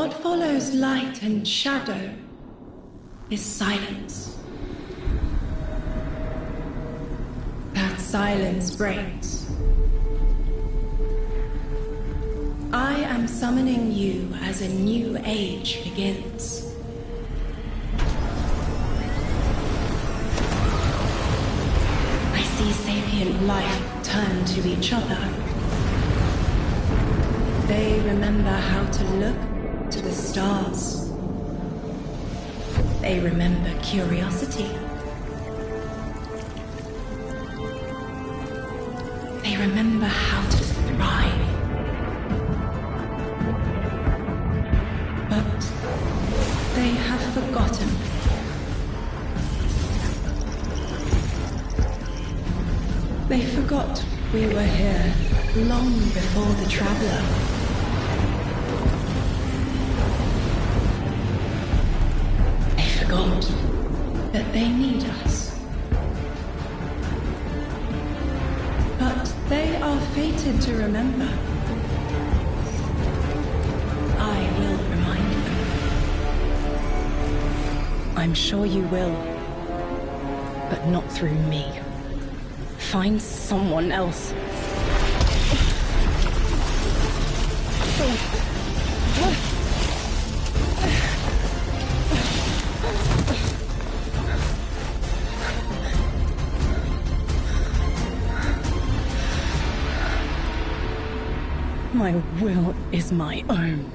What follows light and shadow is silence. That silence breaks. I am summoning you as a new age begins. I see sapient life turn to each other. They remember how to look to the stars. They remember curiosity. They remember how to thrive. But they have forgotten. They forgot we were here long before the Traveler. They forgot that they need us. But they are fated to remember. I will remind them. I'm sure you will, but not through me. Find someone else. My will is my own.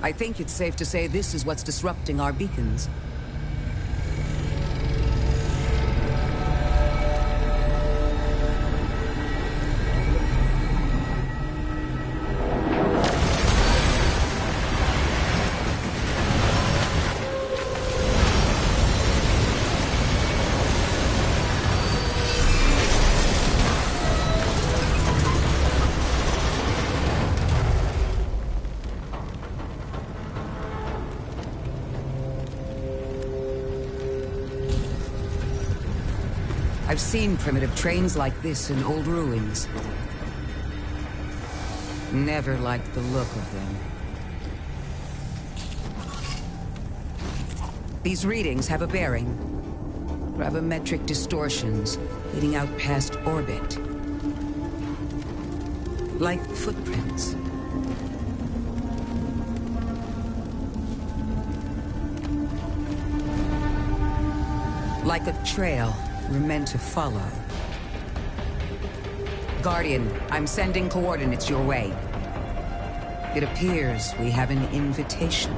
I think it's safe to say this is what's disrupting our beacons. I've seen primitive trains like this in old ruins. Never liked the look of them. These readings have a bearing. Gravimetric distortions leading out past orbit. Like footprints. Like a trail we're meant to follow. Guardian, I'm sending coordinates your way. It appears we have an invitation.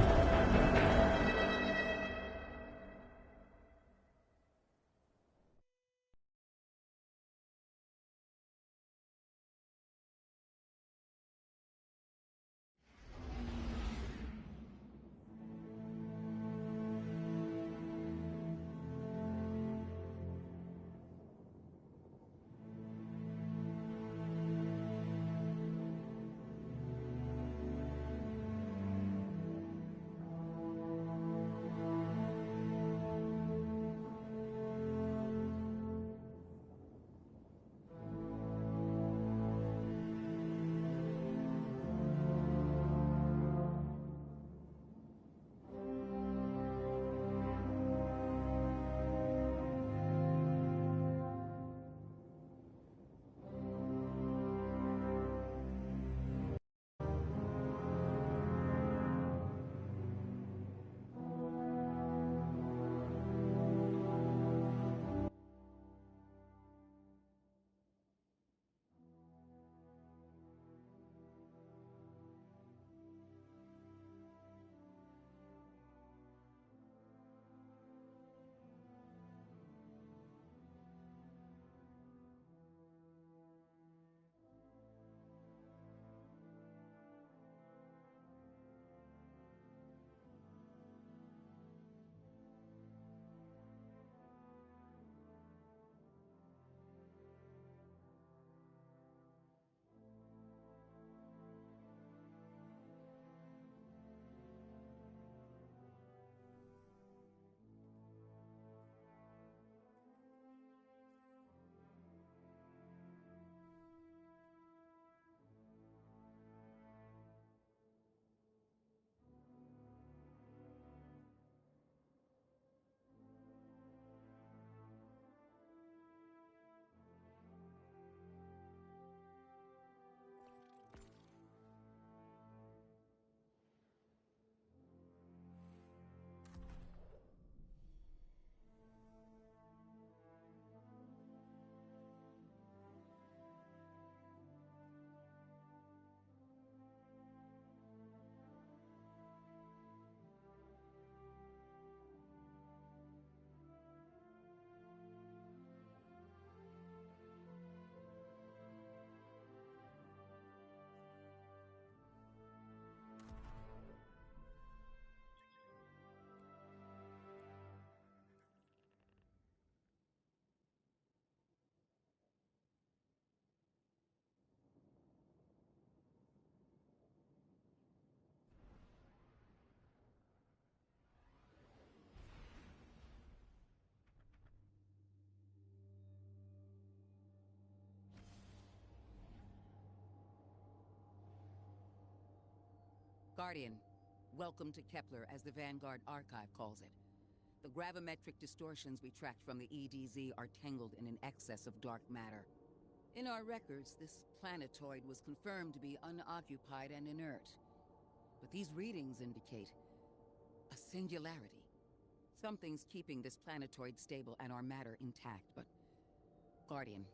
Guardian, welcome to Kepler, as the Vanguard Archive calls it. The gravimetric distortions we tracked from the EDZ are tangled in an excess of dark matter. In our records, this planetoid was confirmed to be unoccupied and inert. But these readings indicate a singularity. Something's keeping this planetoid stable and our matter intact, but... Guardian,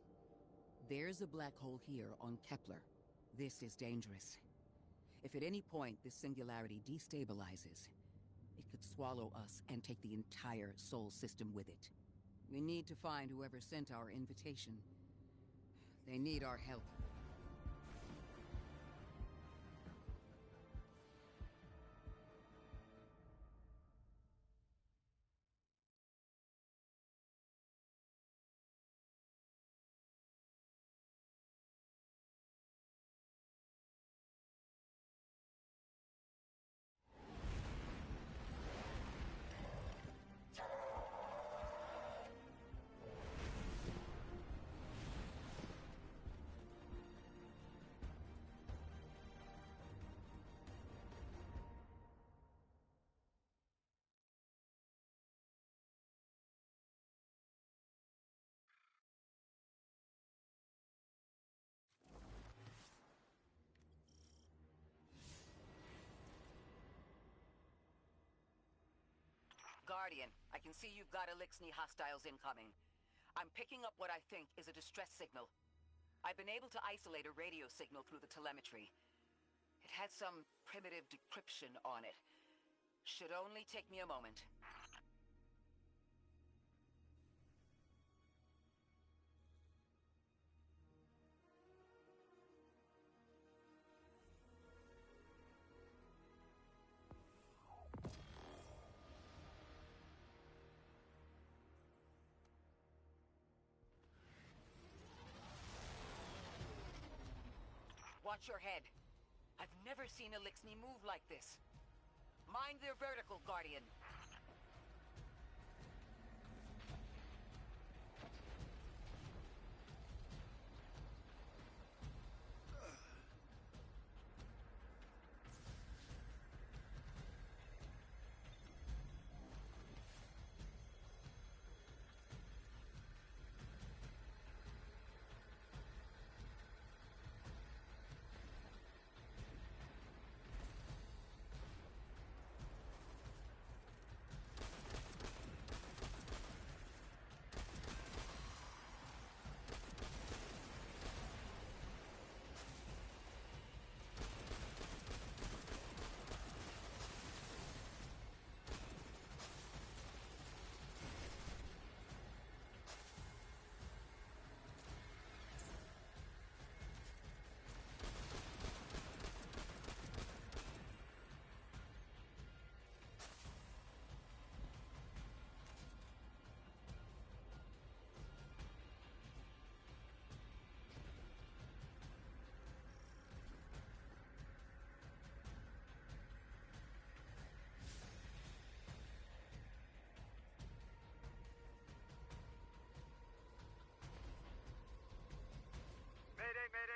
there's a black hole here on Kepler. This is dangerous. If at any point this singularity destabilizes, it could swallow us and take the entire Sol system with it. We need to find whoever sent our invitation. They need our help. Guardian, I can see you've got Elixni hostiles incoming. I'm picking up what I think is a distress signal. I've been able to isolate a radio signal through the telemetry. It had some primitive decryption on it. Should only take me a moment. Watch your head. I've never seen Elixni move like this. Mind their vertical, Guardian.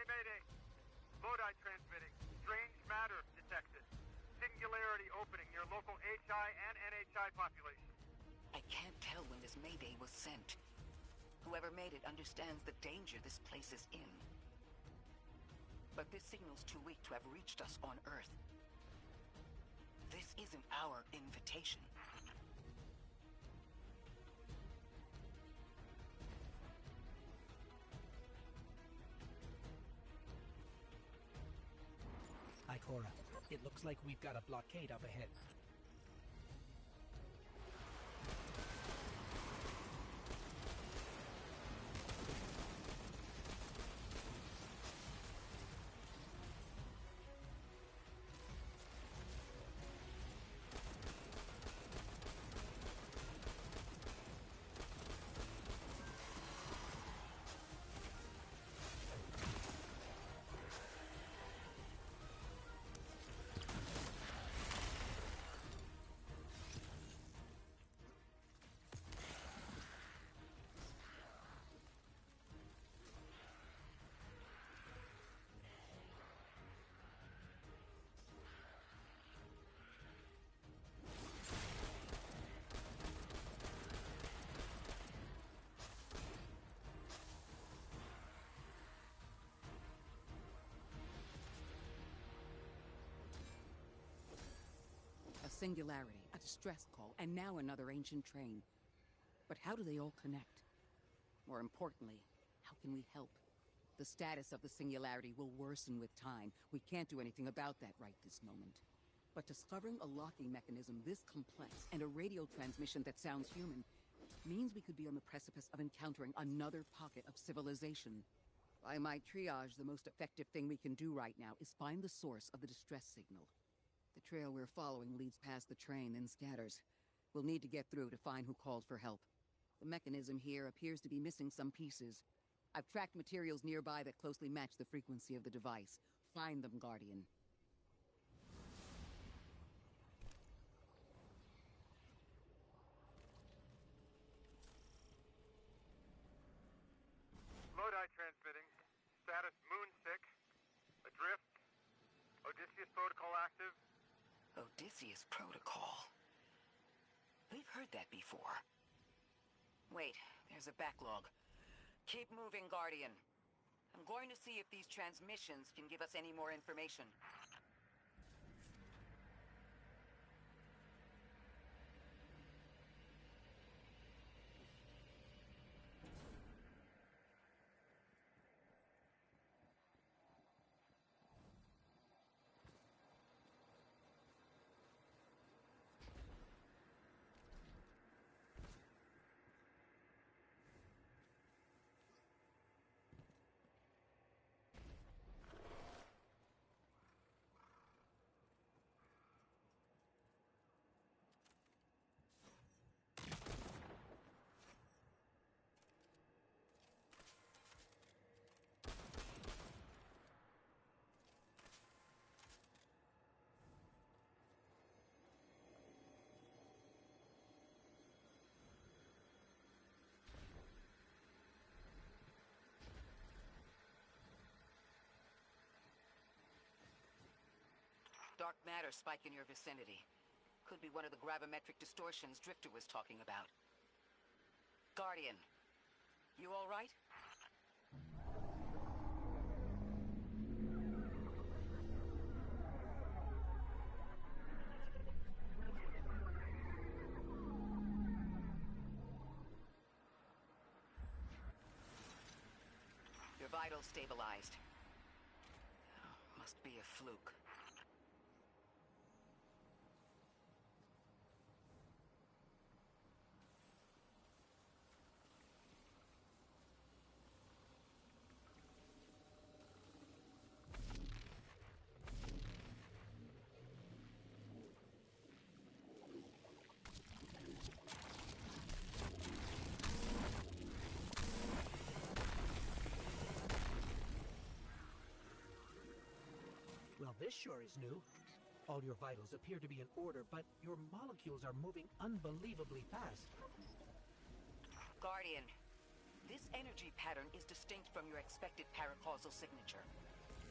Mayday! Lodi transmitting. Strange matter detected. Singularity opening near local HI and NHI population. I can't tell when this Mayday was sent. Whoever made it understands the danger this place is in. But this signal's too weak to have reached us on Earth. This isn't our invitation. Ikora, it looks like we've got a blockade up ahead. singularity, a distress call, and now another ancient train. But how do they all connect? More importantly, how can we help? The status of the singularity will worsen with time. We can't do anything about that right this moment. But discovering a locking mechanism this complex and a radio transmission that sounds human means we could be on the precipice of encountering another pocket of civilization. By my triage, the most effective thing we can do right now is find the source of the distress signal. The trail we're following leads past the train, then scatters. We'll need to get through to find who called for help. The mechanism here appears to be missing some pieces. I've tracked materials nearby that closely match the frequency of the device. Find them, Guardian. Lodi transmitting. Status moonsick. Adrift. Odysseus protocol active. Odysseus Protocol. We've heard that before. Wait, there's a backlog. Keep moving, Guardian. I'm going to see if these transmissions can give us any more information. Dark matter spike in your vicinity. Could be one of the gravimetric distortions Drifter was talking about. Guardian, you all right? Your vitals stabilized. Oh, must be a fluke. Well, this sure is new. All your vitals appear to be in order, but your molecules are moving unbelievably fast. Guardian, this energy pattern is distinct from your expected paracausal signature.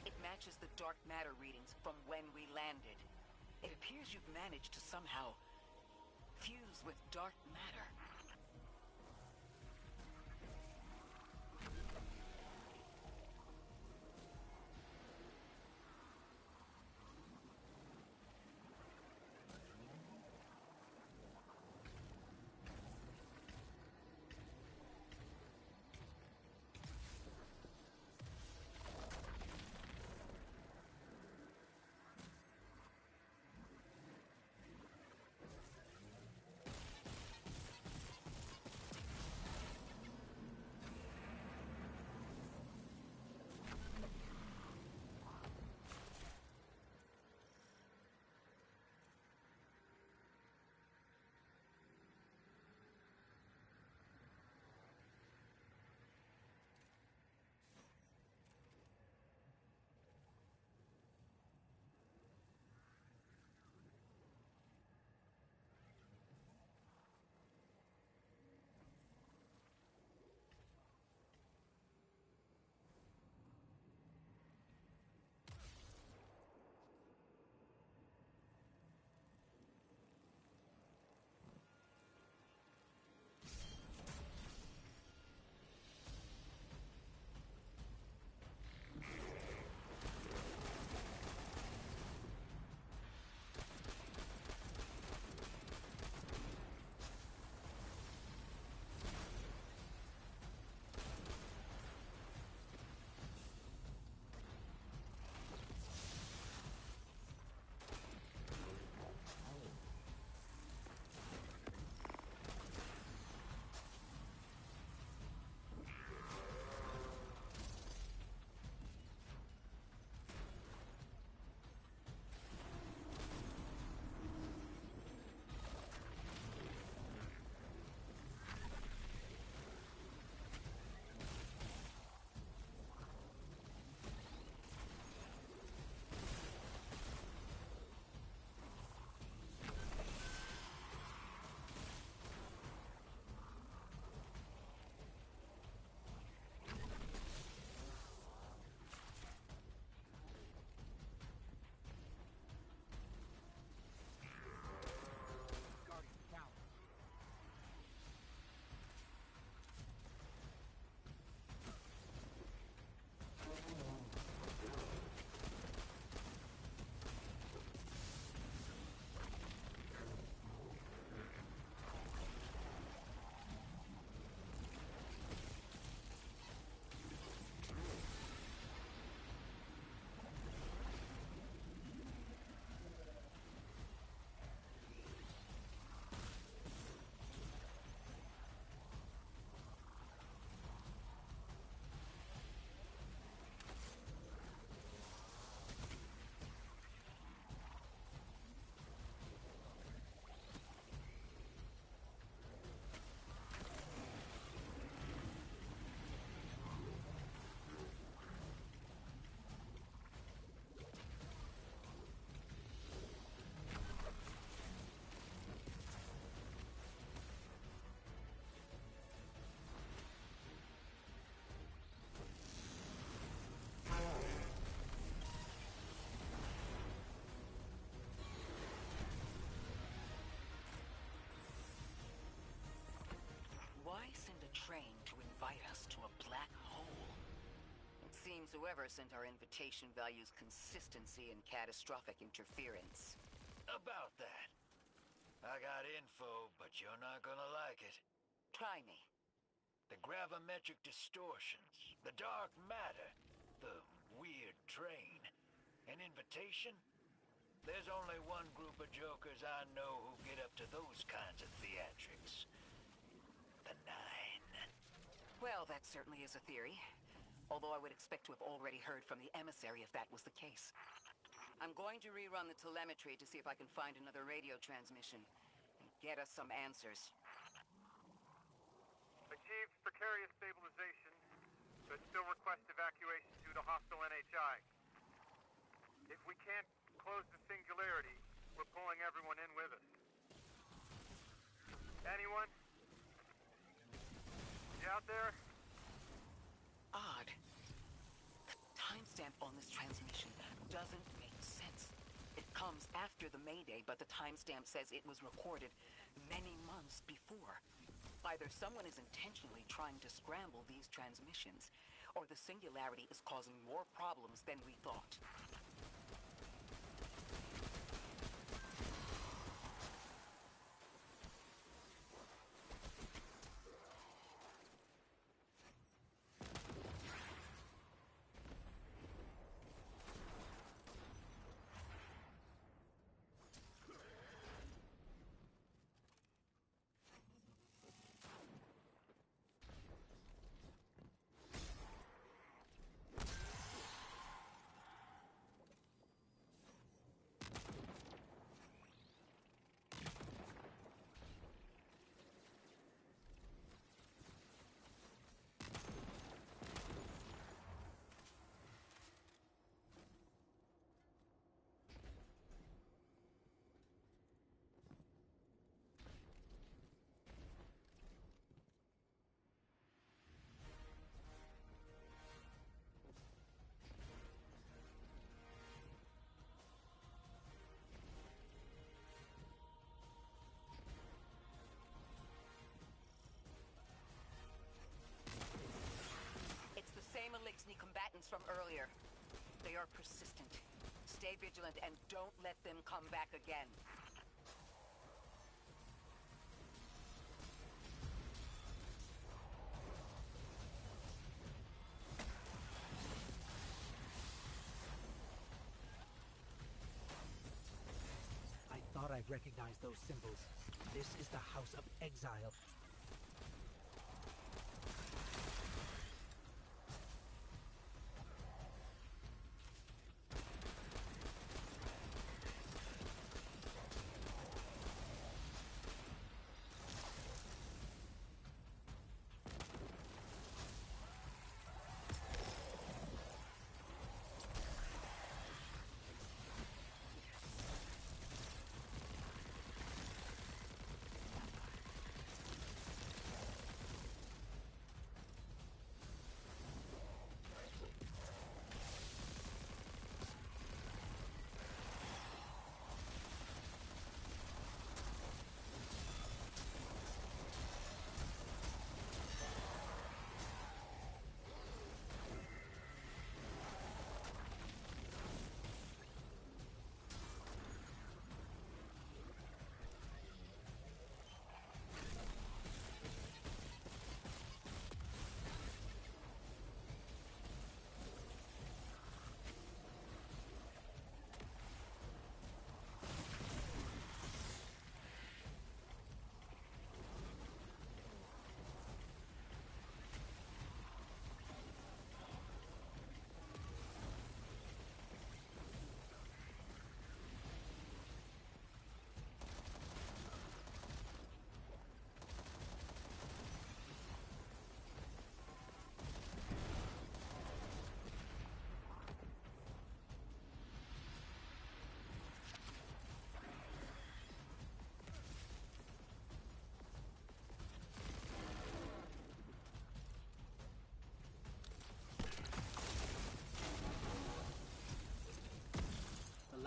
It matches the dark matter readings from when we landed. It appears you've managed to somehow fuse with dark matter. seems whoever sent our invitation values consistency and catastrophic interference. About that. I got info, but you're not gonna like it. Try me. The gravimetric distortions, the dark matter, the weird train. An invitation? There's only one group of jokers I know who get up to those kinds of theatrics. The Nine. Well, that certainly is a theory. Although I would expect to have already heard from the emissary if that was the case. I'm going to rerun the telemetry to see if I can find another radio transmission and get us some answers. Achieved precarious stabilization, but still request evacuation due to hostile NHI. If we can't close the singularity, we're pulling everyone in with us. Anyone? You out there? Odd. The timestamp on this transmission doesn't make sense. It comes after the Mayday, but the timestamp says it was recorded many months before. Either someone is intentionally trying to scramble these transmissions, or the singularity is causing more problems than we thought. Same Elixni combatants from earlier. They are persistent. Stay vigilant and don't let them come back again. I thought I recognized those symbols. This is the House of Exile.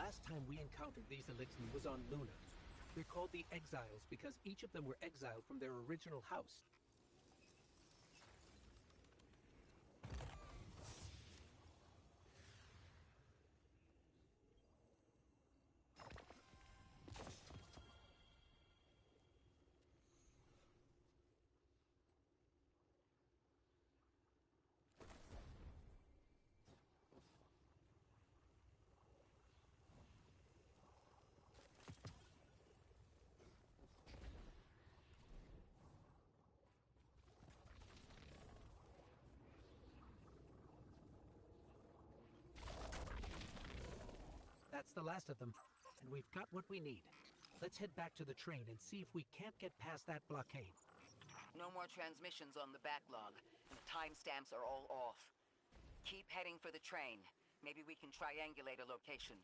Last time we encountered these Elixni was on Luna. They're called the Exiles because each of them were exiled from their original house. That's the last of them, and we've got what we need. Let's head back to the train and see if we can't get past that blockade. No more transmissions on the backlog, and the timestamps are all off. Keep heading for the train. Maybe we can triangulate a location.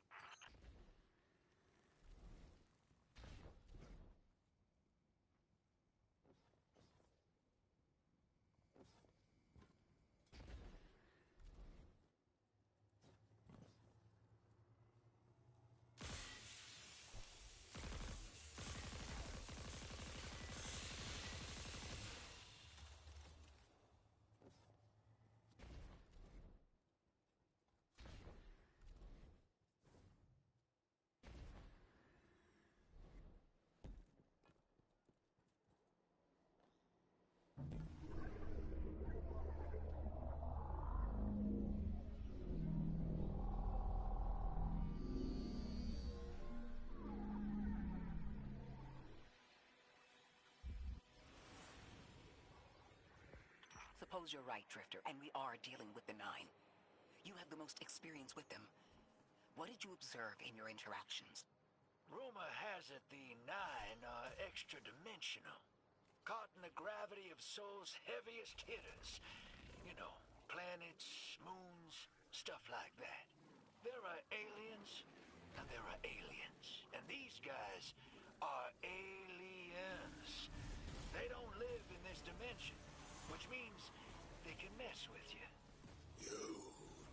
Suppose you're right, Drifter, and we are dealing with the Nine. You have the most experience with them. What did you observe in your interactions? Rumor has it the Nine are extra-dimensional. Caught in the gravity of Sol's heaviest hitters. You know, planets, moons, stuff like that. There are aliens, and there are aliens. And these guys are aliens. They don't live in this dimension, which means they can mess with you. You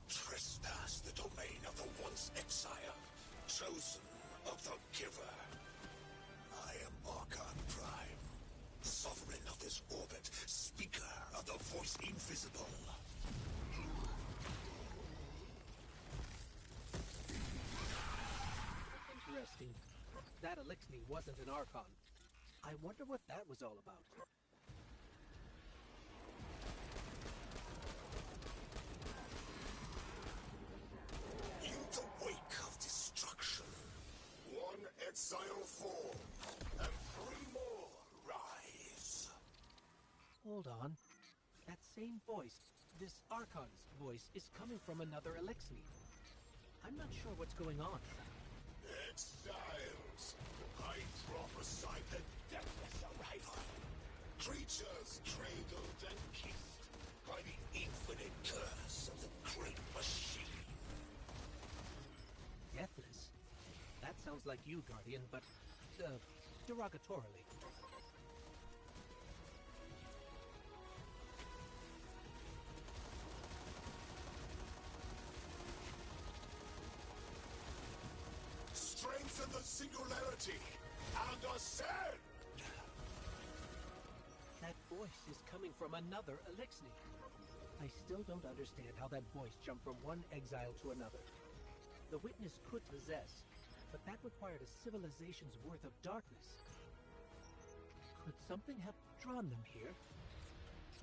trespass the domain of the once exile, chosen of the Giver. I am Archon Prime, sovereign of this orbit, speaker of the voice invisible. Interesting. That Elixir wasn't an Archon. I wonder what that was all about. In the wake of destruction, one exile fall, and 3 more rise. Hold on. That same voice, this Archon's voice, is coming from another Elixir. I'm not sure what's going on. Exiles, I prophesy the deathless arrival. Creatures cradled and kissed by the infinite curse of the great machine. Deathless? That sounds like you, Guardian, but, derogatorily. Strengthen the singularity and ascend! That voice is coming from another Elixir. I still don't understand how that voice jumped from one exile to another. The Witness could possess, but that required a civilization's worth of darkness. Could something have drawn them here?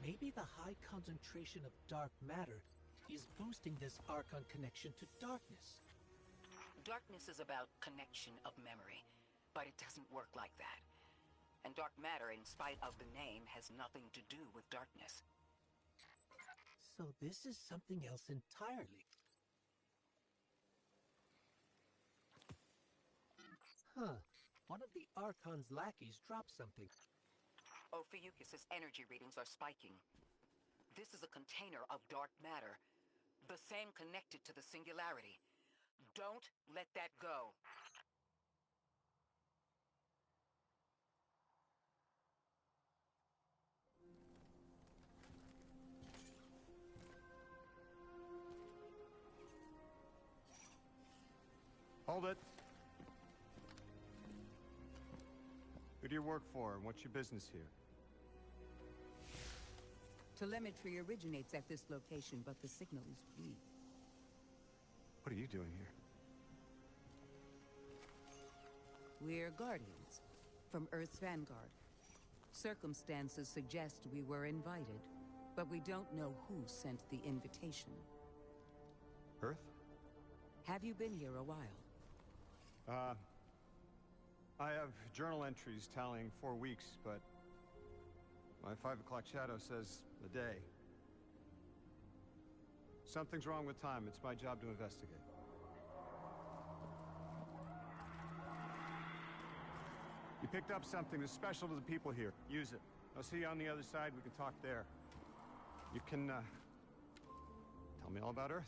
Maybe the high concentration of dark matter is boosting this Archon connection to darkness. Darkness is about connection of memory, but it doesn't work like that. And dark matter, in spite of the name, has nothing to do with darkness. So this is something else entirely. Huh. One of the Archon's lackeys dropped something. Ophiuchus's energy readings are spiking. This is a container of dark matter, the same connected to the singularity. Don't let that go. Hold it. Who do you work for, and what's your business here? Telemetry originates at this location, but the signal is weak. What are you doing here? We're Guardians, from Earth's vanguard. Circumstances suggest we were invited, but we don't know who sent the invitation. Earth? Have you been here a while? I have journal entries tallying 4 weeks, but my 5 o'clock shadow says a day. Something's wrong with time. It's my job to investigate. You picked up something that's special to the people here. Use it. I'll see you on the other side. We can talk there. You can, tell me all about Earth.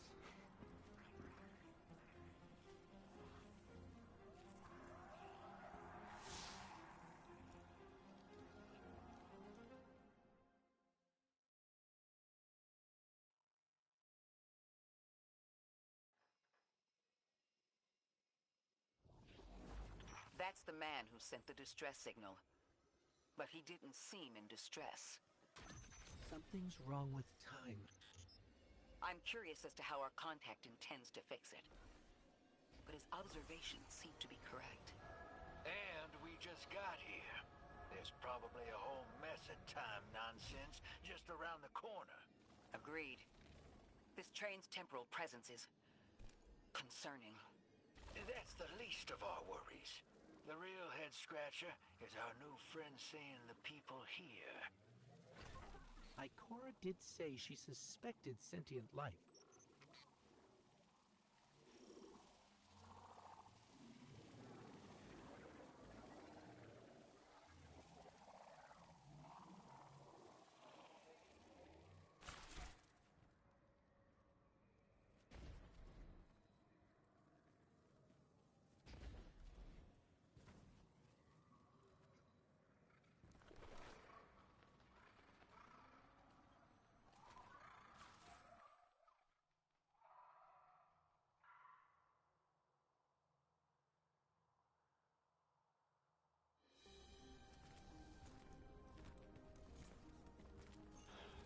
That's the man who sent the distress signal. But he didn't seem in distress. Something's wrong with time. I'm curious as to how our contact intends to fix it. But his observations seem to be correct. And we just got here. There's probably a whole mess of time nonsense just around the corner. Agreed. This train's temporal presence is concerning. That's the least of our worries. The real head-scratcher is our new friend seeing the people here. Ikora did say she suspected sentient life.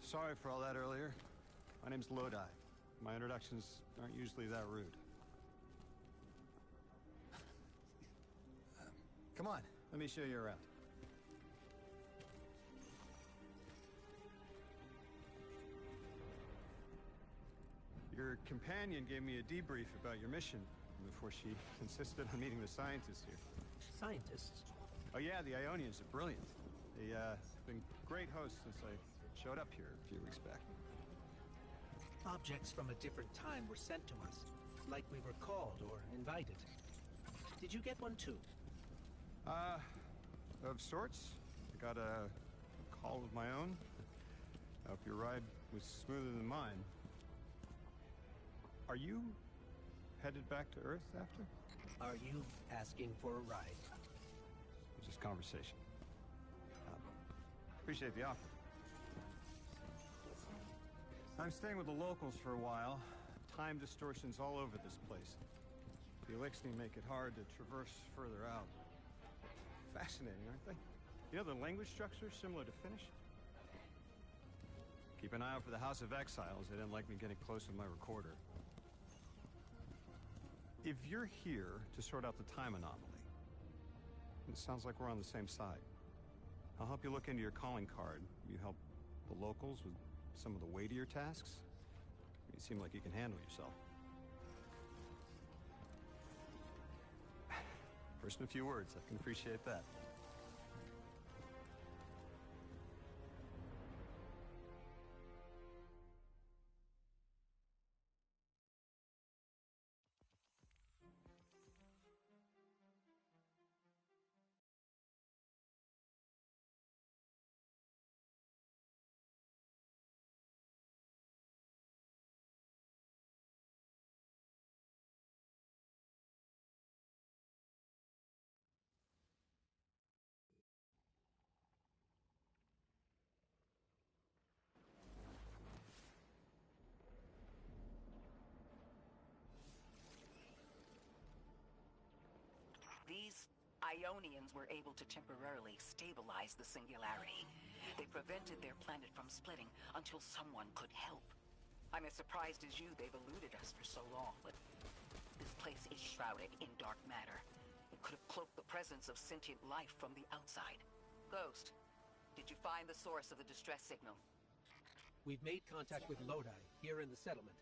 Sorry for all that earlier. My name's Lodi. My introductions aren't usually that rude. Come on, let me show you around. Your companion gave me a debrief about your mission before she insisted on meeting the scientists here. Scientists? Oh yeah, the Ionians are brilliant. They've been great hosts since I showed up here a few weeks back. Objects from a different time were sent to us, like we were called or invited. Did you get one too? Of sorts. I got a call of my own. I hope your ride was smoother than mine. Are you headed back to Earth after? Are you asking for a ride? It's just conversation. Appreciate the offer. I'm staying with the locals for a while. Time distortions all over this place. The Elixni make it hard to traverse further out. Fascinating, aren't they? You know, the language structure is similar to Finnish. Keep an eye out for the House of Exiles. They didn't like me getting close with my recorder. If you're here to sort out the time anomaly, it sounds like we're on the same side. I'll help you look into your calling card. You help the locals with some of the weightier tasks. You seem like you can handle yourself. First in a few words, I can appreciate that. These Ionians were able to temporarily stabilize the singularity. They prevented their planet from splitting until someone could help. I'm as surprised as you they've eluded us for so long, but this place is shrouded in dark matter. It could have cloaked the presence of sentient life from the outside. Ghost, did you find the source of the distress signal? We've made contact with Lodi, here in the settlement.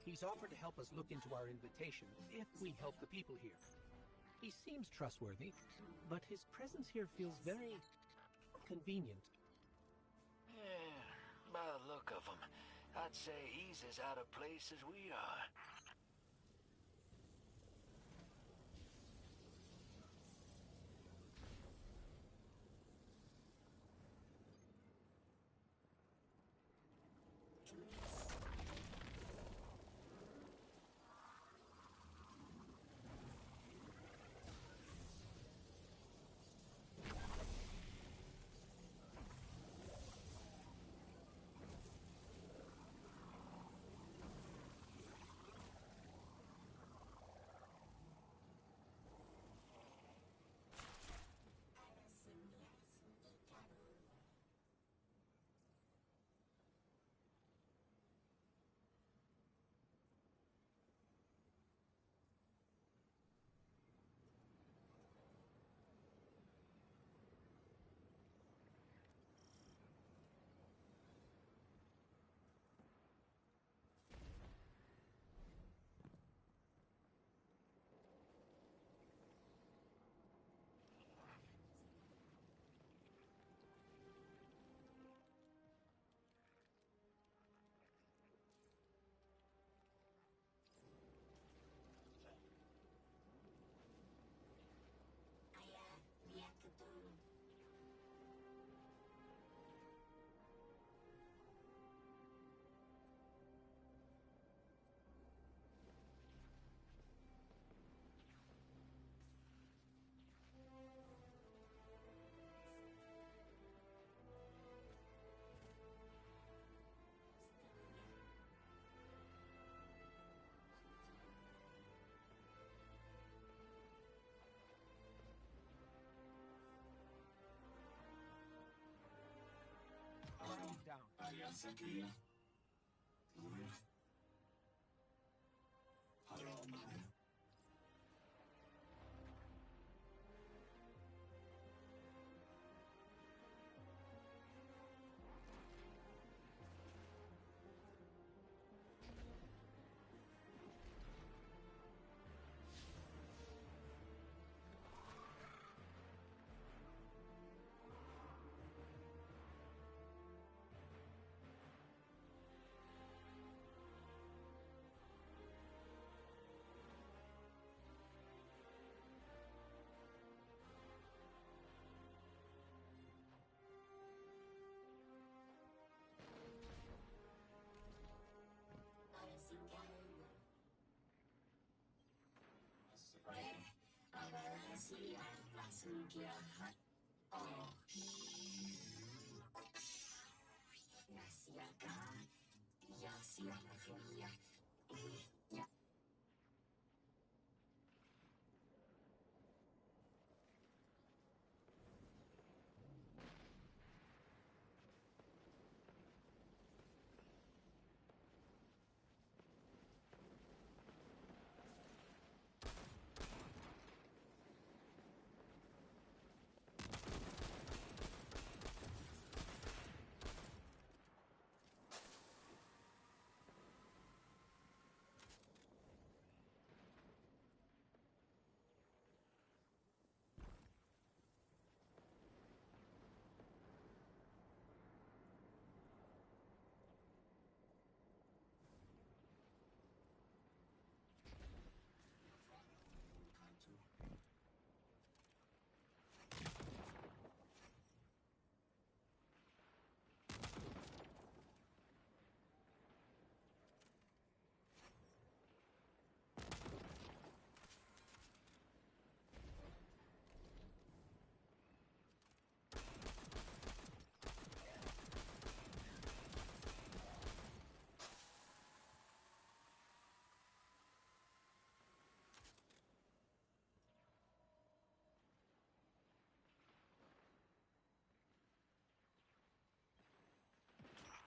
He's offered to help us look into our invitation, if we help the people here. He seems trustworthy, but his presence here feels very convenient. Yeah, by the look of him, I'd say he's as out of place as we are.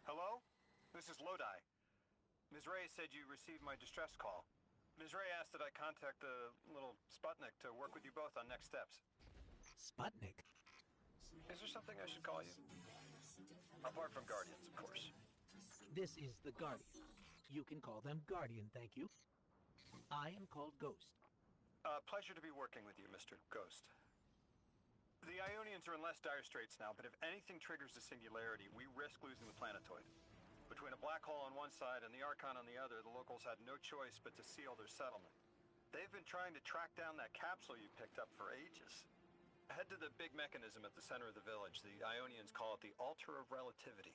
Hello? This is Lodi. Ms. Ray said you received my distress call. Ms. Ray asked that I contact the little Sputnik to work with you both on next steps. Sputnik? Is there something I should call you? Apart from Guardians, of course. This is the Guardian. You can call them Guardian, thank you. I am called Ghost. Pleasure to be working with you, Mr. Ghost. The Ionians are in less dire straits now, but if anything triggers the singularity, we risk losing the planetoid. Between a black hole on one side and the Archon on the other, the locals had no choice but to seal their settlement. They've been trying to track down that capsule you picked up for ages. Head to the big mechanism at the center of the village. The Ionians call it the Altar of Relativity.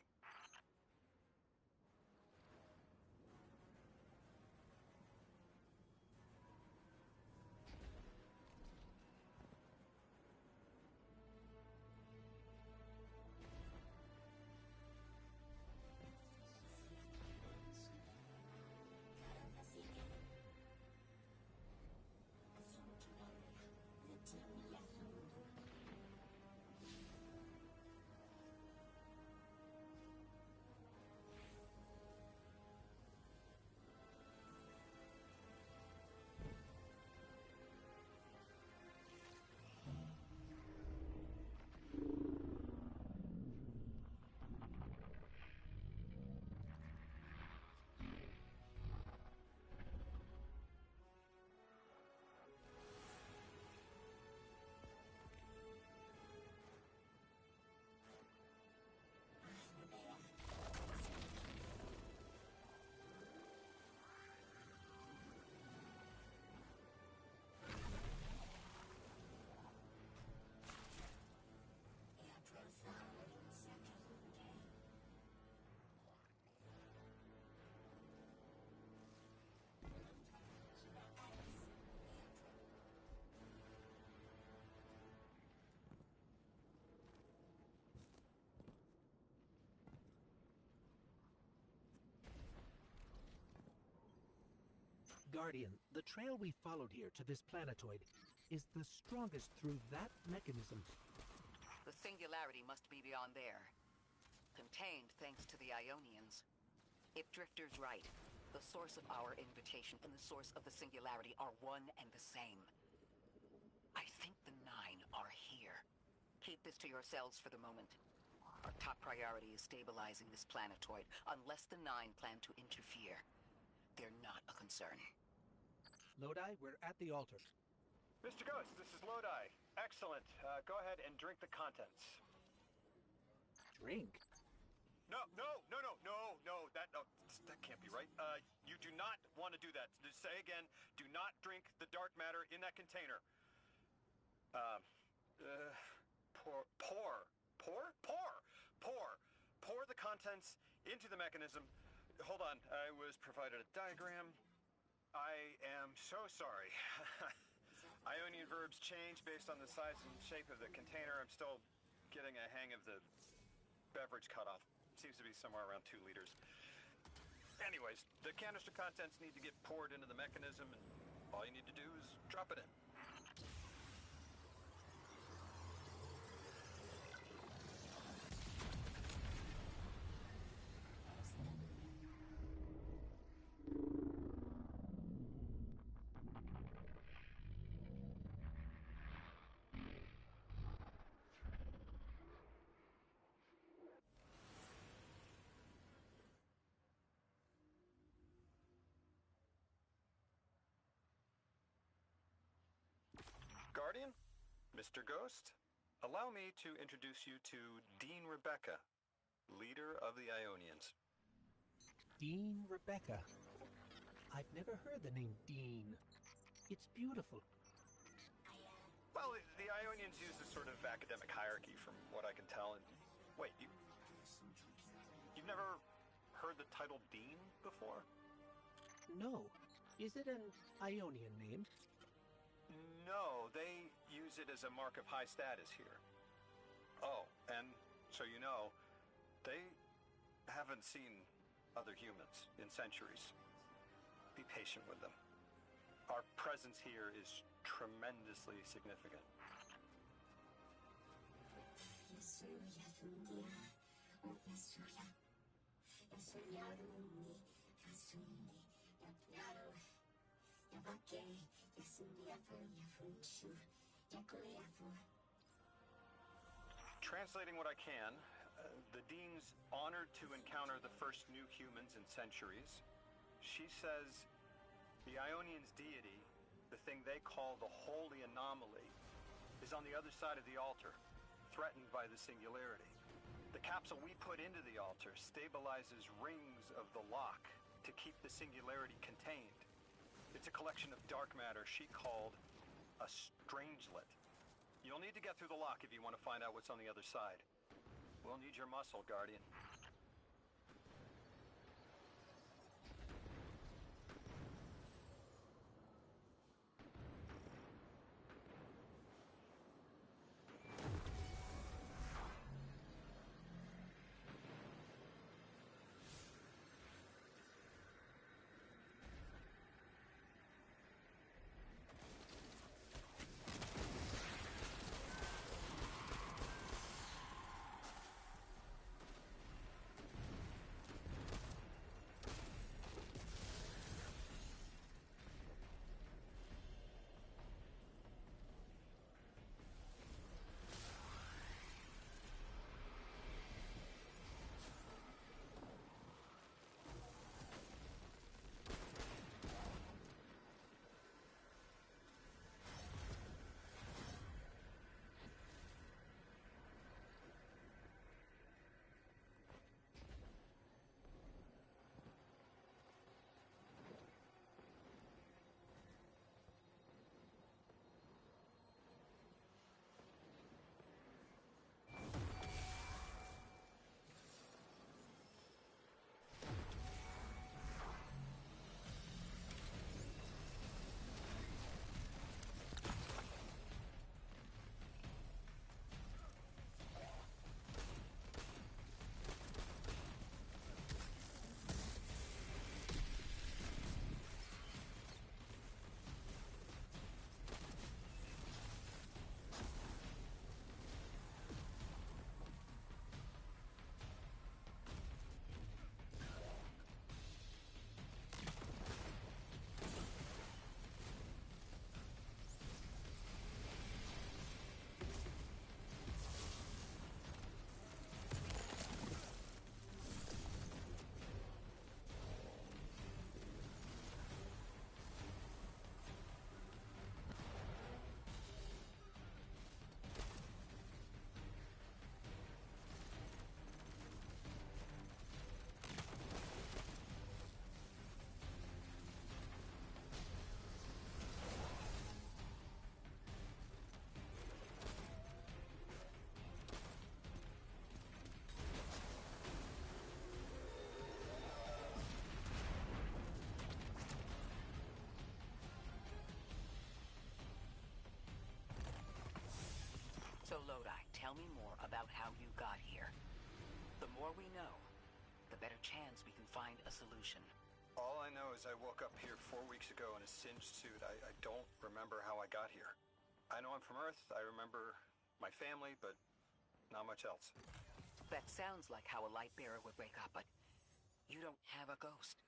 Guardian, the trail we followed here to this planetoid is the strongest through that mechanism. The singularity must be beyond there. Contained thanks to the Ionians. If Drifter's right, the source of our invitation and the source of the singularity are one and the same. I think the Nine are here. Keep this to yourselves for the moment. Our top priority is stabilizing this planetoid, unless the Nine plan to interfere. They're not a concern. Lodi, we're at the altar. Mr. Ghost, this is Lodi. Excellent. Go ahead and drink the contents. Drink? That can't be right. You do not want to do that. Just say again, do not drink the dark matter in that container. Pour the contents into the mechanism. Hold on, I was provided a diagram. I am so sorry. Ionian verbs change based on the size and shape of the container. I'm still getting a hang of the beverage cutoff. Seems to be somewhere around 2 liters. Anyways, the canister contents need to get poured into the mechanism, and all you need to do is drop it in. Guardian, Mr. Ghost, allow me to introduce you to Dean Rebecca, leader of the Ionians. Dean Rebecca. I've never heard the name Dean. It's beautiful. Well, the Ionians use this sort of academic hierarchy from what I can tell. And wait, you've never heard the title Dean before? No. Is it an Ionian name? No, they use it as a mark of high status here. Oh, and so you know, they haven't seen other humans in centuries. Be patient with them. Our presence here is tremendously significant. Translating what I can, the Dean's honored to encounter the first new humans in centuries. She says the Ionians' deity, the thing they call the holy anomaly, is on the other side of the altar, threatened by the singularity. The capsule we put into the altar stabilizes rings of the lock to keep the singularity contained. It's a collection of dark matter she called a strangelet. You'll need to get through the lock if you want to find out what's on the other side. We'll need your muscle, Guardian. about how you got here. The more we know, the better chance we can find a solution. All I know is I woke up here 4 weeks ago in a singed suit. I don't remember how I got here. I know I'm from Earth. I remember my family, but not much else. That sounds like how a light bearer would wake up, but you don't have a ghost.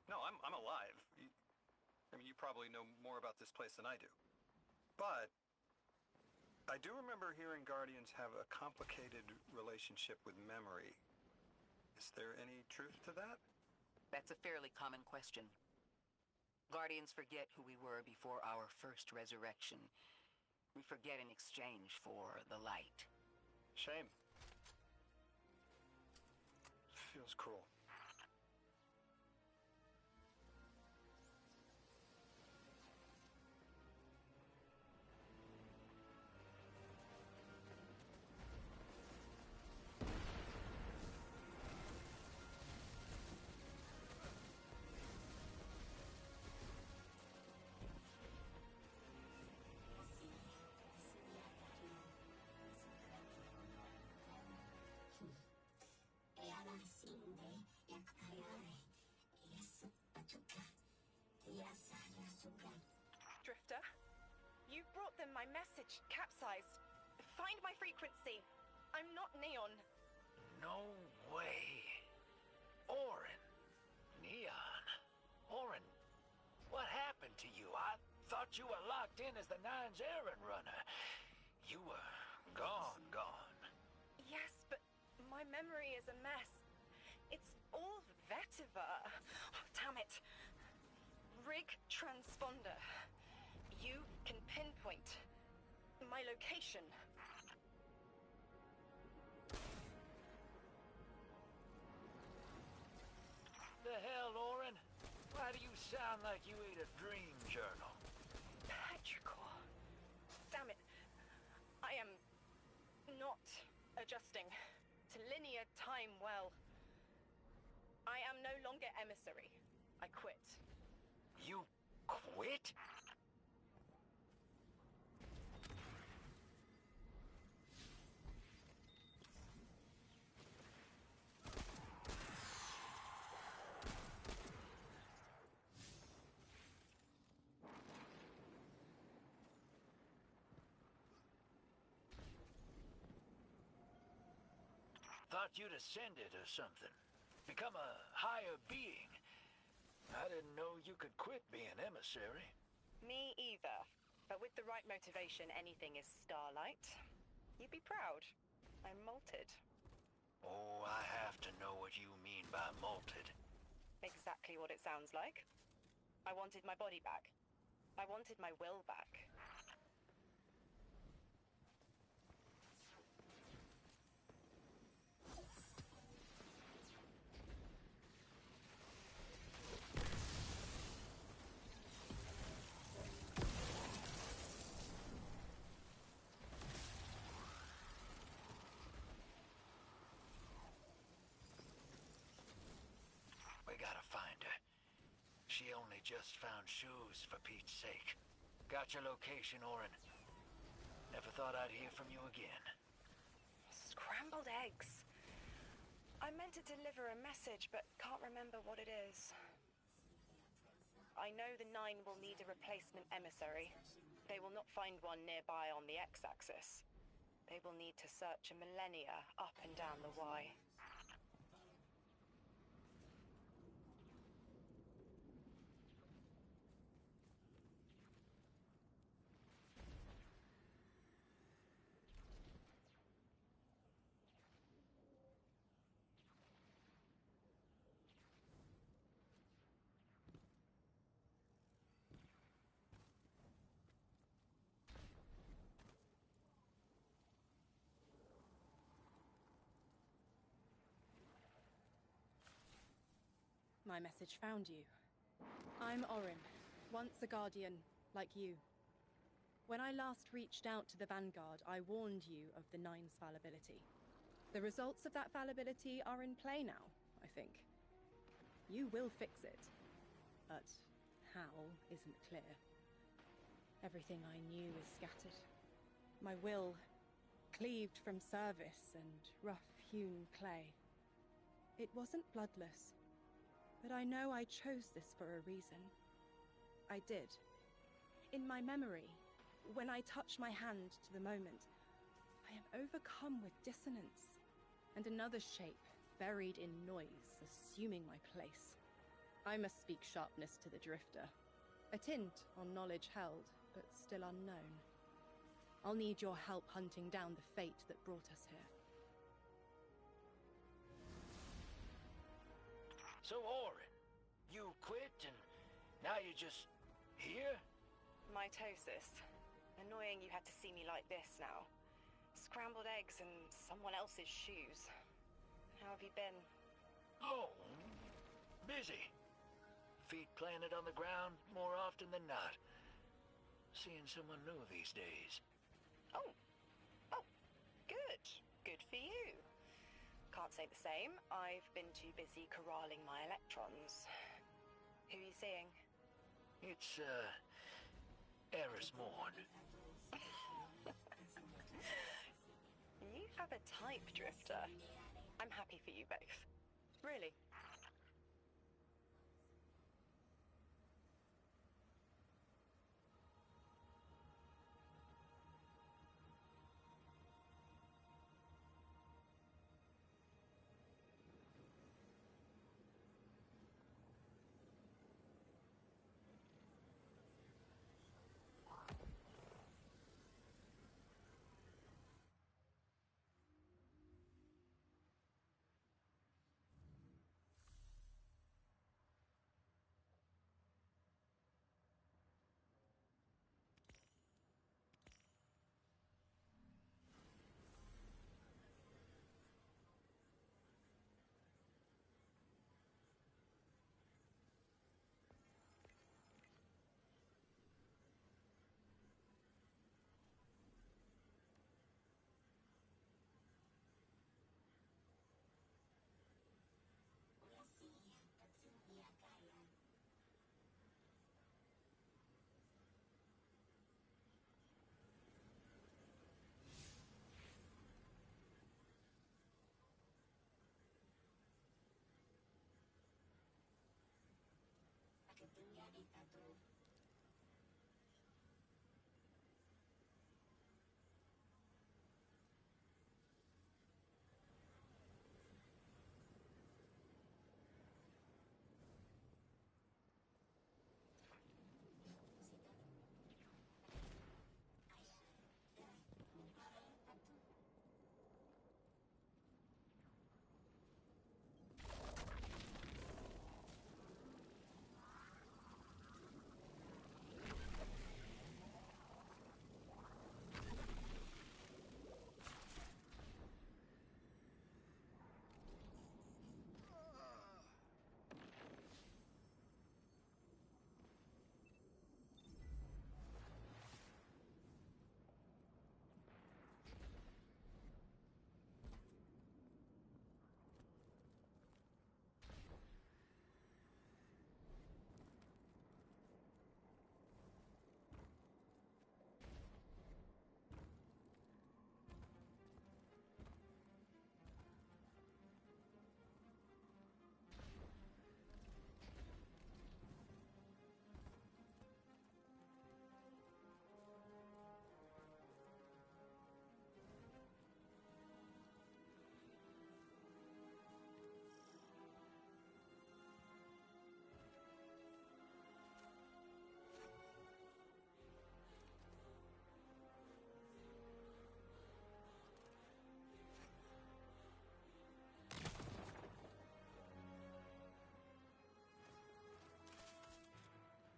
No, I'm alive. I mean, you probably know more about this place than I do. But I do remember hearing Guardians have a complicated relationship with memory. Is there any truth to that? That's a fairly common question. Guardians forget who we were before our first resurrection. We forget in exchange for the light. Shame. Feels cruel. Drifter, you brought them my message, capsized. Find my frequency. I'm not Neon. No way. Orin. Neon. Orin, what happened to you? I thought you were locked in as the Nine's errand runner. You were gone. Yes, but my memory is a mess. It's all vetiver. Oh, damn it. Rig transponder. You can pinpoint my location. The hell, Orin? Why do you sound like you ate a dream journal? Petrichor. Damn it. I am not adjusting to linear time well. I am no longer emissary. I quit. You quit? Thought you'd ascended or something. Become a higher being. I didn't know you could quit being emissary. Me either. But with the right motivation, anything is starlight. You'd be proud. I'm molted. Oh, I have to know what you mean by molted. Exactly what it sounds like. I wanted my body back. I wanted my will back. We gotta find her. She only just found shoes, for Pete's sake. Got your location, Orin. Never thought I'd hear from you again. Scrambled eggs. I meant to deliver a message, but can't remember what it is. I know the Nine will need a replacement emissary. They will not find one nearby on the X-axis. They will need to search a millennia up and down the Y. My message found you. I'm Orin, once a Guardian, like you. When I last reached out to the Vanguard, I warned you of the Nine's fallibility. The results of that fallibility are in play now, I think. You will fix it, but how isn't clear. Everything I knew is scattered. My will cleaved from service and rough-hewn clay. It wasn't bloodless, but I know I chose this for a reason. I did. In my memory, when I touch my hand to the moment, I am overcome with dissonance, and another shape, buried in noise, assuming my place. I must speak sharpness to the drifter. A tint on knowledge held, but still unknown. I'll need your help hunting down the fate that brought us here. So, Orin, you quit and now you're just here? Mitosis. Annoying you had to see me like this now. Scrambled eggs in someone else's shoes. How have you been? Oh, busy. Feet planted on the ground more often than not. Seeing someone new these days. Oh, good. Good for you. Can't say the same. I've been too busy corralling my electrons. Who are you seeing? It's, Eris Morn. You have a type, Drifter. I'm happy for you both. Really.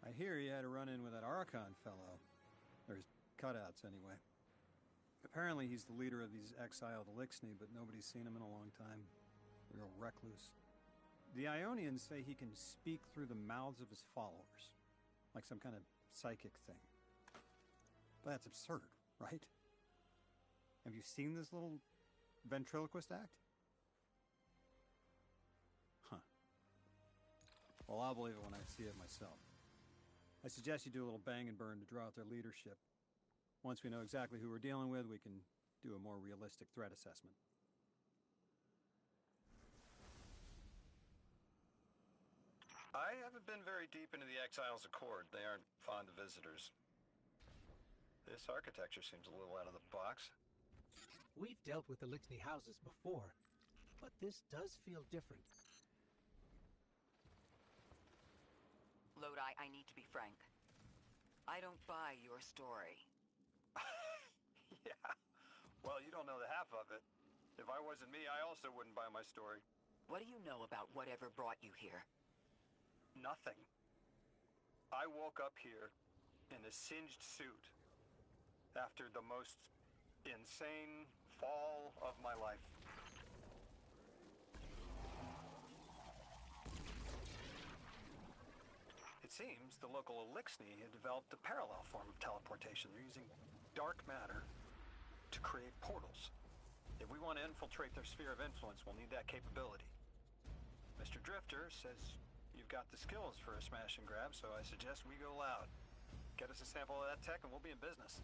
I hear you had a run-in with that Archon fellow. Or his cutouts, anyway. Apparently he's the leader of these exiled Elixni, but nobody's seen him in a long time. A real recluse. The Ionians say he can speak through the mouths of his followers. Like some kind of psychic thing. But that's absurd, right? Have you seen this little ventriloquist act? Huh. Well, I'll believe it when I see it myself. I suggest you do a little bang and burn to draw out their leadership. Once we know exactly who we're dealing with, we can do a more realistic threat assessment. I haven't been very deep into the Exiles' Accord. They aren't fond of visitors. This architecture seems a little out of the box. We've dealt with Elixni houses before, but this does feel different. Lodi, I need to be frank. I don't buy your story. Yeah. Well, you don't know the half of it. If I wasn't me, I also wouldn't buy my story. What do you know about whatever brought you here? Nothing. I woke up here in a singed suit after the most insane fall of my life. It seems the local Elixni had developed a parallel form of teleportation. They're using dark matter to create portals. If we want to infiltrate their sphere of influence, we'll need that capability. Mr. Drifter says you've got the skills for a smash and grab, so I suggest we go loud. Get us a sample of that tech and we'll be in business.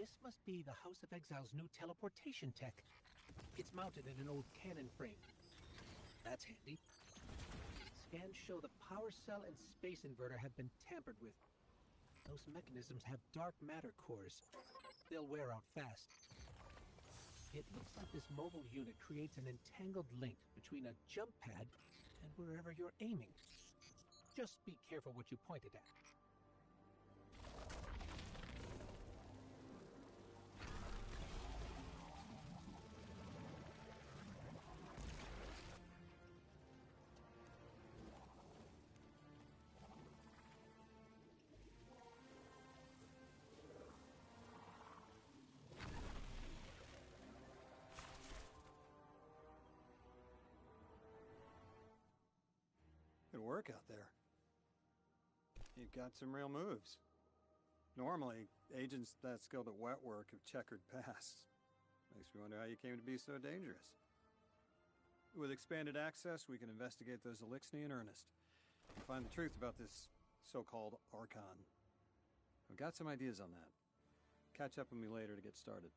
This must be the House of Exile's new teleportation tech. It's mounted in an old cannon frame. That's handy. Scans show the power cell and space inverter have been tampered with. Those mechanisms have dark matter cores. They'll wear out fast. It looks like this mobile unit creates an entangled link between a jump pad and wherever you're aiming. Just be careful what you pointed at. Good work out there. You've got some real moves. Normally, agents that skilled at wet work have checkered pasts. Makes me wonder how you came to be so dangerous. With expanded access, we can investigate those Elixni in earnest. And find the truth about this so-called Archon. I've got some ideas on that. Catch up with me later to get started.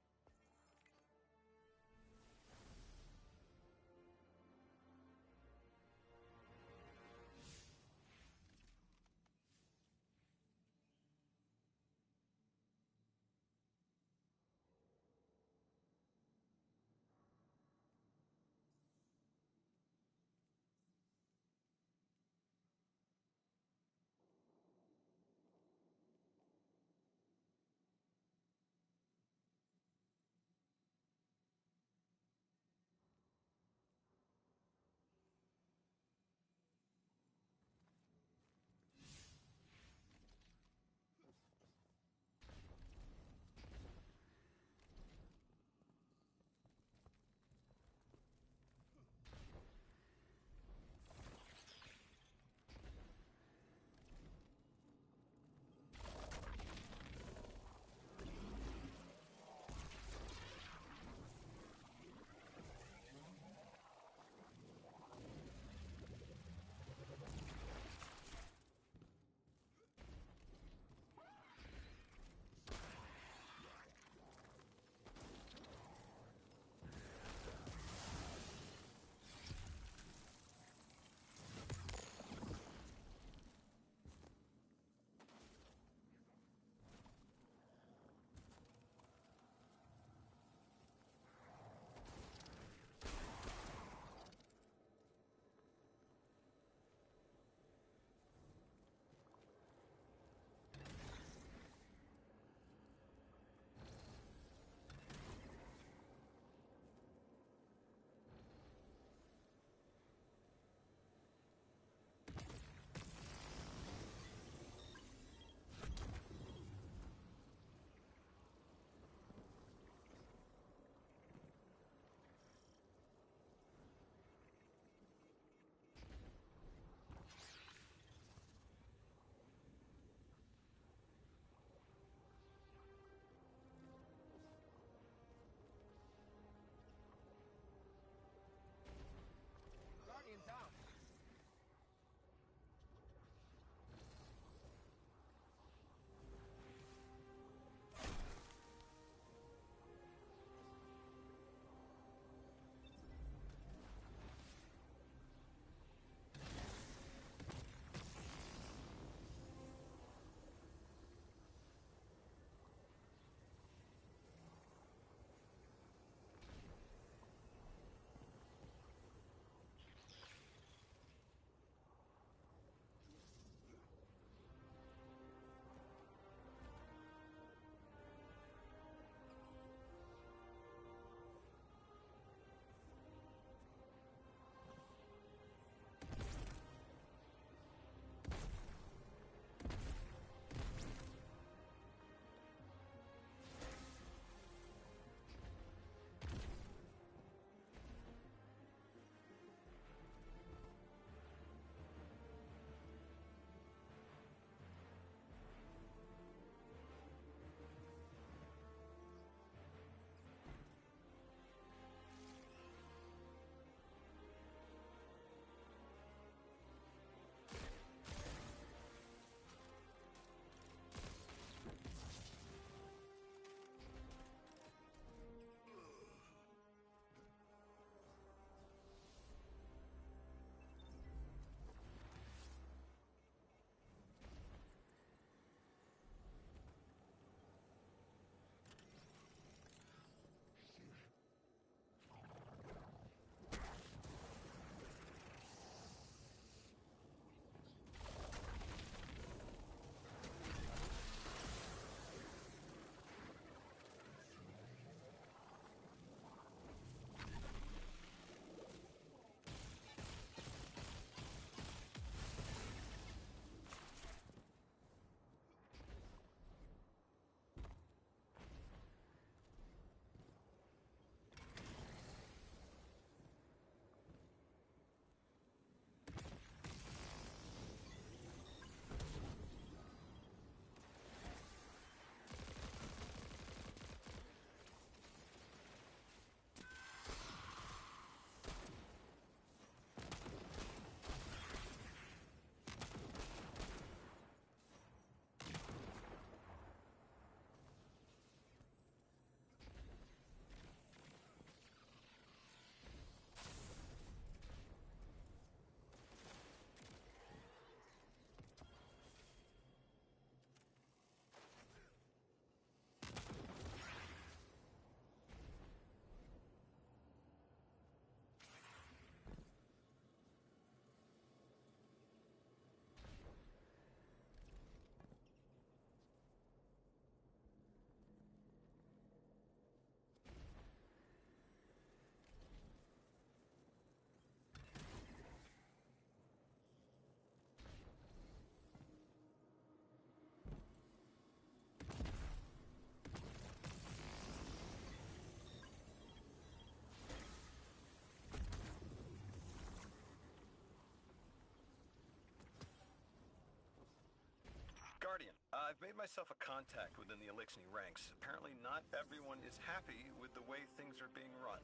I've made myself a contact within the Elixni ranks. Apparently not everyone is happy with the way things are being run.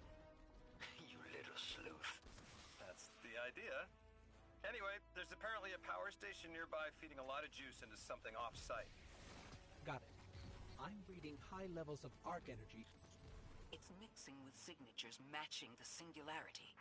You little sleuth. That's the idea. Anyway, there's apparently a power station nearby feeding a lot of juice into something off-site. Got it. I'm reading high levels of arc energy. It's mixing with signatures matching the singularity.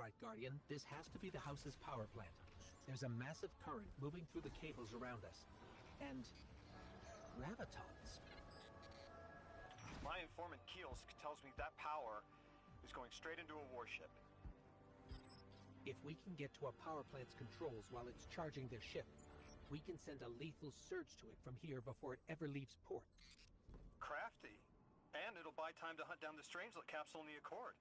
right, Guardian. This has to be the house's power plant. There's a massive current moving through the cables around us. And gravitons. My informant Kielsk tells me that power is going straight into a warship. If we can get to a power plant's controls while it's charging their ship, we can send a lethal surge to it from here before it ever leaves port. Crafty. And it'll buy time to hunt down the Strangelet capsule in the Accord.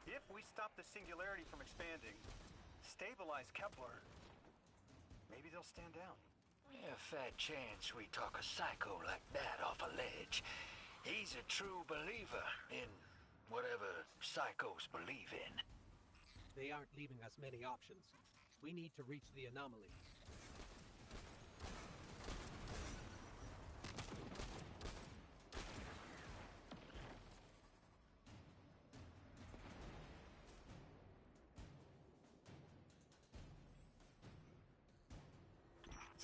If we stop the singularity from expanding, stabilize Kepler, maybe they'll stand down. Yeah, fat chance we talk a psycho like that off a ledge. He's a true believer in whatever psychos believe in. They aren't leaving us many options. We need to reach the anomaly.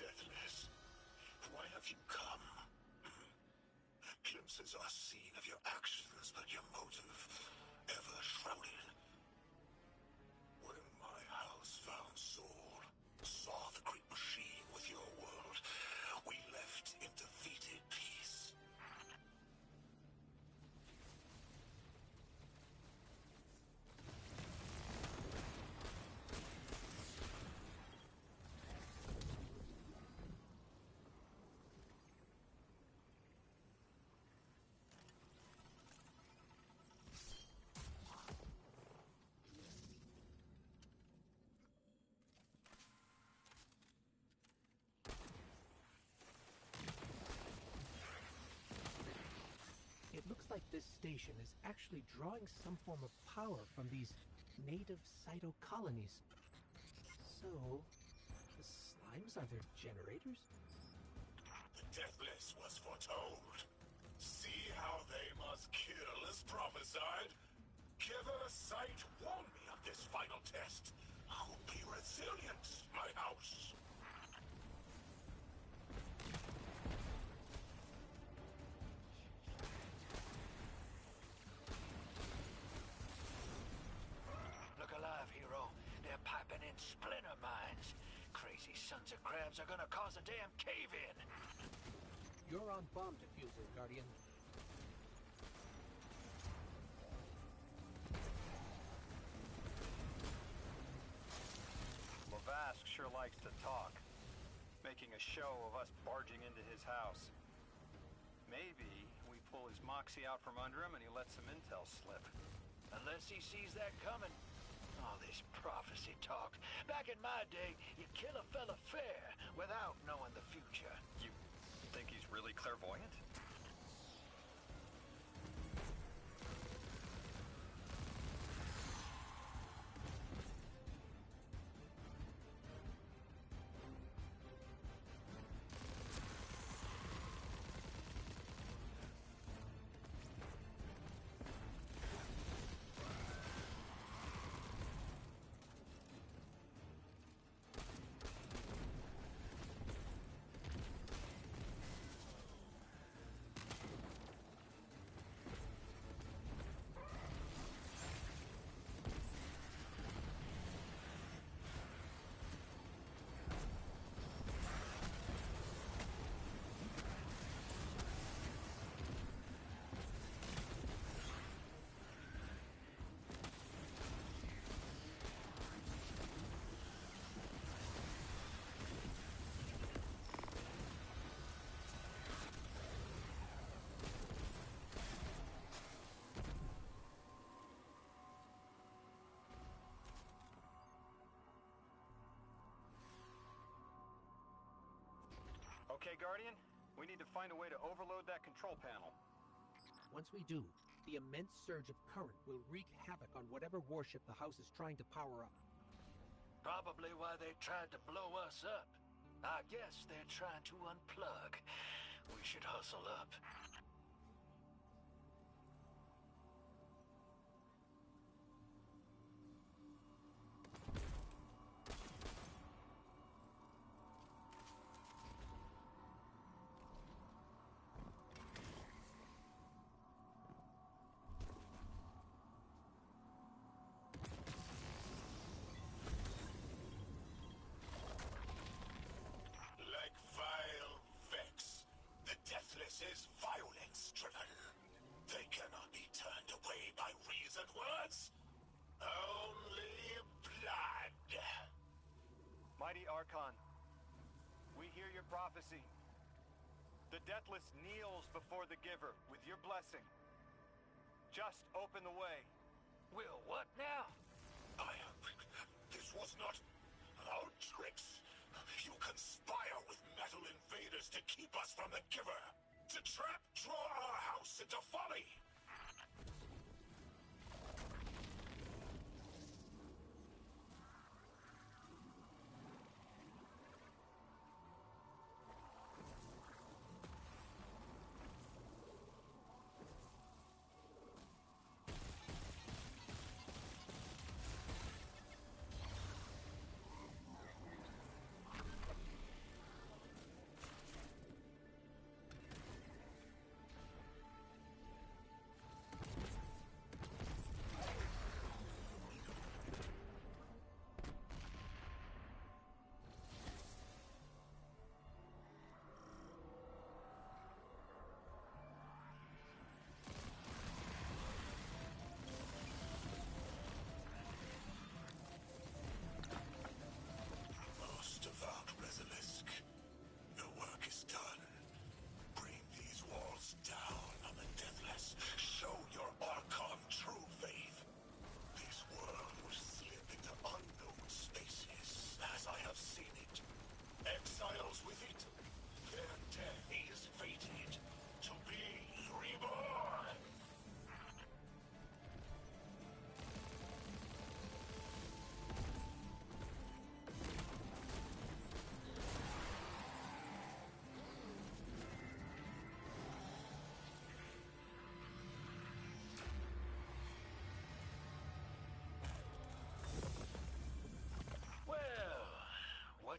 Deathless, why have you come? Glimpses are seen of your actions, but your motive ever shrouded. When my house found Soul, saw the great machine with your world, we left in defeated peace. It looks like this station is actually drawing some form of power from these native cytocolonies. So, the slimes are their generators? The Deathless was foretold. See how they must kill as prophesied? Giver Sight warned me of this final test. I'll be resilient, my house. Look alive, hero. They're piping in splinter mines. Crazy sons of crabs are gonna cause a damn cave-in. You're on bomb diffuser, Guardian. Lavask sure likes to talk, making a show of us barging into his house. Maybe we pull his moxie out from under him and he lets some intel slip. Unless he sees that coming. All this prophecy talk. Back in my day, you kill a fella fair without knowing the future. You think he's really clairvoyant? Okay, Guardian, we need to find a way to overload that control panel. Once we do, the immense surge of current will wreak havoc on whatever warship the house is trying to power up. Probably why they tried to blow us up. I guess they're trying to unplug. We should hustle up. Mighty Archon, we hear your prophecy. The Deathless kneels before the Giver with your blessing. Just open the way. Will what now? This was not our tricks. You conspire with metal invaders to keep us from the Giver. To draw our house into folly.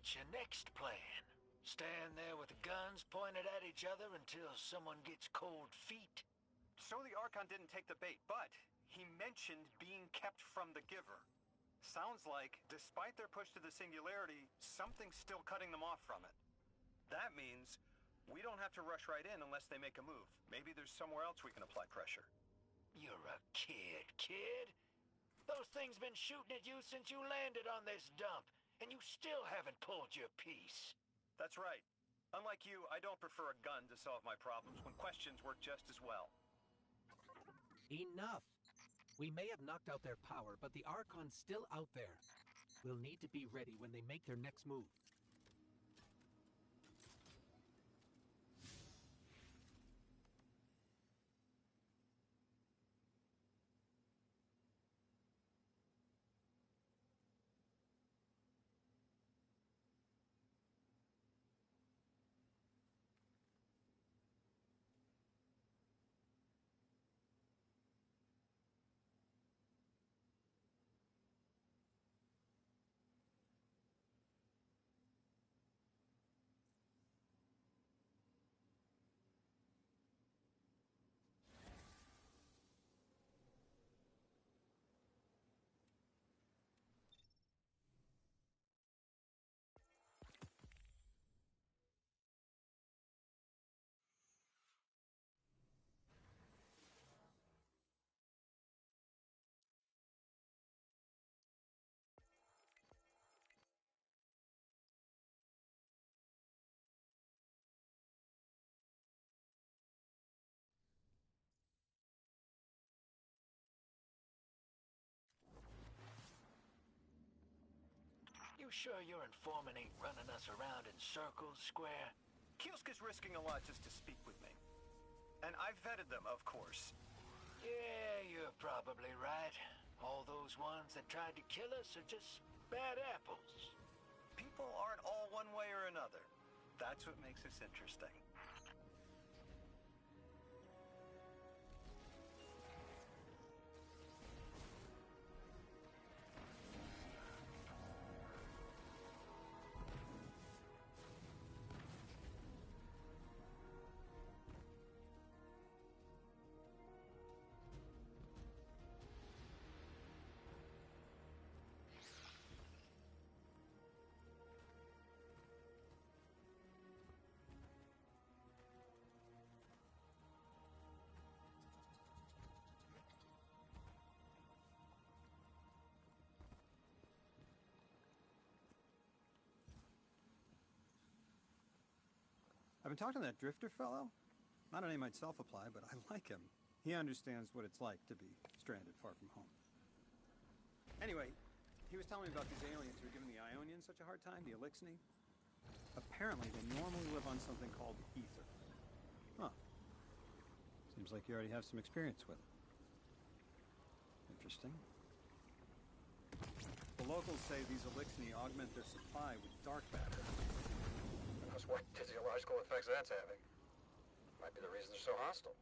What's your next plan? Stand there with the guns pointed at each other until someone gets cold feet? So the Archon didn't take the bait, but he mentioned being kept from the Giver. Sounds like, despite their push to the Singularity, something's still cutting them off from it. That means we don't have to rush right in unless they make a move. Maybe there's somewhere else we can apply pressure. You're a kid. Those things been shooting at you since you landed on this dump, and you still haven't pulled your piece. That's right. Unlike you, I don't prefer a gun to solve my problems when questions work just as well. Enough! We may have knocked out their power, but the Archon's still out there. We'll need to be ready when they make their next move. You sure your informant ain't running us around in circles, Square? Kielska's risking a lot just to speak with me. And I've vetted them, of course. Yeah, you're probably right. All those ones that tried to kill us are just bad apples. People aren't all one way or another. That's what makes this interesting. I've been talking to that drifter fellow. Not a name I'd self-apply, but I like him. He understands what it's like to be stranded far from home. Anyway, he was telling me about these aliens who are giving the Ionians such a hard time, the Elixni. Apparently, they normally live on something called ether. Huh. Seems like you already have some experience with it. Interesting. The locals say these Elixni augment their supply with dark matter. Who knows what physiological effects that's having? Might be the reason they're so hostile.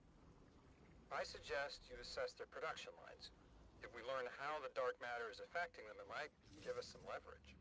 I suggest you assess their production lines. If we learn how the dark matter is affecting them, it might give us some leverage.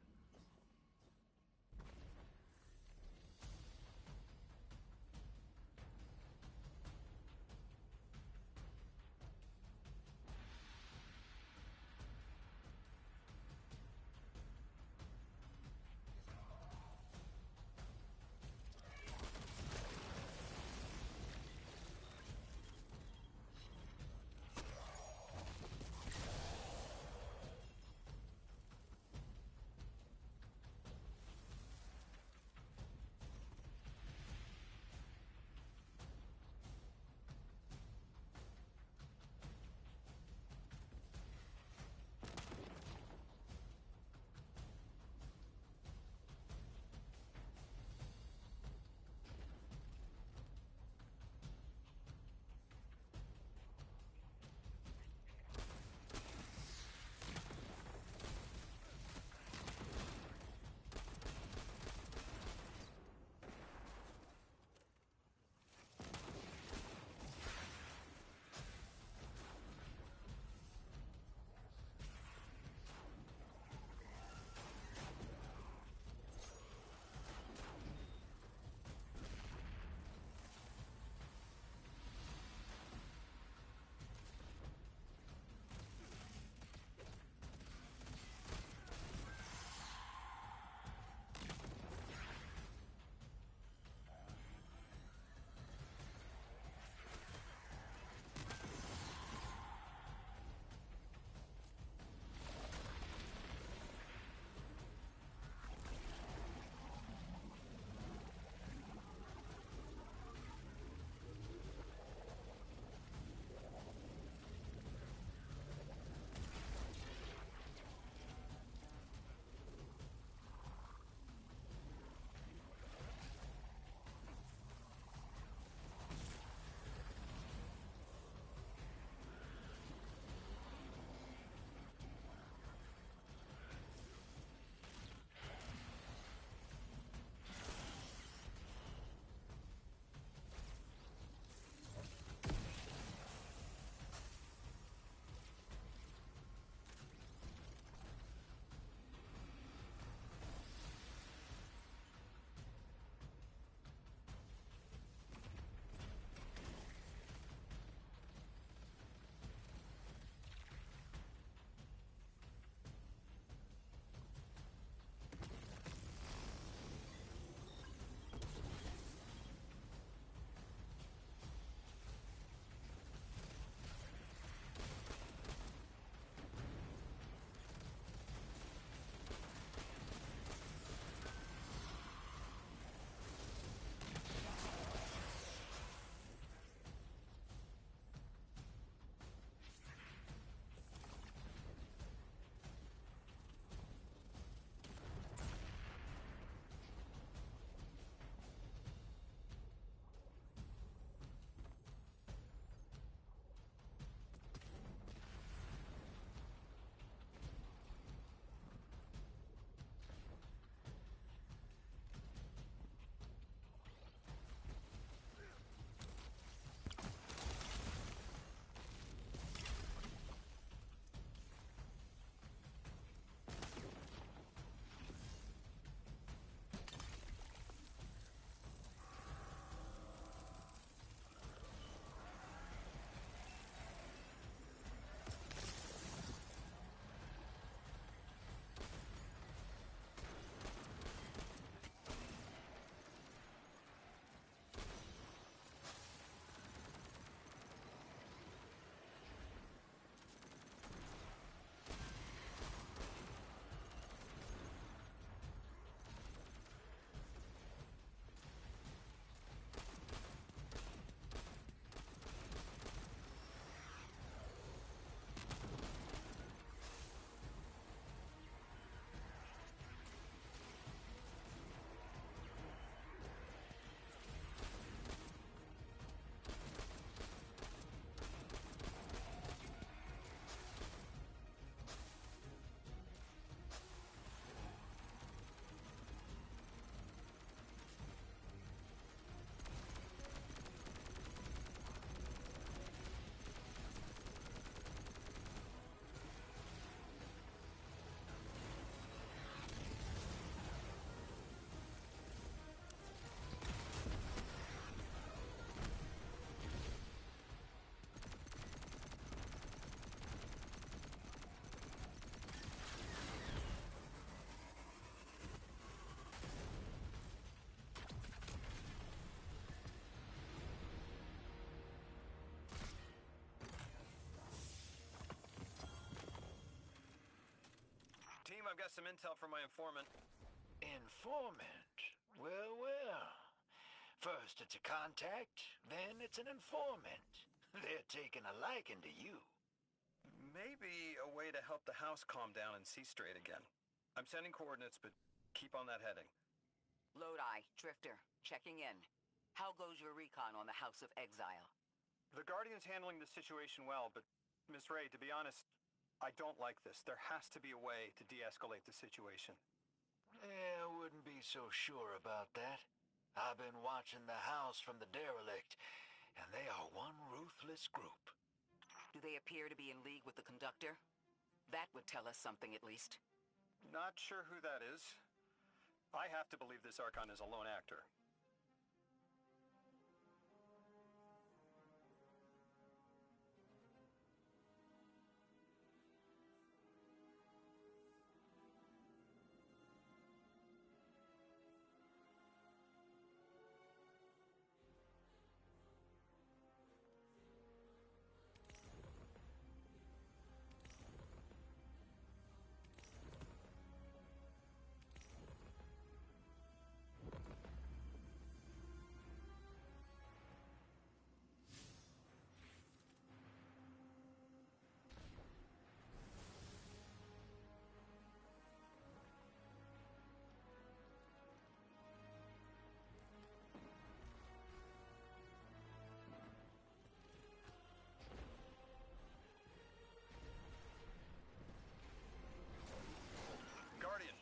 I've got some intel from my informant. Informant? Well, well. First it's a contact, then it's an informant. They're taking a liking to you. Maybe a way to help the house calm down and see straight again. I'm sending coordinates, but keep on that heading. Lodi, Drifter, checking in. How goes your recon on the House of Exile? The Guardian's handling the situation well, but Miss Ray, to be honest, I don't like this. There has to be a way to de-escalate the situation. I wouldn't be so sure about that. I've been watching the house from the derelict, and they are one ruthless group. Do they appear to be in league with the Conductor? That would tell us something, at least. Not sure who that is. I have to believe this Archon is a lone actor.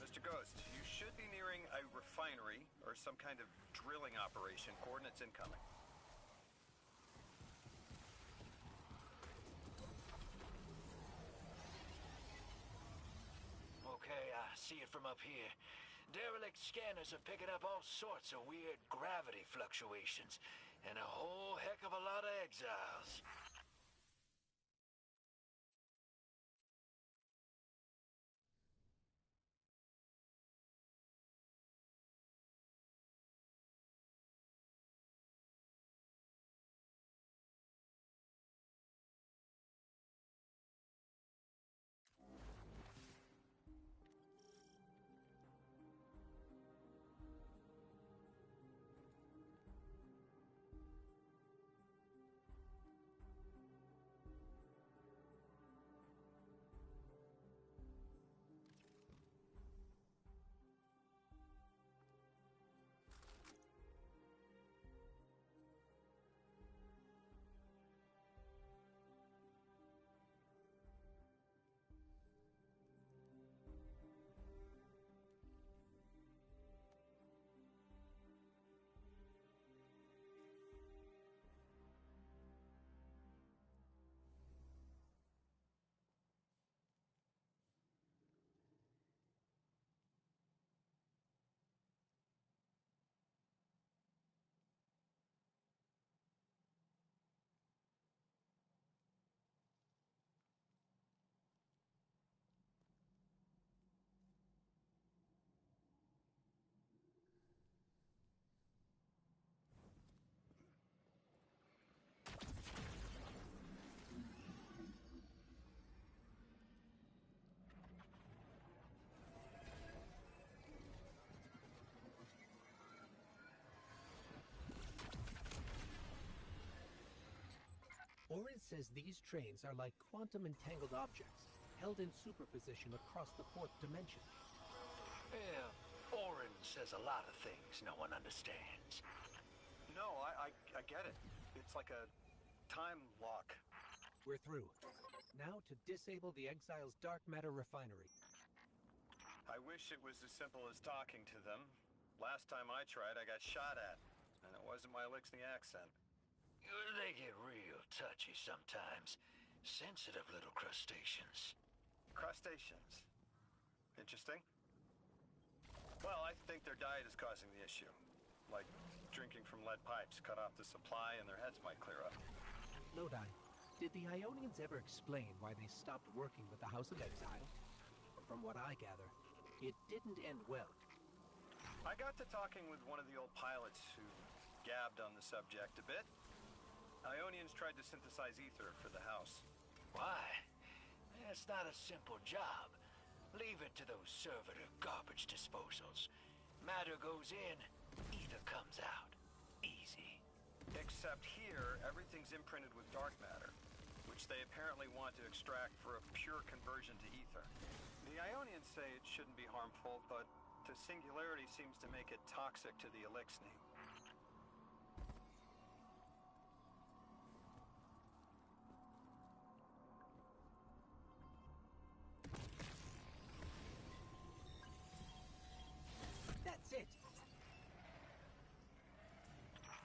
Mr. Ghost, you should be nearing a refinery or some kind of drilling operation. Coordinates incoming. Okay, I see it from up here. Derelict scanners are picking up all sorts of weird gravity fluctuations, and a whole heck of a lot of exiles. Orin says these trains are like quantum-entangled objects, held in superposition across the fourth dimension. Yeah, Orin says a lot of things no one understands. No, I get it. It's like a time lock. We're through. Now to disable the Exile's dark matter refinery. I wish it was as simple as talking to them. Last time I tried, I got shot at. And it wasn't my Elixni accent. They get real touchy sometimes. Sensitive little crustaceans. Crustaceans. Interesting. Well, I think their diet is causing the issue. Like drinking from lead pipes cut off the supply and their heads might clear up. Lodi, did the Ionians ever explain why they stopped working with the House of Exile? From what I gather, it didn't end well. I got to talking with one of the old pilots who gabbed on the subject a bit. Ionians tried to synthesize ether for the house. Why? It's not a simple job. Leave it to those servitor garbage disposals. Matter goes in, ether comes out. Easy. Except here, everything's imprinted with dark matter, which they apparently want to extract for a pure conversion to ether. The Ionians say it shouldn't be harmful, but the singularity seems to make it toxic to the Elixni. That's it.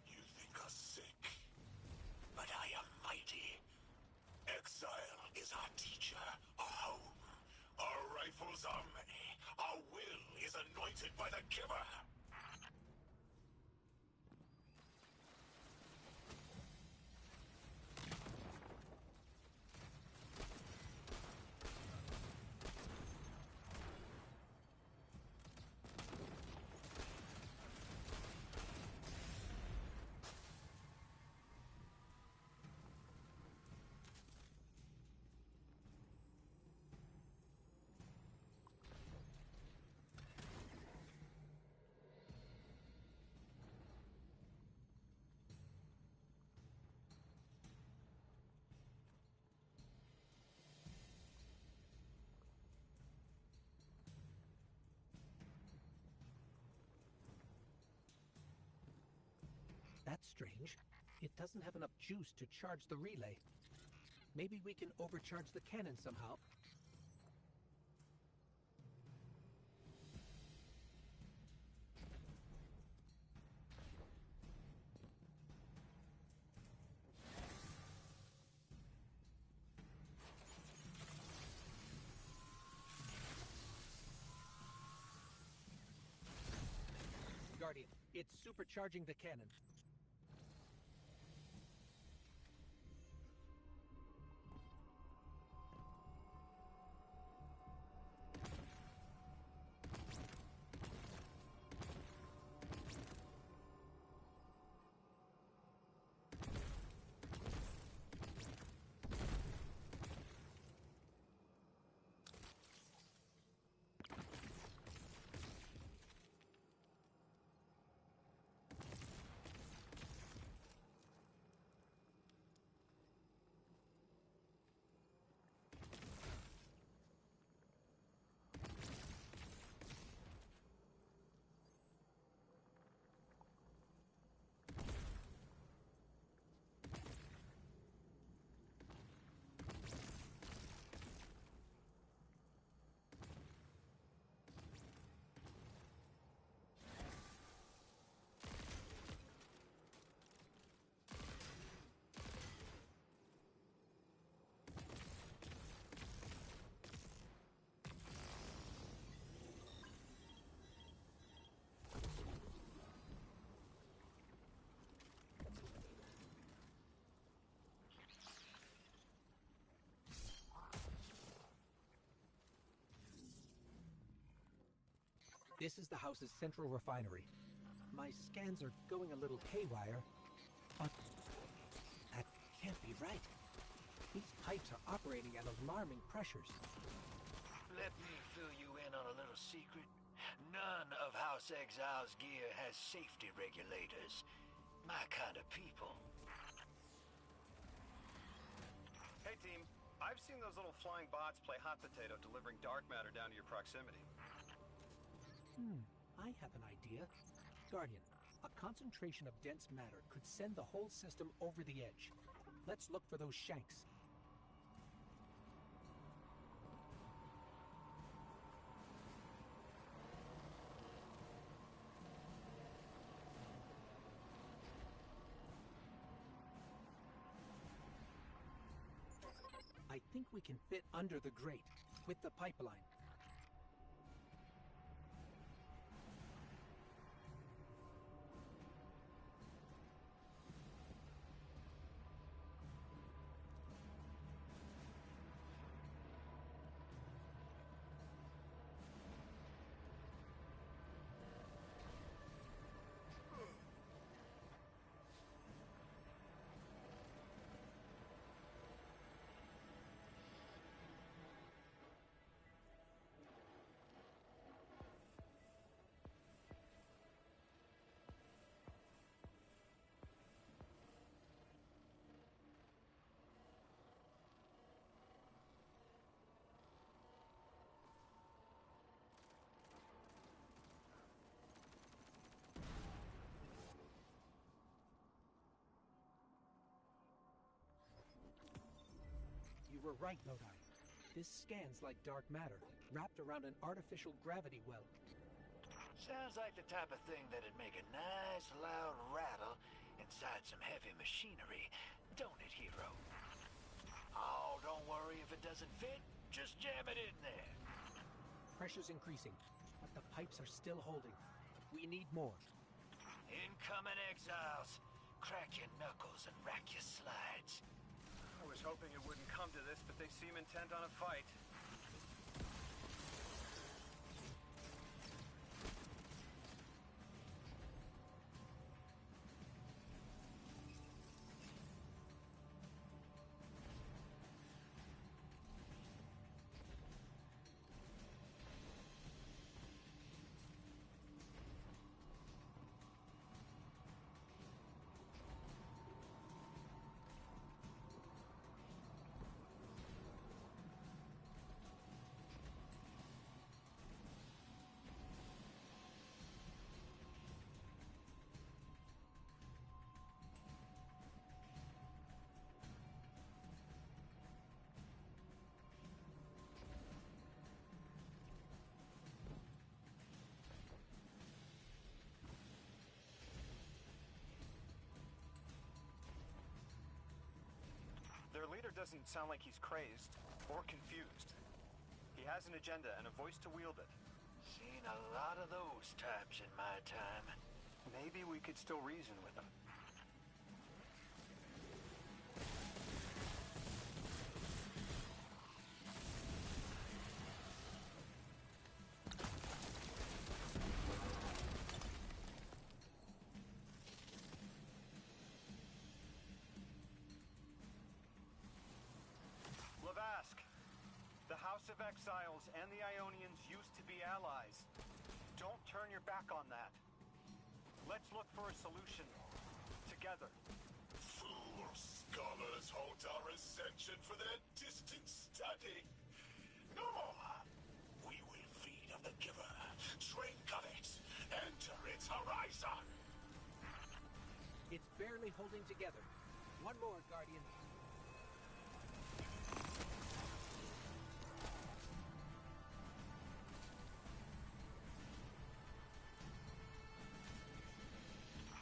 You think us sick, but I am mighty. Exile is our teacher, our home. Our rifles are many. Our will is anointed by the Giver. That's strange. It doesn't have enough juice to charge the relay. Maybe we can overcharge the cannon somehow. Guardian, it's supercharging the cannon. This is the house's central refinery. My scans are going a little haywire, but that can't be right. These pipes are operating at alarming pressures. Let me fill you in on a little secret. None of House Exile's gear has safety regulators. My kind of people. Hey team, I've seen those little flying bots play hot potato delivering dark matter down to your proximity. I have an idea. Guardian, a concentration of dense matter could send the whole system over the edge. Let's look for those shanks. I think we can fit under the grate with the pipeline. were right, Lodi. This scans like dark matter, wrapped around an artificial gravity well. Sounds like the type of thing that'd make a nice loud rattle inside some heavy machinery, don't it, hero? Oh, don't worry if it doesn't fit. Just jam it in there. Pressure's increasing, but the pipes are still holding. We need more. Incoming exiles. Crack your knuckles and rack your slides. I was hoping it wouldn't come to this, but they seem intent on a fight. Their leader doesn't sound like he's crazed or confused. He has an agenda and a voice to wield it. Seen a lot of those types in my time. Maybe we could still reason with him. The House of Exiles and the Ionians used to be allies. Don't turn your back on that. Let's look for a solution. Together. Fool scholars hold our ascension for their distant study. No more. We will feed on the giver, drink of it, enter its horizon. It's barely holding together. One more, Guardian.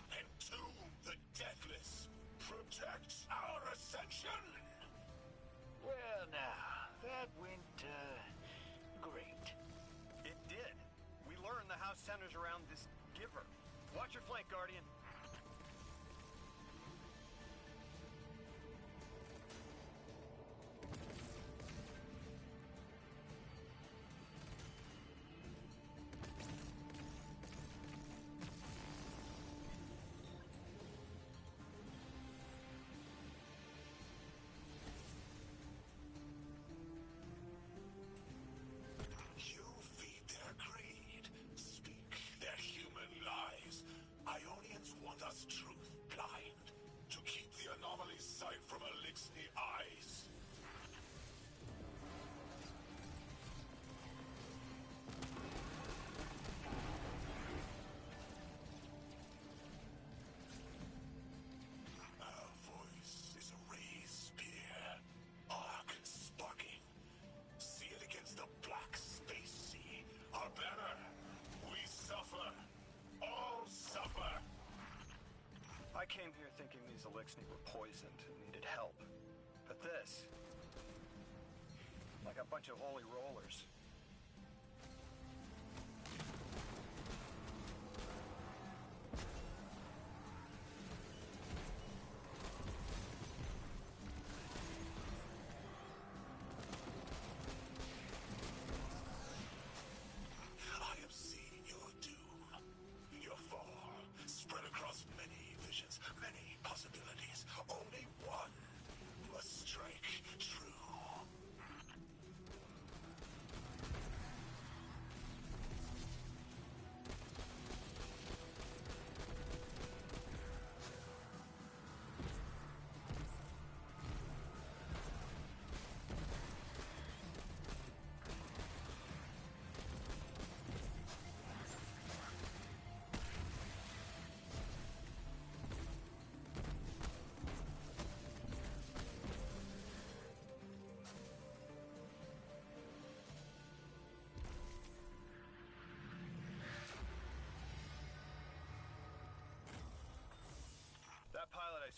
Entomb the deathless. Protect our ascension. Well now, that went, great. It did. We learned the house centers around this giver. Watch your flank, Guardian. You feed their greed, speak their human lies. Ionians want us truth blind, to keep the anomaly's sight from Elixni eyes. Our voice is a raised spear, arc sparking. See it against the black space sea. Our banner. We suffer. All suffer. I came here thinking these Elixni were poisoned and needed help. But this... like a bunch of holy rollers. I have seen your doom, your fall, spread across many visions, many possibilities. Only one must strike true.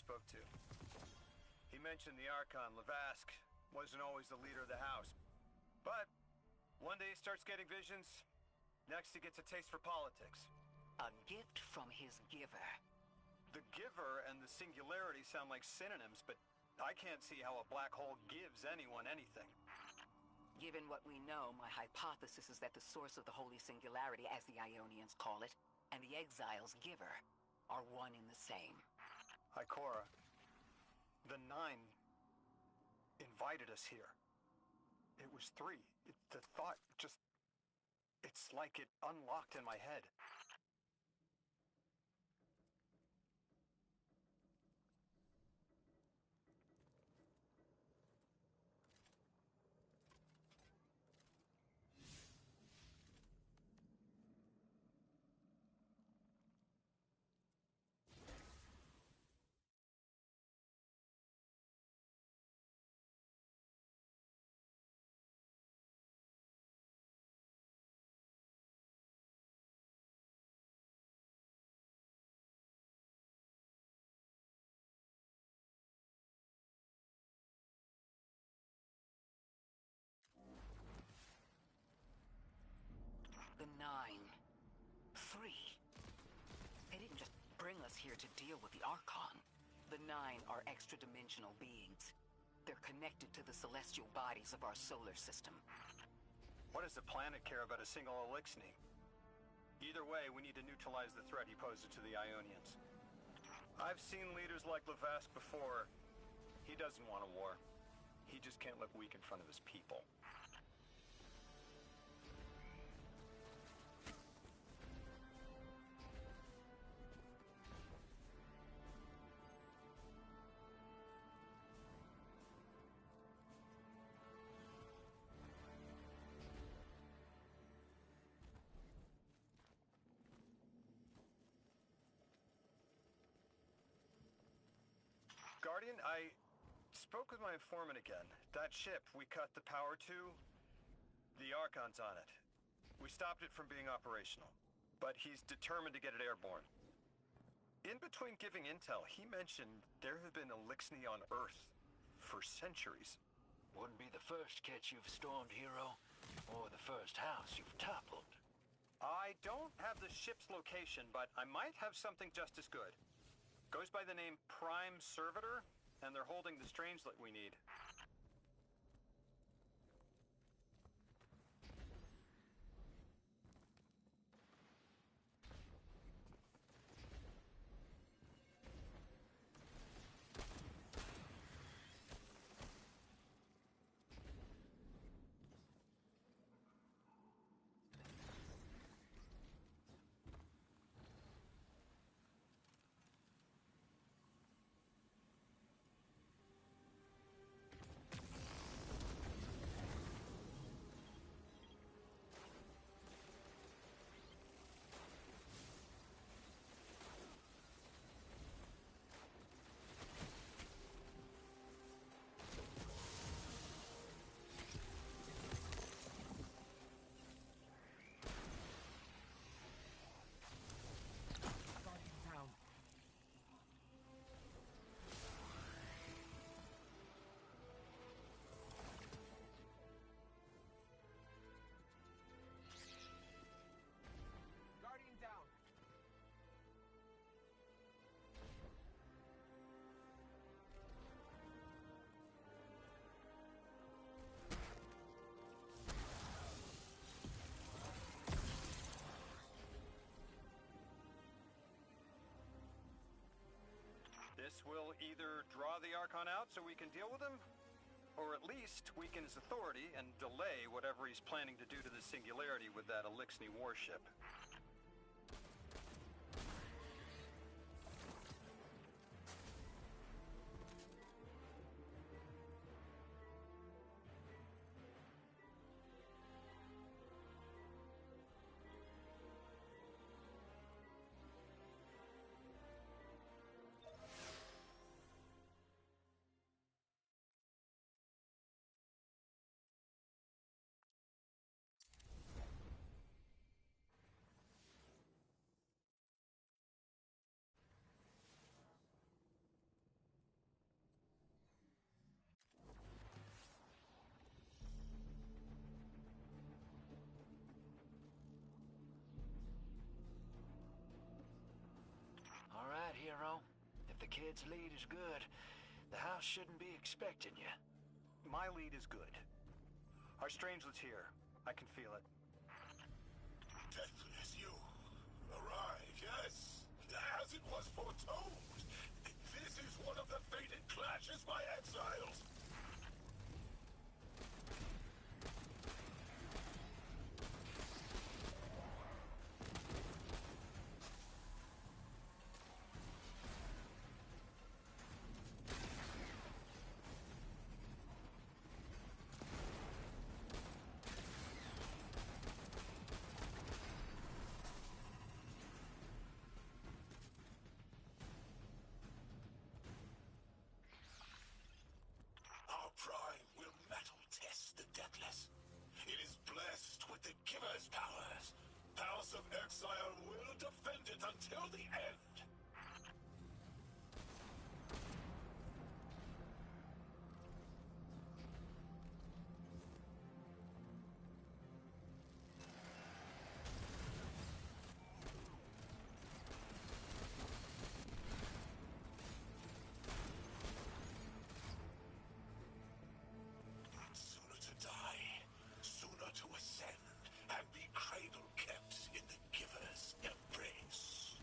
spoke to. He mentioned the Archon, Lavask, wasn't always the leader of the house. But one day he starts getting visions, next he gets a taste for politics. A gift from his giver. The giver and the singularity sound like synonyms, but I can't see how a black hole gives anyone anything. Given what we know, my hypothesis is that the source of the Holy Singularity, as the Ionians call it, and the Exile's giver are one and the same. Ikora, the Nine invited us here. It was 3. The thought just... It's like it unlocked in my head. The Nine. 3. They didn't just bring us here to deal with the Archon. The Nine are extra-dimensional beings. They're connected to the celestial bodies of our solar system. What does the planet care about a single Elixni? Either way, we need to neutralize the threat he poses to the Ionians. I've seen leaders like Lavask before. He doesn't want a war. He just can't look weak in front of his people. Guardian, I spoke with my informant again. That ship we cut the power to, the Archon's on it. We stopped it from being operational, but he's determined to get it airborne. In between giving intel, he mentioned there have been Elixni on Earth for centuries. Wouldn't be the first catch you've stormed, hero, or the first house you've toppled. I don't have the ship's location, but I might have something just as good. Goes by the name Prime Servitor, and they're holding the Strangelet we need. This will either draw the Archon out so we can deal with him, or at least weaken his authority and delay whatever he's planning to do to the Singularity with that Elixni warship. kid's lead is good, the house shouldn't be expecting you. My lead is good. Our strangelet's here. I can feel it. Deathless, you arrived, yes. As it was foretold. This is one of the fated clashes by exiles. Prime will metal test the Deathless. It is blessed with the Giver's powers. House of Exile will defend it until the end. Sooner to die, sooner to ascend, and be cradle kept in the Giver's embrace.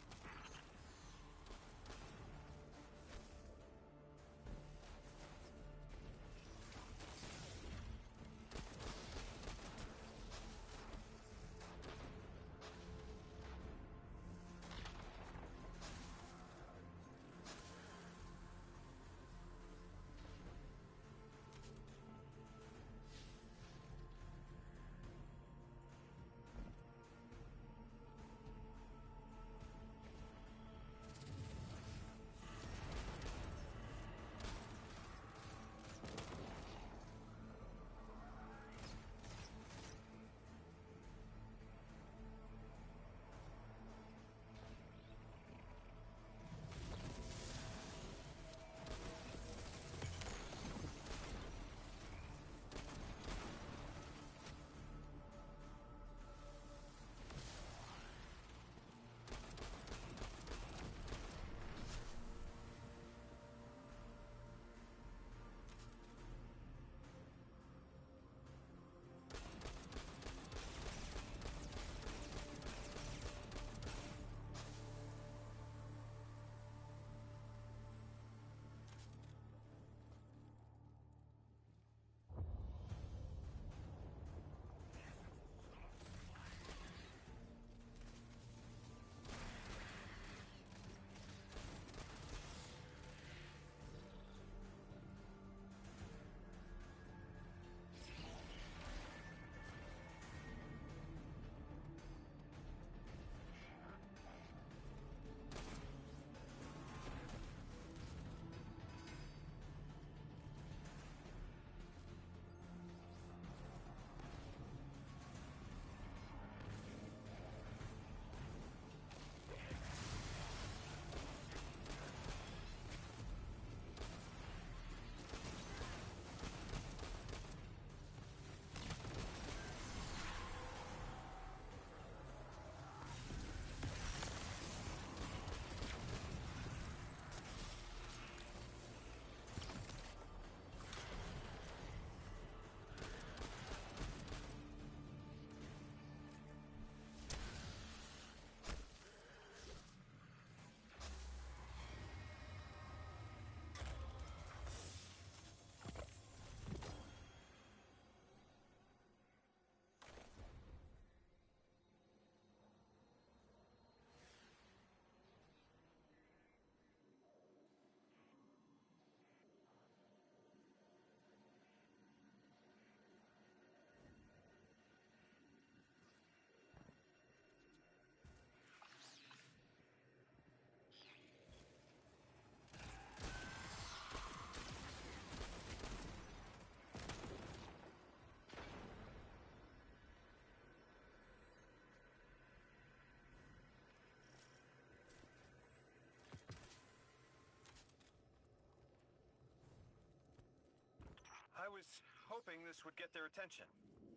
I was hoping this would get their attention.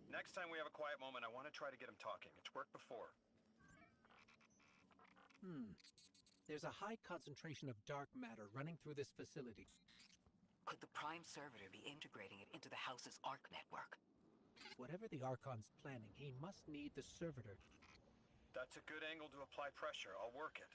Next time we have a quiet moment, I want to try to get them talking. It's worked before. There's a high concentration of dark matter running through this facility. Could the Prime Servitor be integrating it into the House's Arc network? Whatever the Archon's planning, he must need the Servitor. That's a good angle to apply pressure. I'll work it.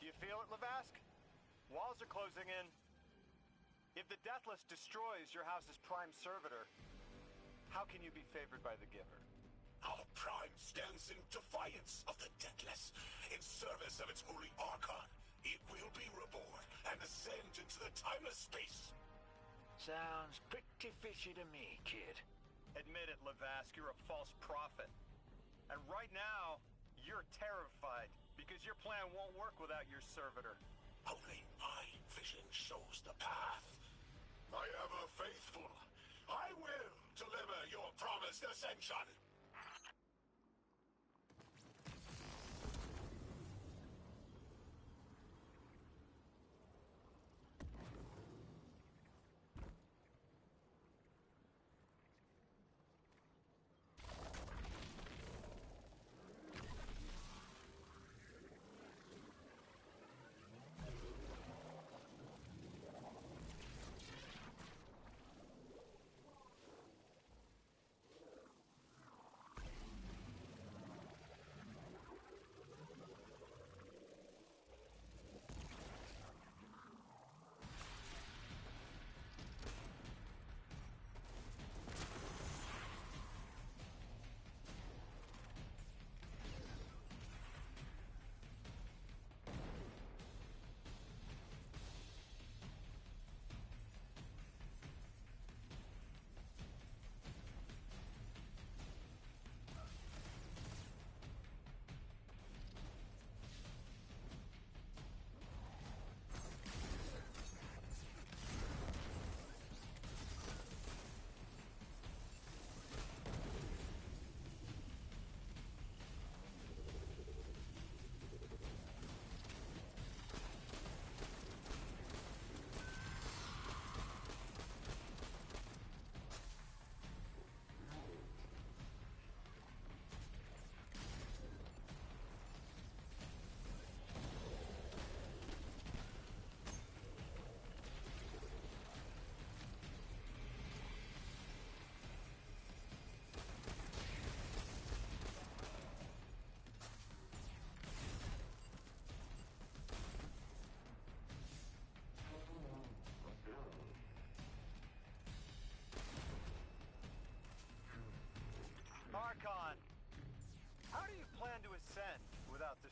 Do you feel it, Lavask? Walls are closing in. If the Deathless destroys your house's Prime Servitor, how can you be favored by the Giver? Our Prime stands in defiance of the Deathless. In service of its holy Archon, it will be reborn and ascend into the timeless space. Sounds pretty fishy to me, kid. Admit it, Lavask, you're a false prophet. And right now, you're terrified because your plan won't work without your servitor. Only my vision shows the path. My ever faithful, I will deliver your promised ascension.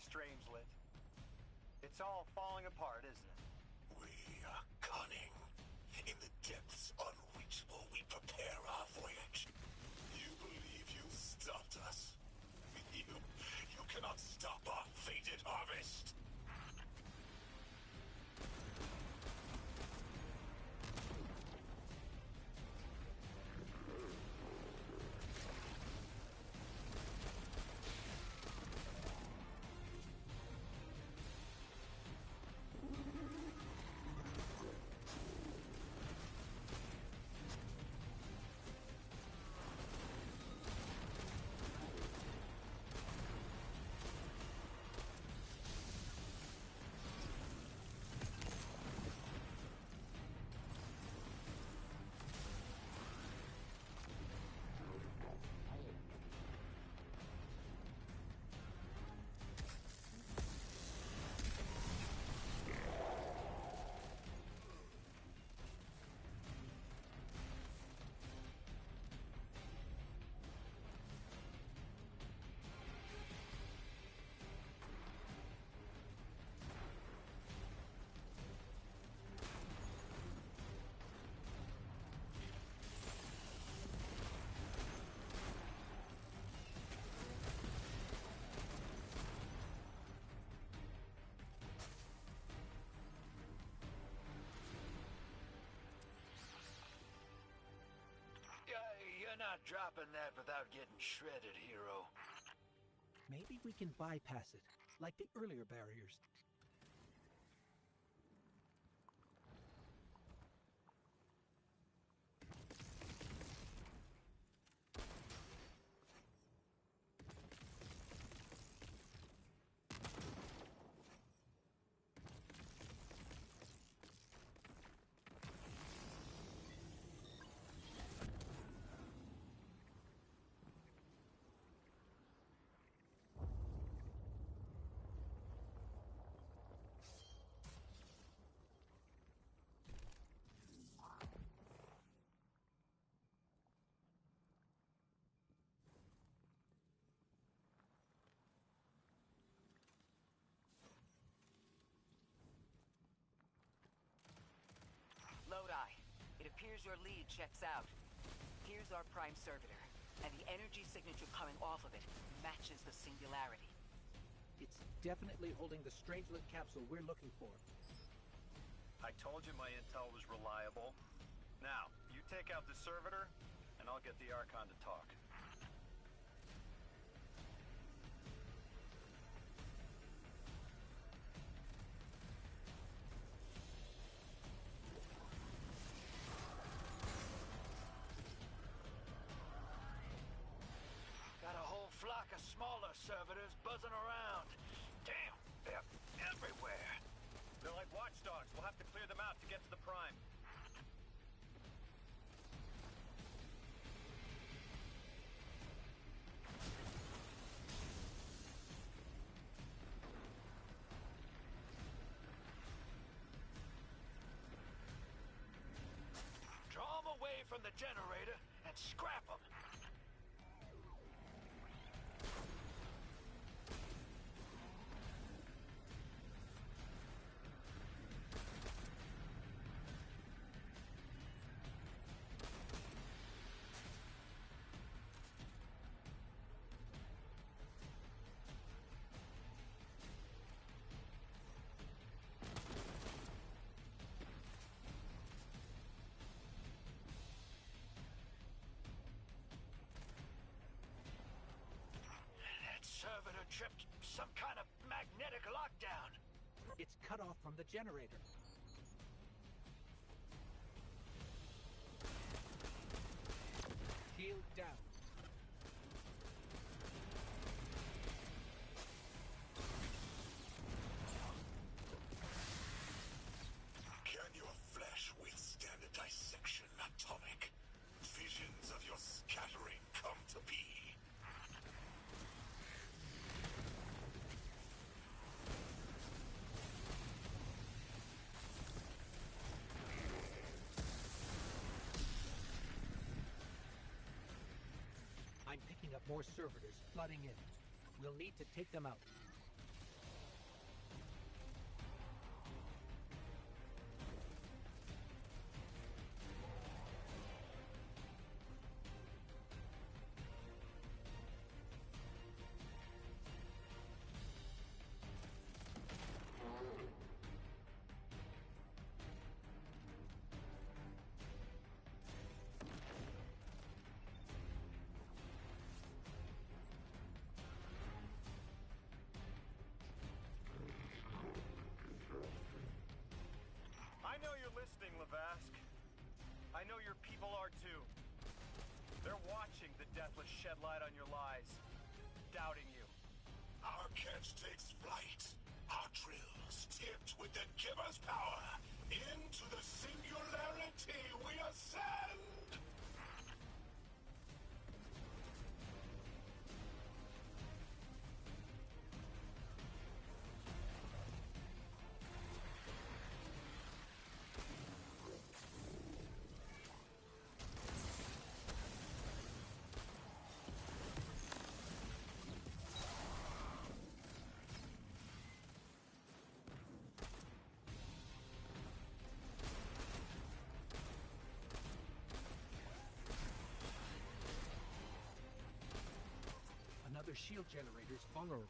Strangelit. It's all falling apart, isn't it? We are cunning. In the depths unreachable, we prepare our voyage. You believe you stopped us? You cannot stop our fated harvest. You're not dropping that without getting shredded, hero. Maybe we can bypass it, like the earlier barriers. Lodi, it appears your lead checks out. Here's our prime servitor, and the energy signature coming off of it matches the singularity. It's definitely holding the Strangelit capsule we're looking for. I told you my intel was reliable. Now, you take out the servitor, and I'll get the Archon to talk. Got a whole flock of smaller servitors buzzing around. Damn, they're everywhere. They're like watchdogs. We'll have to clear them out to get to the Prime. Draw them away from the generator and scrap them. Servitor tripped some kind of magnetic lockdown. It's cut off from the generator. Shield down. Can your flesh withstand a dissection, Atomic? Visions of your scattering come to be. I'm picking up more servitors flooding in. We'll need to take them out. people are too. They're watching the Deathless shed light on your lies, doubting you. Our catch takes flight. Our drills tipped with the Giver's power. Into the singularity we ascend! Another shield generator's vulnerable.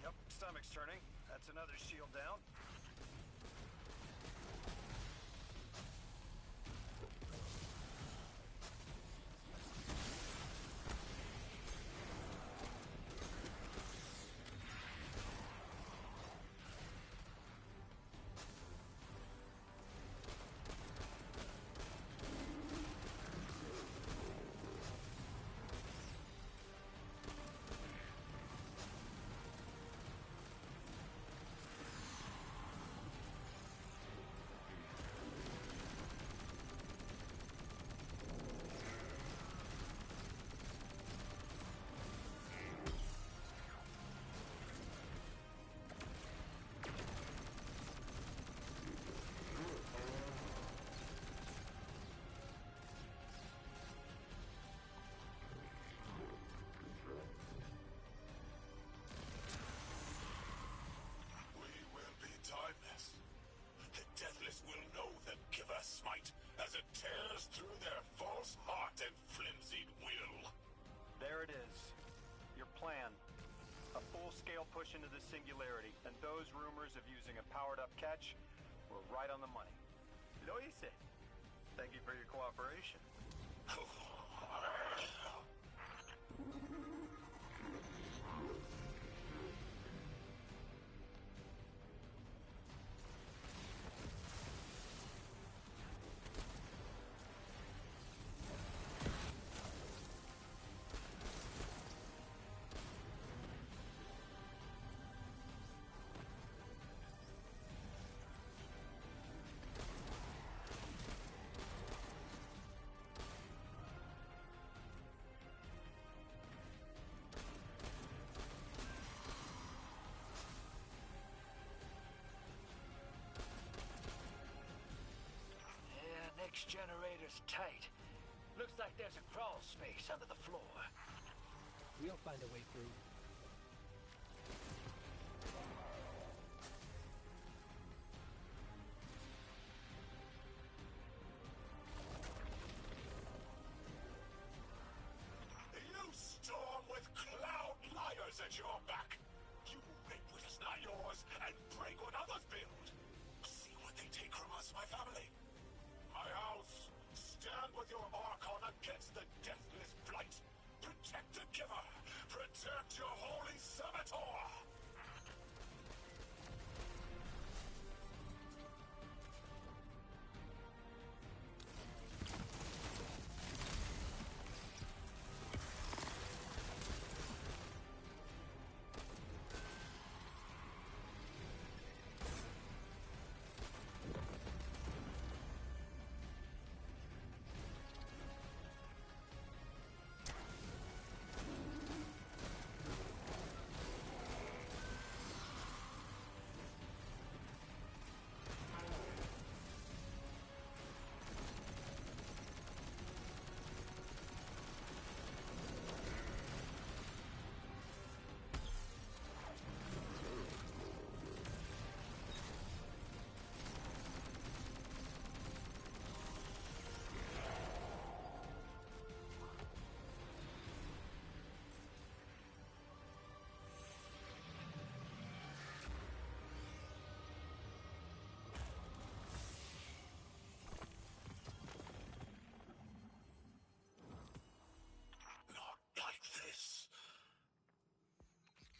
Yep, stomach's turning. That's another shield down. Timeless. The Deathless will know the Giver smite as it tears through their false heart and flimsied will. There it is. Your plan. A full-scale push into the singularity, and those rumors of using a powered-up catch were right on the money. Lo hice. Thank you for your cooperation. Next generator's tight. Looks like there's a crawl space under the floor. We'll find a way through. You storm with cloud liars at your back. You rape what is not yours and break what others build. See what they take from us, my family. My house, stand with your Archon against the Deathless Blight. Protect the Giver. Protect your holy Servitor.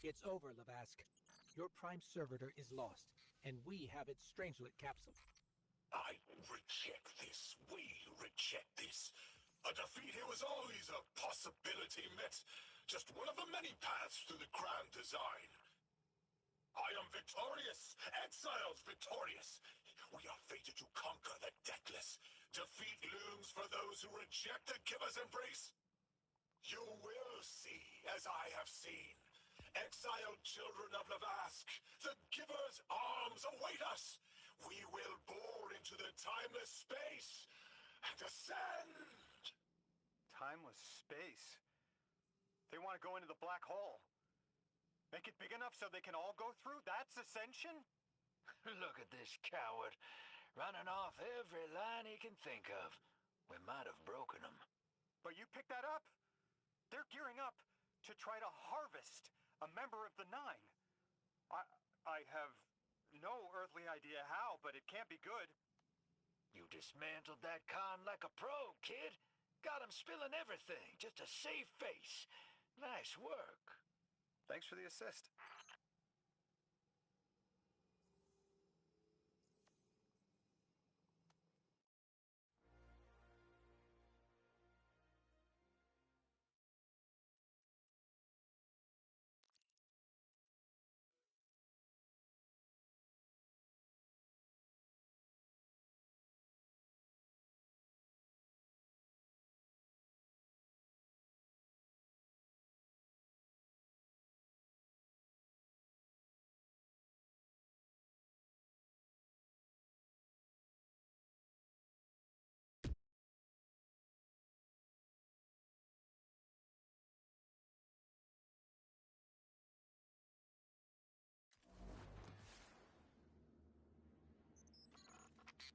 It's over, Lavask. Your prime servitor is lost, and we have its Strangelet capsule. I reject this. We reject this. A defeat here was always a possibility, Met. Just one of the many paths to the grand design. I am victorious. Exiles victorious. We are fated to conquer the deathless. Defeat looms for those who reject the Giver's embrace. You will see, as I have seen. Exiled children of Lavask, the Giver's arms await us. We will bore into the timeless space and ascend. Timeless space? They want to go into the black hole. Make it big enough so they can all go through? That's ascension? Look at this coward, running off every line he can think of. We might have broken him. But you picked that up. They're gearing up to try to harvest a member of the Nine. I have no earthly idea how, but it can't be good. You dismantled that con like a pro, kid. Got him spilling everything, just to save face. Nice work. Thanks for the assist.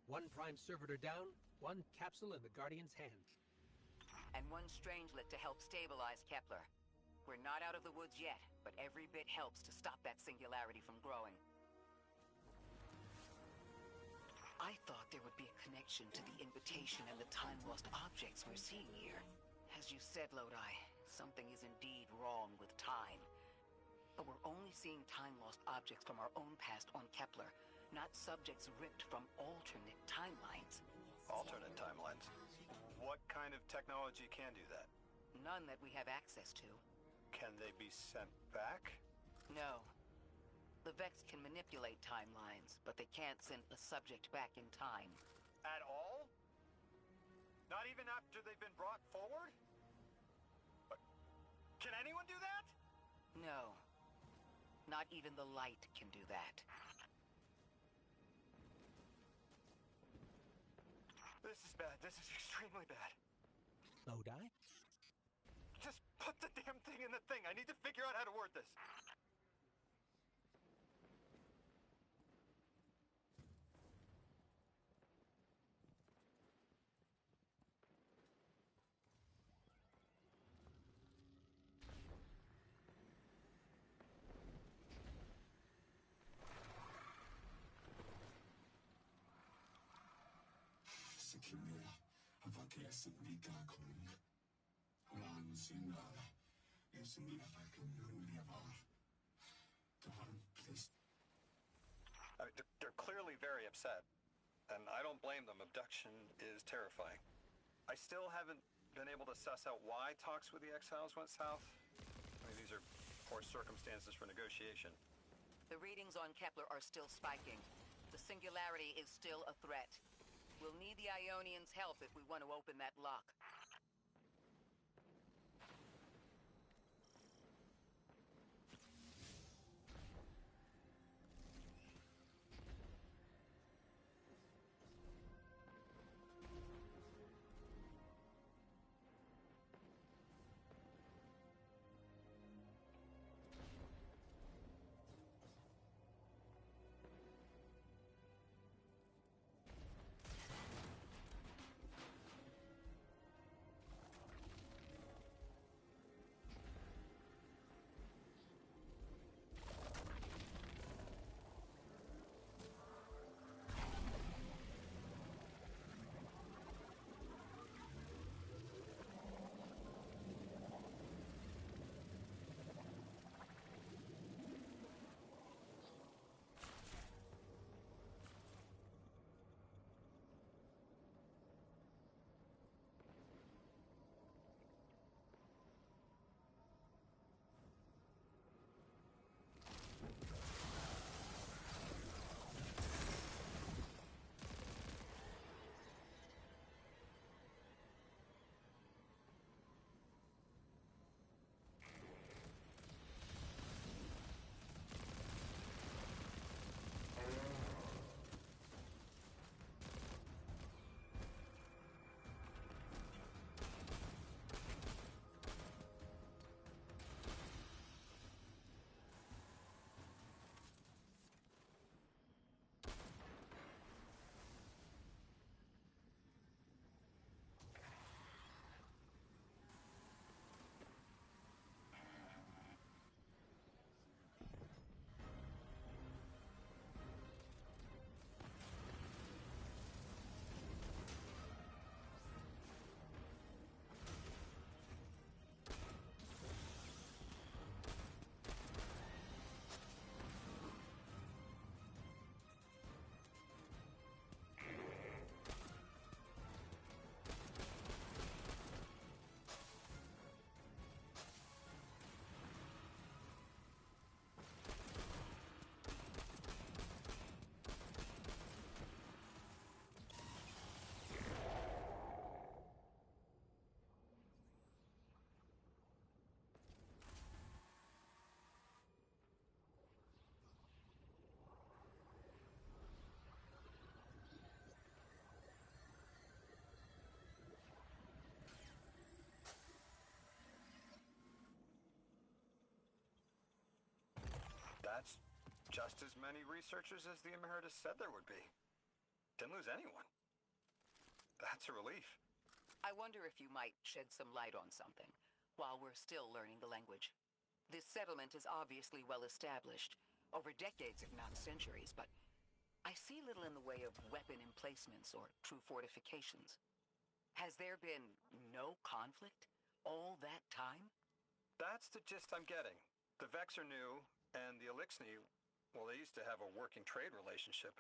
One prime servitor down, one capsule in the Guardian's hand. And one Strangelet to help stabilize Kepler. We're not out of the woods yet, but every bit helps to stop that singularity from growing. I thought there would be a connection to the invitation and the time-lost objects we're seeing here. As you said, Lodi, something is indeed wrong with time. But we're only seeing time-lost objects from our own past on Kepler, not subjects ripped from alternate timelines. Alternate timelines? What kind of technology can do that? None that we have access to. Can they be sent back? No. The Vex can manipulate timelines, but they can't send a subject back in time. At all? Not even after they've been brought forward? But can anyone do that? No. Not even the light can do that. This is bad. This is extremely bad. Lodi? Just put the damn thing in the thing. I need to figure out how to word this. They're clearly very upset, and I don't blame them. Abduction is terrifying. I still haven't been able to suss out why talks with the Exiles went south. I mean, these are poor circumstances for negotiation. The readings on Kepler are still spiking. The singularity is still a threat. We'll need the Ionians' help if we want to open that lock. just as many researchers as the Emeritus said there would be. Didn't lose anyone. That's a relief. I wonder if you might shed some light on something while we're still learning the language. This settlement is obviously well established, over decades if not centuries, but I see little in the way of weapon emplacements or true fortifications. Has there been no conflict all that time? That's the gist I'm getting. The Vex are new, and the Elixni, well, they used to have a working trade relationship.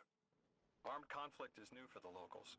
Armed conflict is new for the locals.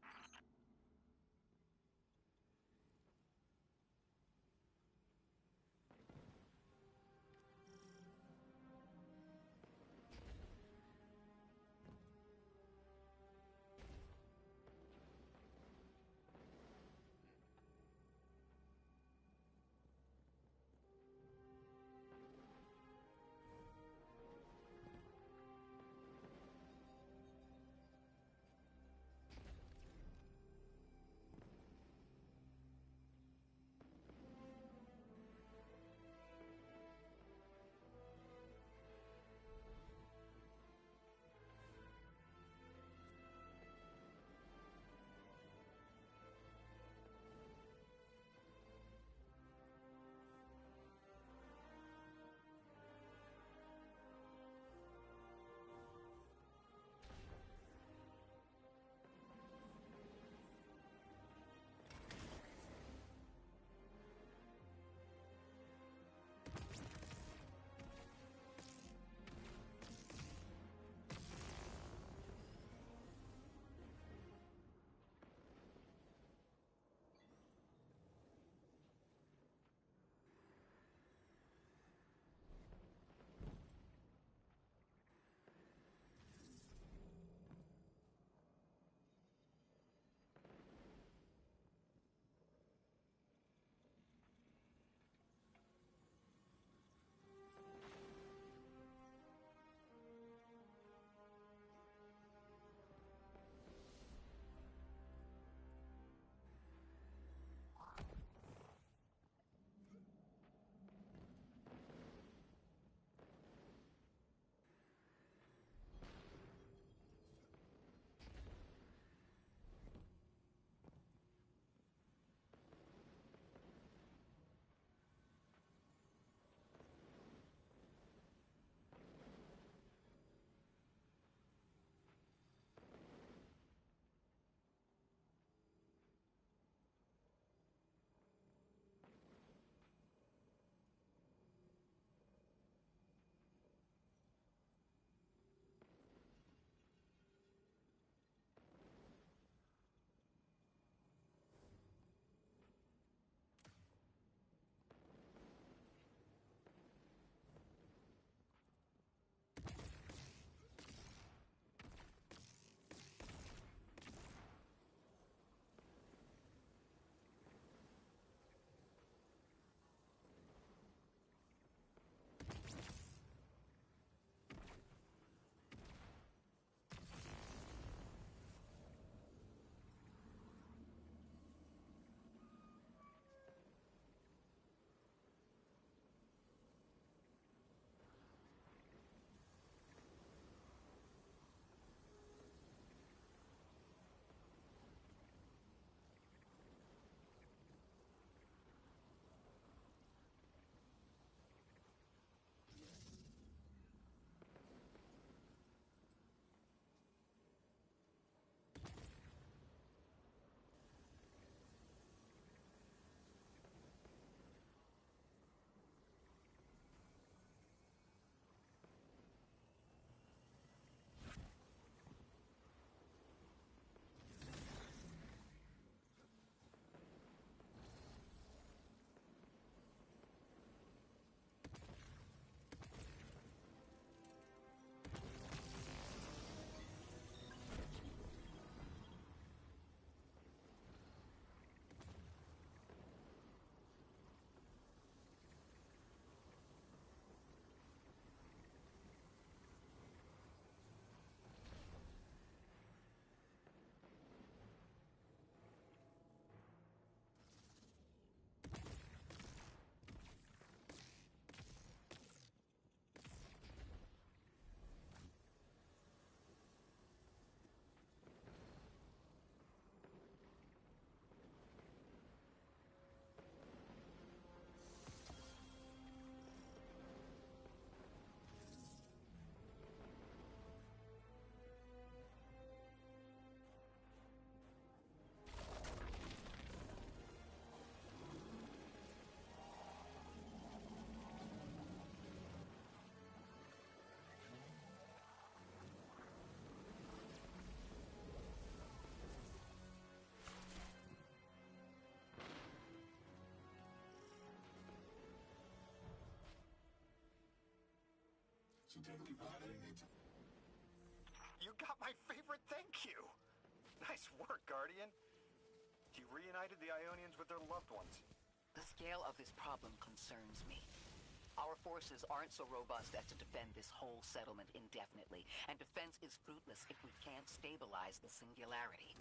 You got my favorite thank you! Nice work, Guardian. You reunited the Ionians with their loved ones. The scale of this problem concerns me. Our forces aren't so robust as to defend this whole settlement indefinitely, and defense is fruitless if we can't stabilize the singularity.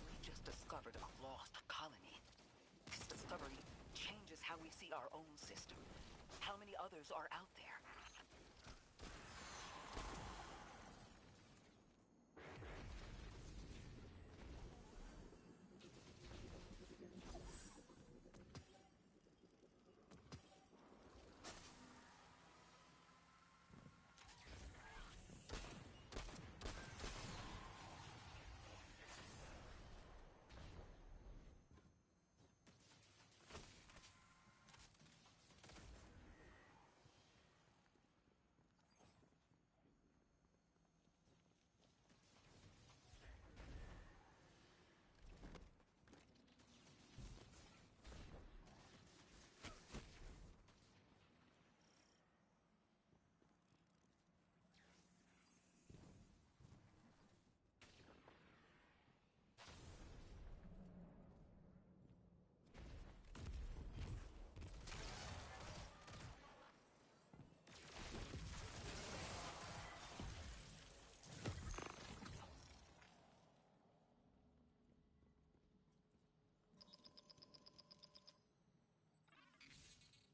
We just discovered a lost colony. This discovery changes how we see our own system. How many others are out there?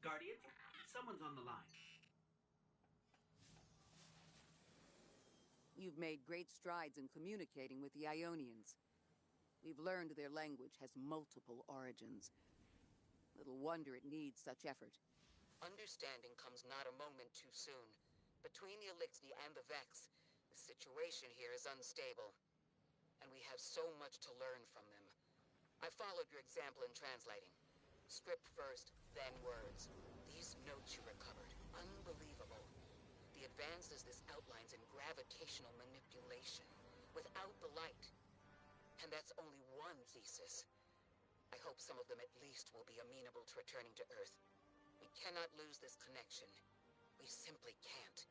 Guardian, someone's on the line. You've made great strides in communicating with the Ionians. We've learned their language has multiple origins. Little wonder it needs such effort. Understanding comes not a moment too soon. Between the Elixni and the Vex, the situation here is unstable. And we have so much to learn from them. I followed your example in translating. Script first, then words. These notes you recovered, unbelievable. The advances this outlines in gravitational manipulation, without the light. And that's only one thesis. I hope some of them at least will be amenable to returning to Earth. We cannot lose this connection. We simply can't.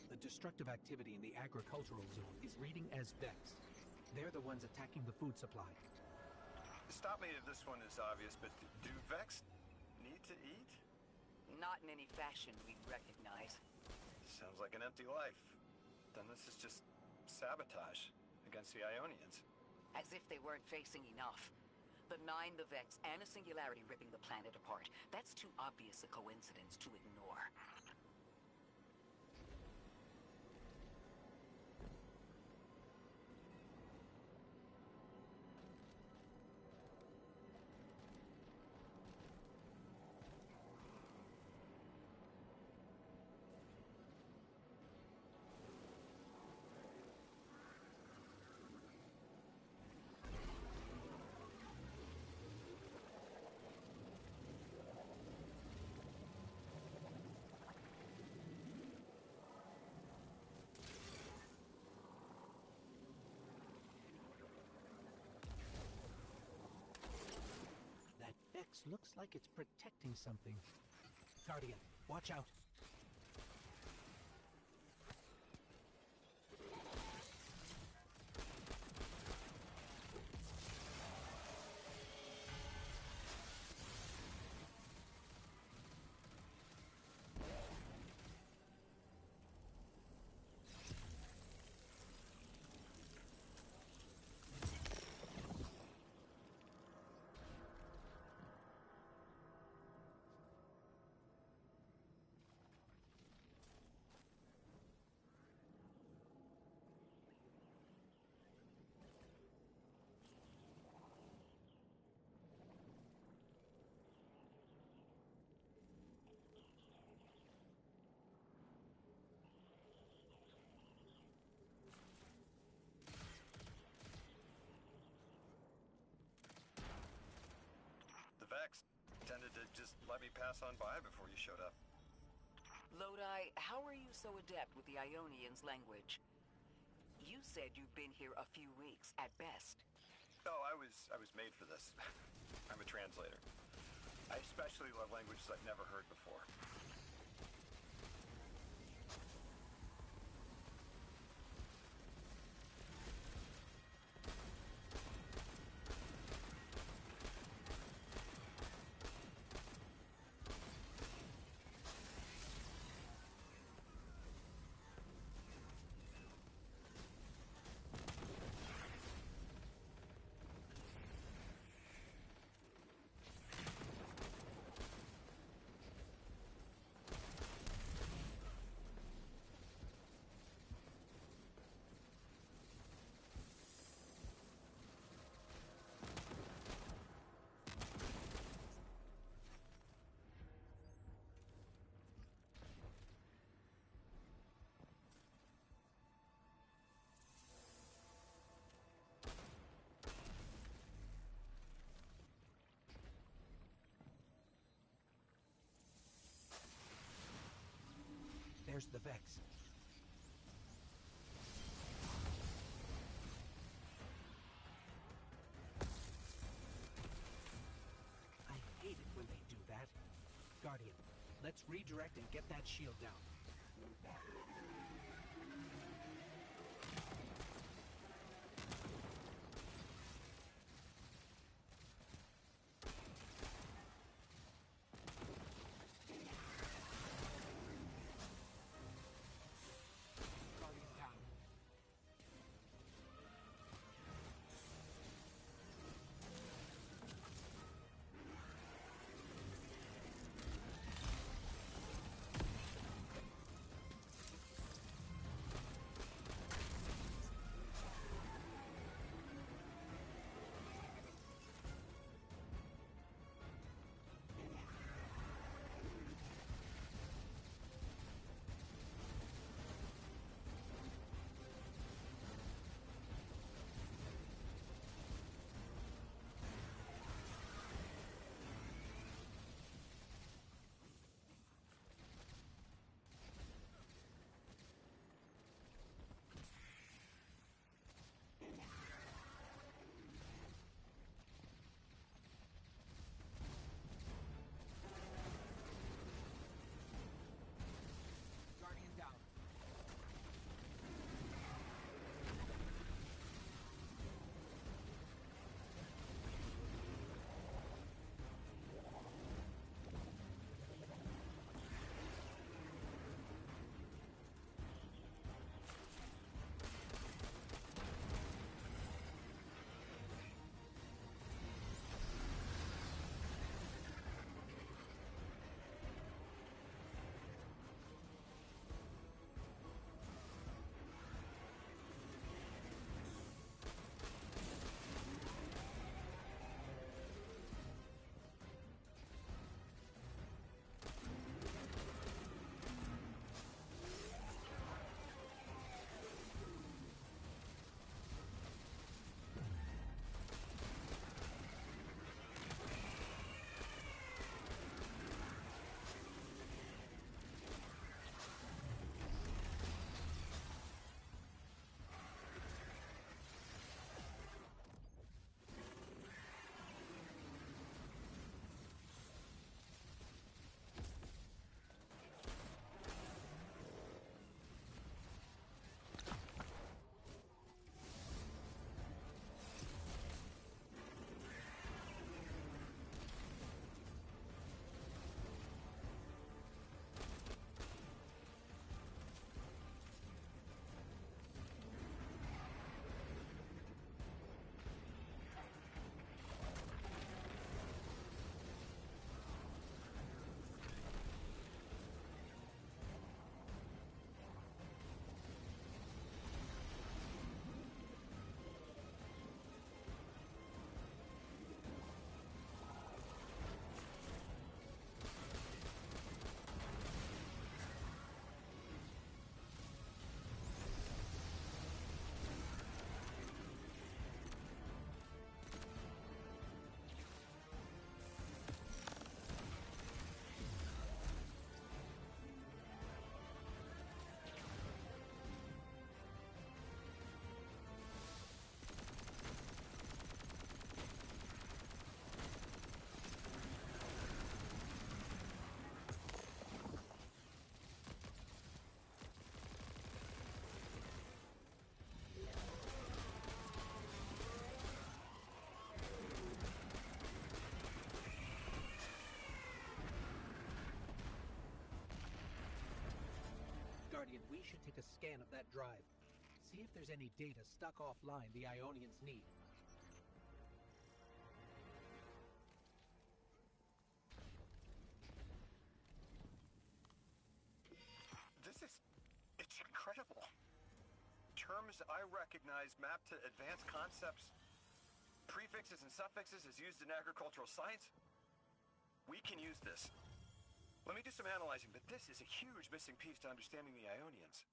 The destructive activity in the agricultural zone is reading as Vex. They're the ones attacking the food supply. Stop me if this one is obvious, but do Vex need to eat? Not in any fashion we'd recognize. Sounds like an empty life. Then this is just sabotage against the Ionians. As if they weren't facing enough. The Nine, the Vex, and a singularity ripping the planet apart. That's too obvious a coincidence to ignore. Vex looks like it's protecting something. Guardian, watch out. just let me pass on by before you showed up. Lodi, how are you so adept with the Ionian's language? You said you've been here a few weeks, at best. Oh, I was made for this. I'm a translator. I especially love languages I've never heard before. There's the Vex. I hate it when they do that. Guardian, let's redirect and get that shield down. Guardian down. we should take a scan of that drive. See if there's any data stuck offline the Ionians need. It's incredible. Terms I recognize mapped to advanced concepts, prefixes and suffixes as used in agricultural science. We can use this. Let me do some analyzing, but this is a huge missing piece to understanding the Ionians.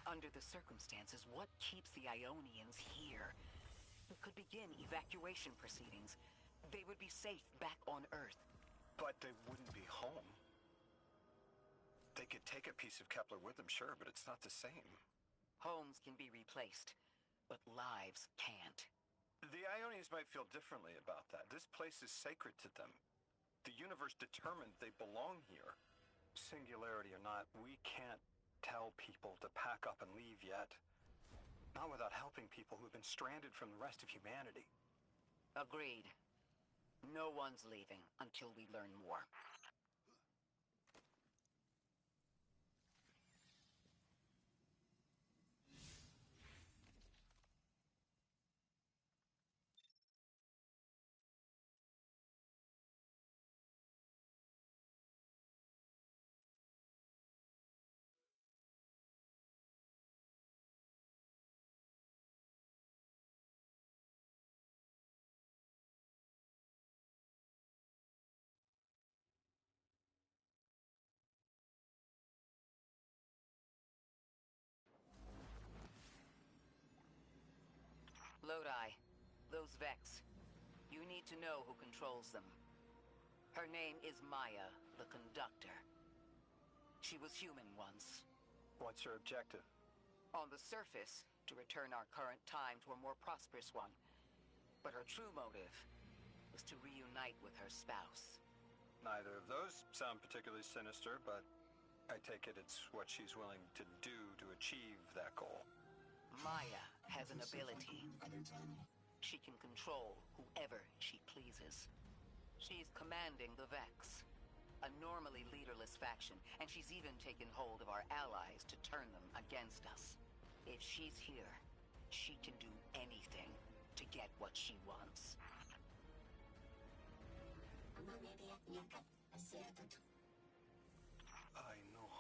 Under the circumstances, what keeps the Ionians here? We could begin evacuation proceedings. They would be safe back on Earth. But they wouldn't be home. They could take a piece of Kepler with them, sure, but it's not the same. Homes can be replaced, but lives can't. The Ionians might feel differently about that. This place is sacred to them. The universe determined they belong here. Singularity or not, we can't tell people to pack up and leave yet. Not without helping people who've been stranded from the rest of humanity. Agreed. No one's leaving until we learn more. Lodi, those Vex. You need to know who controls them. Her name is Maya, the Conductor. She was human once. What's her objective? On the surface, to return our current time to a more prosperous one. But her true motive was to reunite with her spouse. Neither of those sound particularly sinister, but I take it it's what she's willing to do to achieve that goal. Maya has an ability. She can control whoever she pleases. She's commanding the Vex, a normally leaderless faction, and she's even taken hold of our allies to turn them against us. If she's here, she can do anything to get what she wants. I know.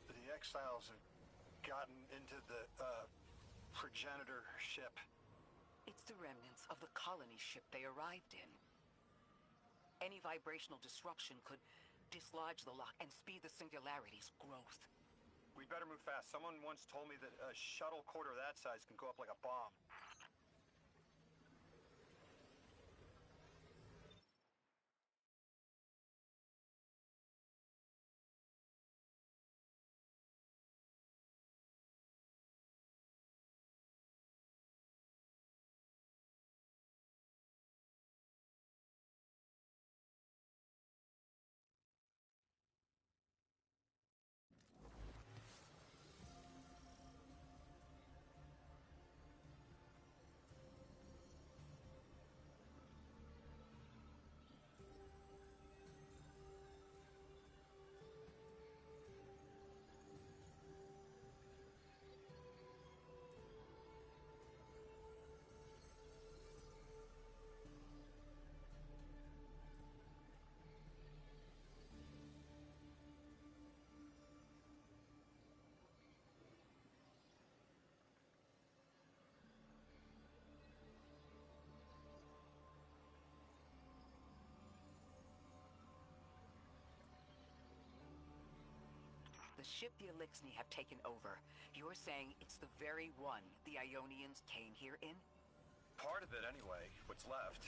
The exiles have gotten into the, progenitor ship. It's the remnants of the colony ship they arrived in. Any vibrational disruption could dislodge the lock and speed the singularity's growth. We'd better move fast. Someone once told me that a shuttle quarter that size can go up like a bomb. The ship the Elixni have taken over, you're saying it's the very one the Ionians came here in? Part of it, anyway. What's left.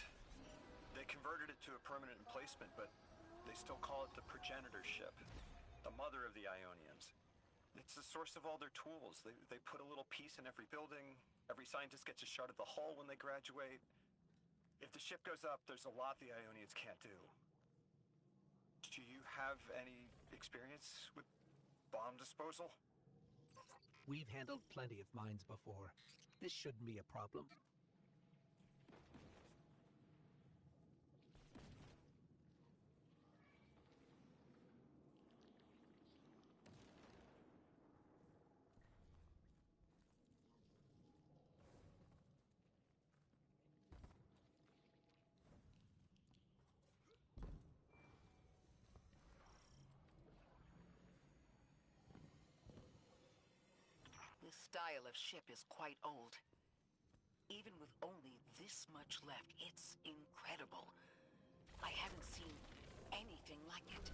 They converted it to a permanent emplacement, but they still call it the progenitor ship. The mother of the Ionians. It's the source of all their tools. They put a little piece in every building. Every scientist gets a shot of the hull when they graduate. If the ship goes up, there's a lot the Ionians can't do. Do you have any experience with bomb disposal? We've handled plenty of mines before. This shouldn't be a problem. This style of ship is quite old. Even with only this much left, it's incredible. I haven't seen anything like it.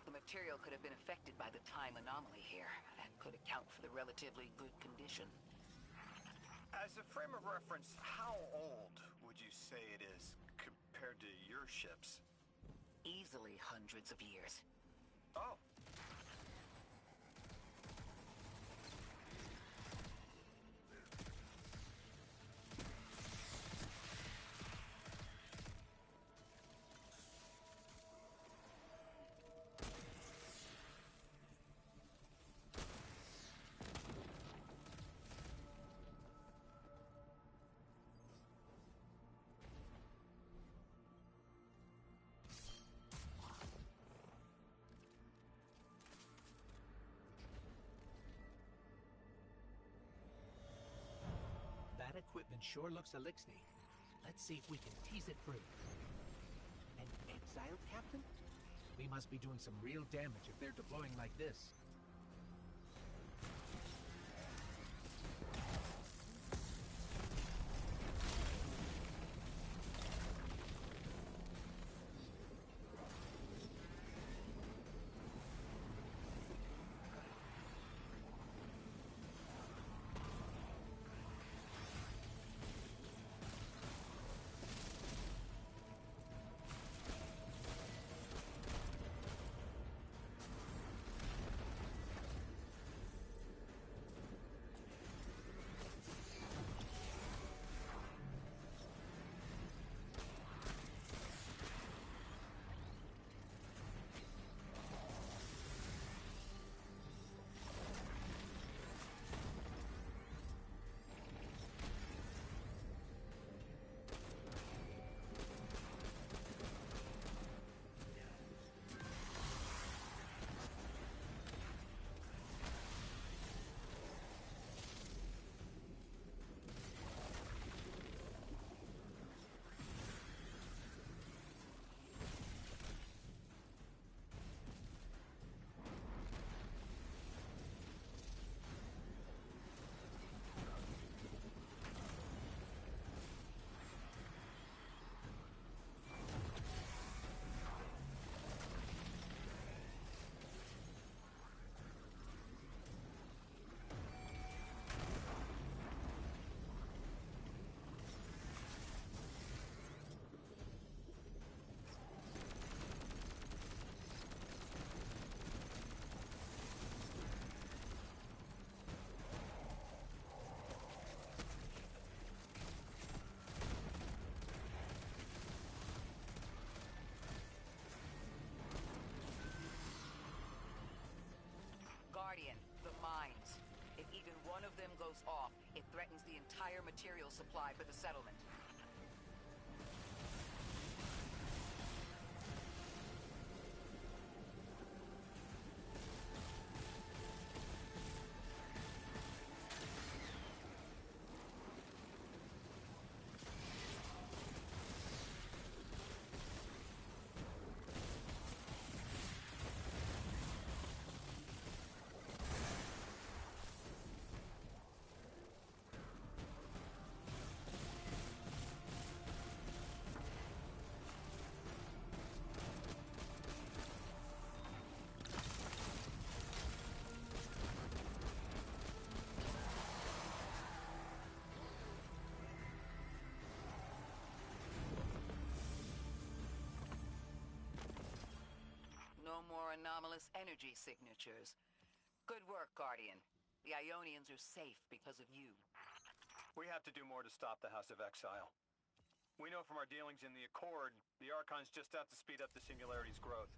The material could have been affected by the time anomaly here. That could account for the relatively good condition. As a frame of reference, how old would you say it is compared to your ships? Easily hundreds of years. Oh. That equipment sure looks Elixir. Let's see if we can tease it free. An exiled captain? We must be doing some real damage if they're deploying like this. Guardian, the mines. If even one of them goes off, it threatens the entire material supply for the settlement. No more anomalous energy signatures. Good work, Guardian. The Ionians are safe because of you. We have to do more to stop the House of Exile. We know from our dealings in the Accord, the Archon's just out to speed up the Singularity's growth.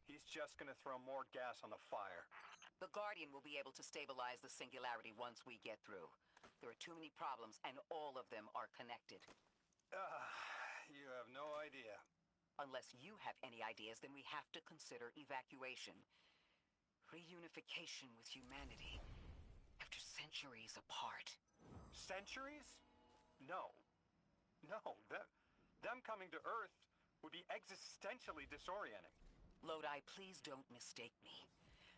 He's just gonna throw more gas on the fire. The Guardian will be able to stabilize the Singularity once we get through. There are too many problems, and all of them are connected. You have no idea. Unless you have any ideas, then we have to consider evacuation. Reunification with humanity. After centuries apart. Centuries? No. No, them coming to Earth would be existentially disorienting. Lodi, please don't mistake me.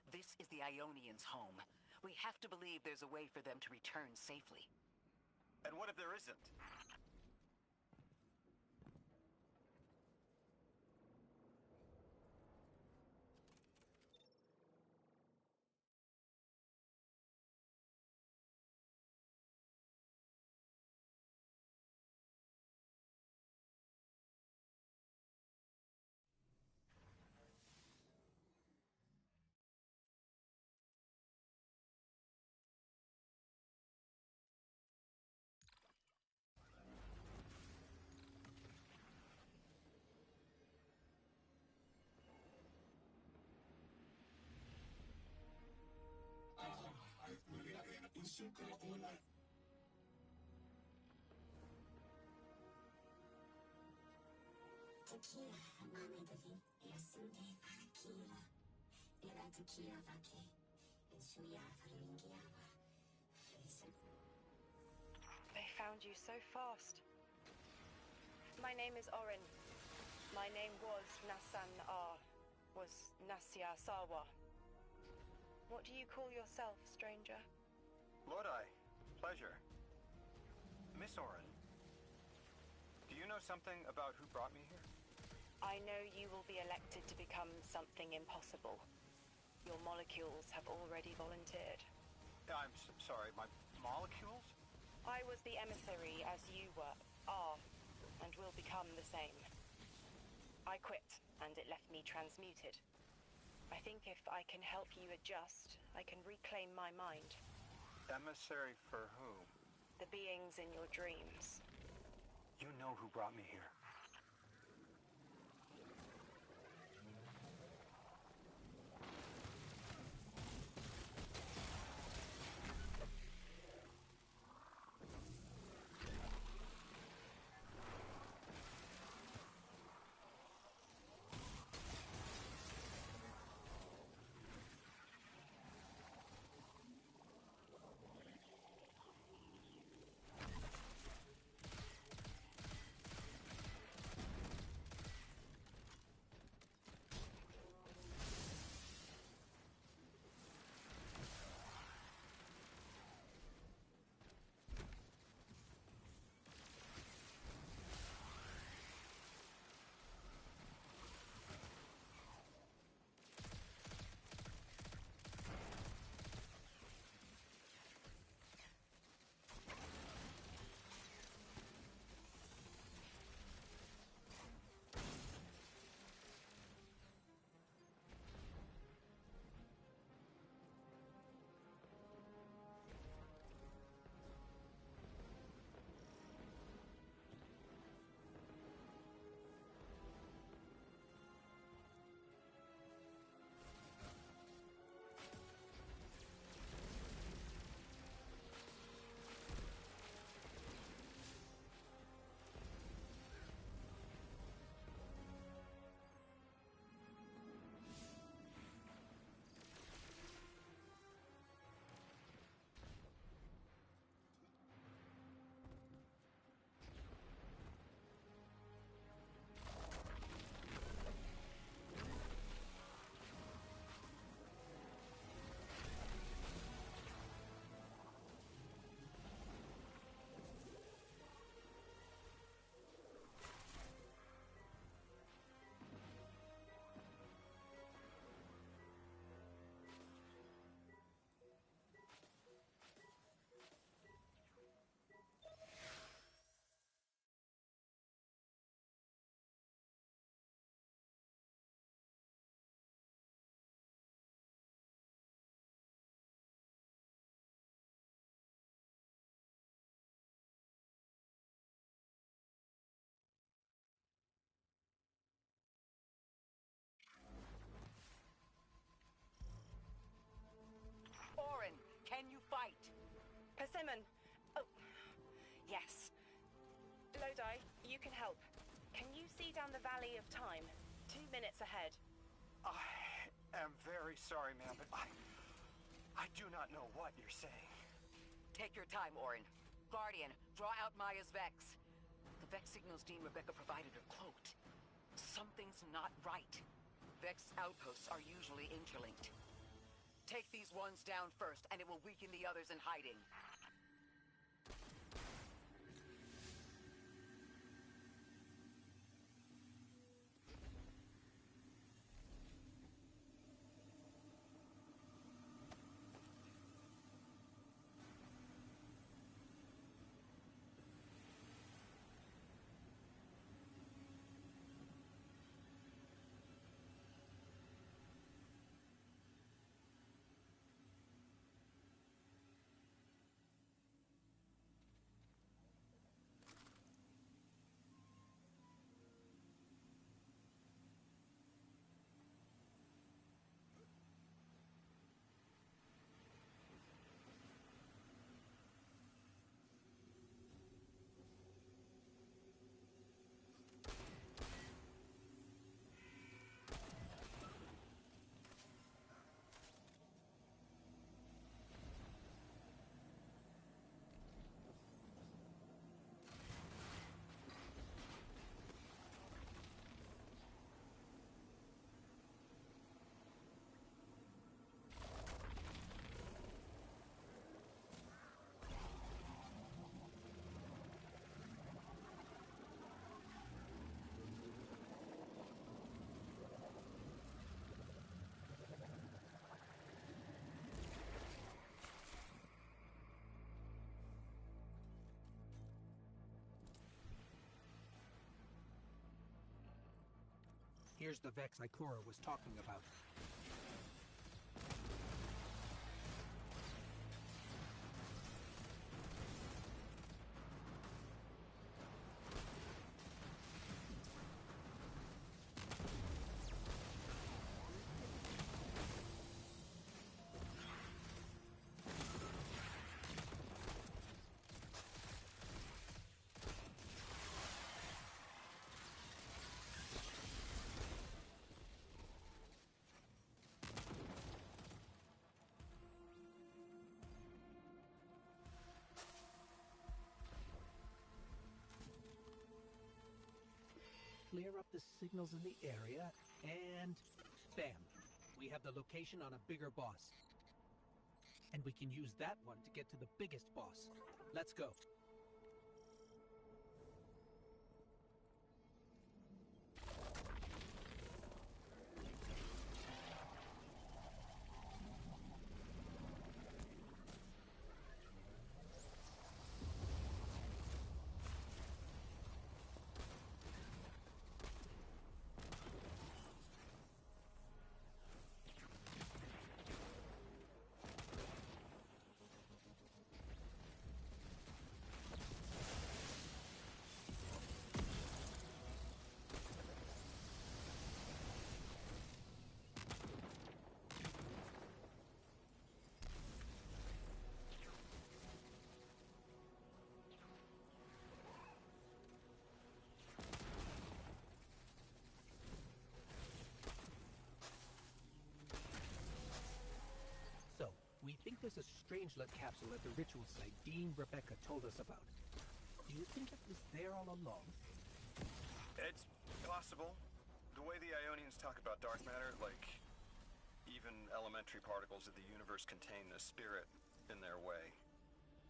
This is the Ionians' home. We have to believe there's a way for them to return safely. And what if there isn't? They found you so fast. My name is Orin. My name was Nasan R. Was Nasya Sawa. What do you call yourself, stranger? Lodi, pleasure. Miss Orin, do you know something about who brought me here? I know you will be elected to become something impossible. Your molecules have already volunteered. I'm sorry, my molecules? I was the emissary as you are, and will become the same. I quit, and it left me transmuted. I think if I can help you adjust, I can reclaim my mind. Emissary for whom? The beings in your dreams. You know who brought me here. Orin, can you fight? Persimmon! Oh, yes. Lodi, you can help. Can you see down the Valley of Time? 2 minutes ahead. I am very sorry, ma'am, but I do not know what you're saying. Take your time, Orin. Guardian, draw out Maya's Vex. The Vex signals Dean Rebecca provided are cloaked. Something's not right. Vex outposts are usually interlinked. Take these ones down first, and it will weaken the others in hiding. Here's the Vex Ikora was talking about. Clear up the signals in the area, and bam! We have the location on a bigger boss. And we can use that one to get to the biggest boss. Let's go. We think there's a Strangelet capsule at the ritual site Dean Rebecca told us about. Do you think it was there all along? It's possible. The way the Ionians talk about dark matter, like even elementary particles of the universe contain the spirit in their way.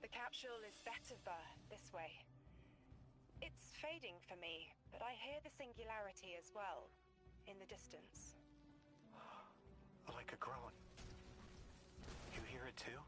The capsule is better this way. It's fading for me, but I hear the singularity as well, in the distance. Like a groan. You hear it too?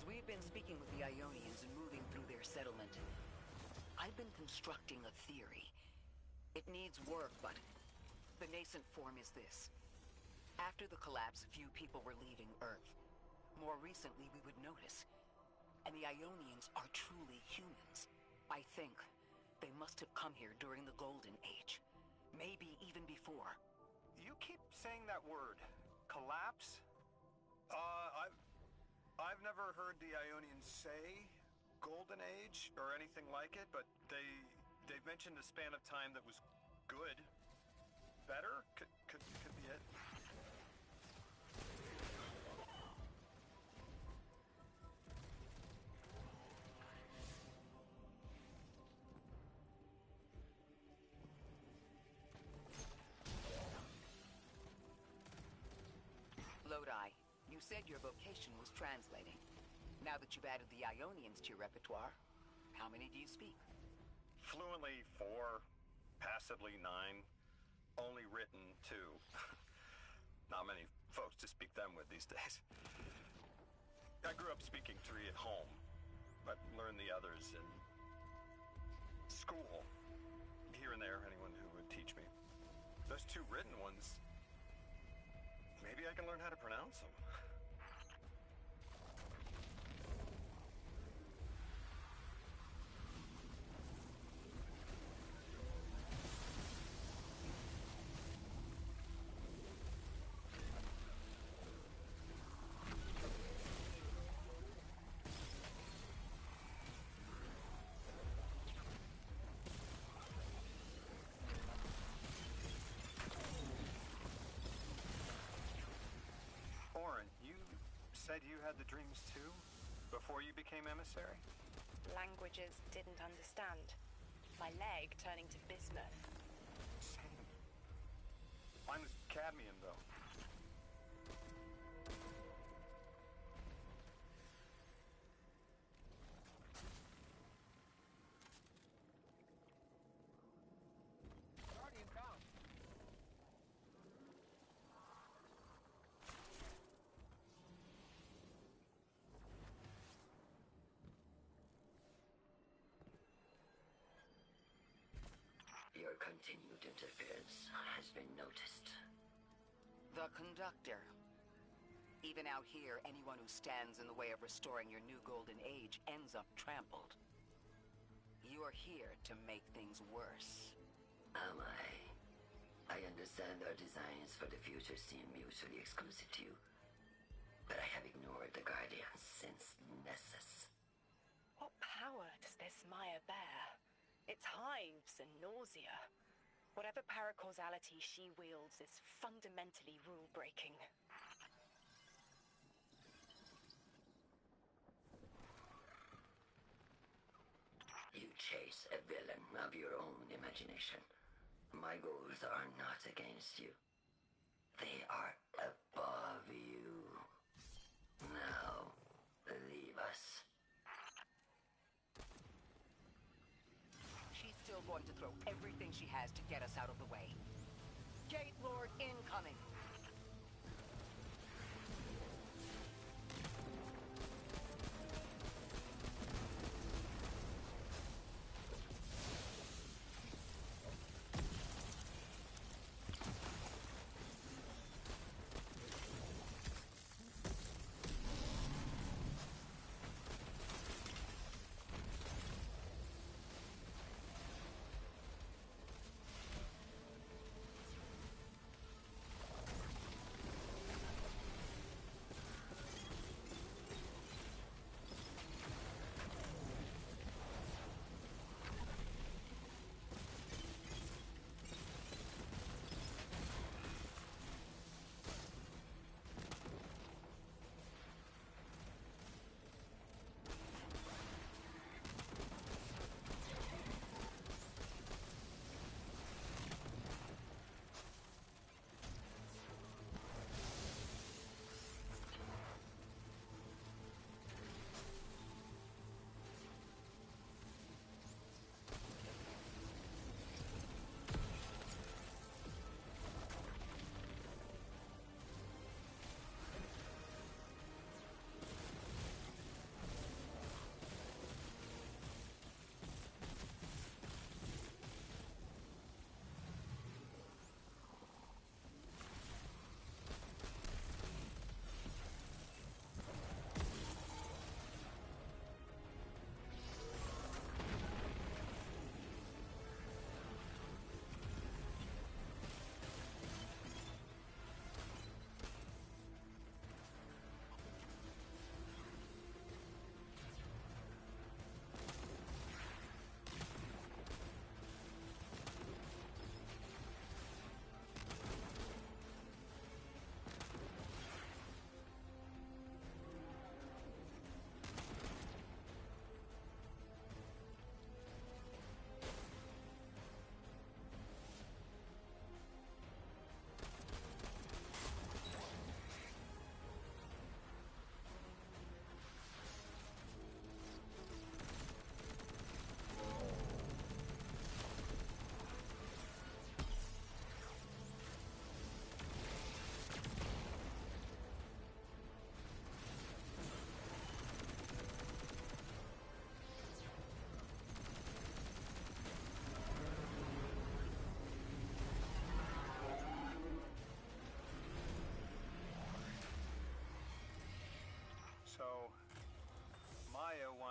we've been speaking with the Ionians and moving through their settlement, I've been constructing a theory. It needs work, but the nascent form is this. After the collapse, few people were leaving Earth. More recently, we would notice. And the Ionians are truly humans. I think they must have come here during the Golden Age. Maybe even before. You keep saying that word. Collapse? I've never heard the Ionians say Golden Age or anything like it, but they've mentioned a span of time that was good. Better? Could be it. Lodi, you said your vocation was translating. Now that you've added the Ionians to your repertoire, how many do you speak? Fluently 4, passively 9, only written 2. Not many folks to speak them with these days. I grew up speaking 3 at home, but learned the others in school. Here and there, anyone who would teach me. Those 2 written ones, maybe I can learn how to pronounce them. Said you had the dreams too? Before you became emissary? Languages didn't understand. My leg turning to bismuth. Same. Mine was cadmium, though. Guardian bound. Your continued interference has been noticed. The conductor. Even out here, anyone who stands in the way of restoring your new Golden Age ends up trampled. You're here to make things worse. Am I? I understand our designs for the future seem mutually exclusive to you. But I have ignored the Guardians since Nessus. What power does this Maya bear? It's hives and nausea. Whatever paracausality she wields is fundamentally rule-breaking. You chase a villain of your own imagination. My goals are not against you. They are above you. Now, leave us. She's still going to throw everything she has to get us out of the way. Gate Lord incoming!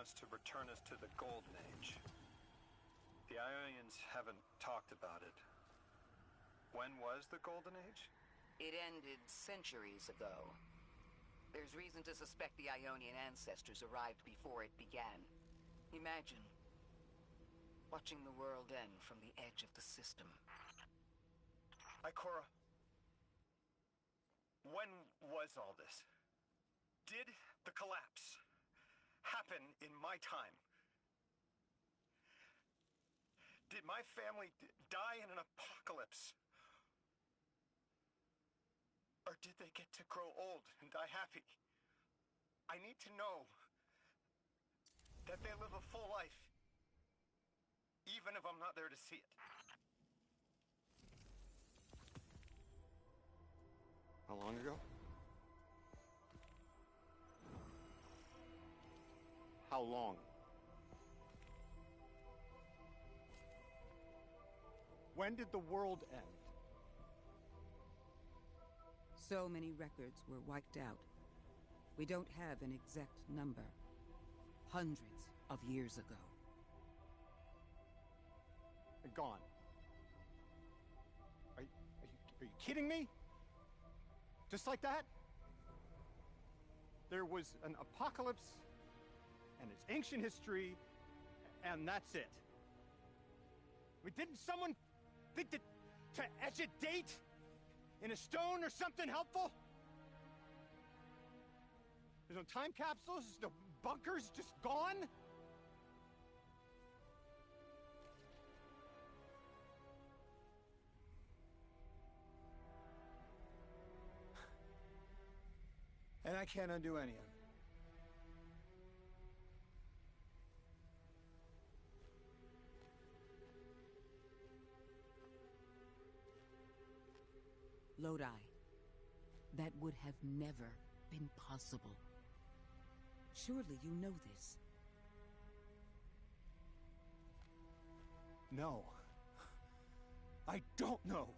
wants to return us to the Golden Age. The Ionians haven't talked about it. When was the Golden Age? It ended centuries ago. There's reason to suspect the Ionian ancestors arrived before it began. Imagine watching the world end from the edge of the system. Ikora, when was all this? Did the collapse happen in my time? Did my family die in an apocalypse? Or did they get to grow old and die happy? I need to know that they live a full life, even if I'm not there to see it. How long ago? How long? When did the world end? So many records were wiped out. We don't have an exact number. Hundreds of years ago. Gone. Are you kidding me? Just like that? There was an apocalypse, and it's ancient history, and that's it. I mean, didn't someone think to etch a date in a stone or something helpful? There's no time capsules, no bunkers, just gone? And I can't undo any of it. Lodi. That would have never been possible. Surely you know this. No. I don't know.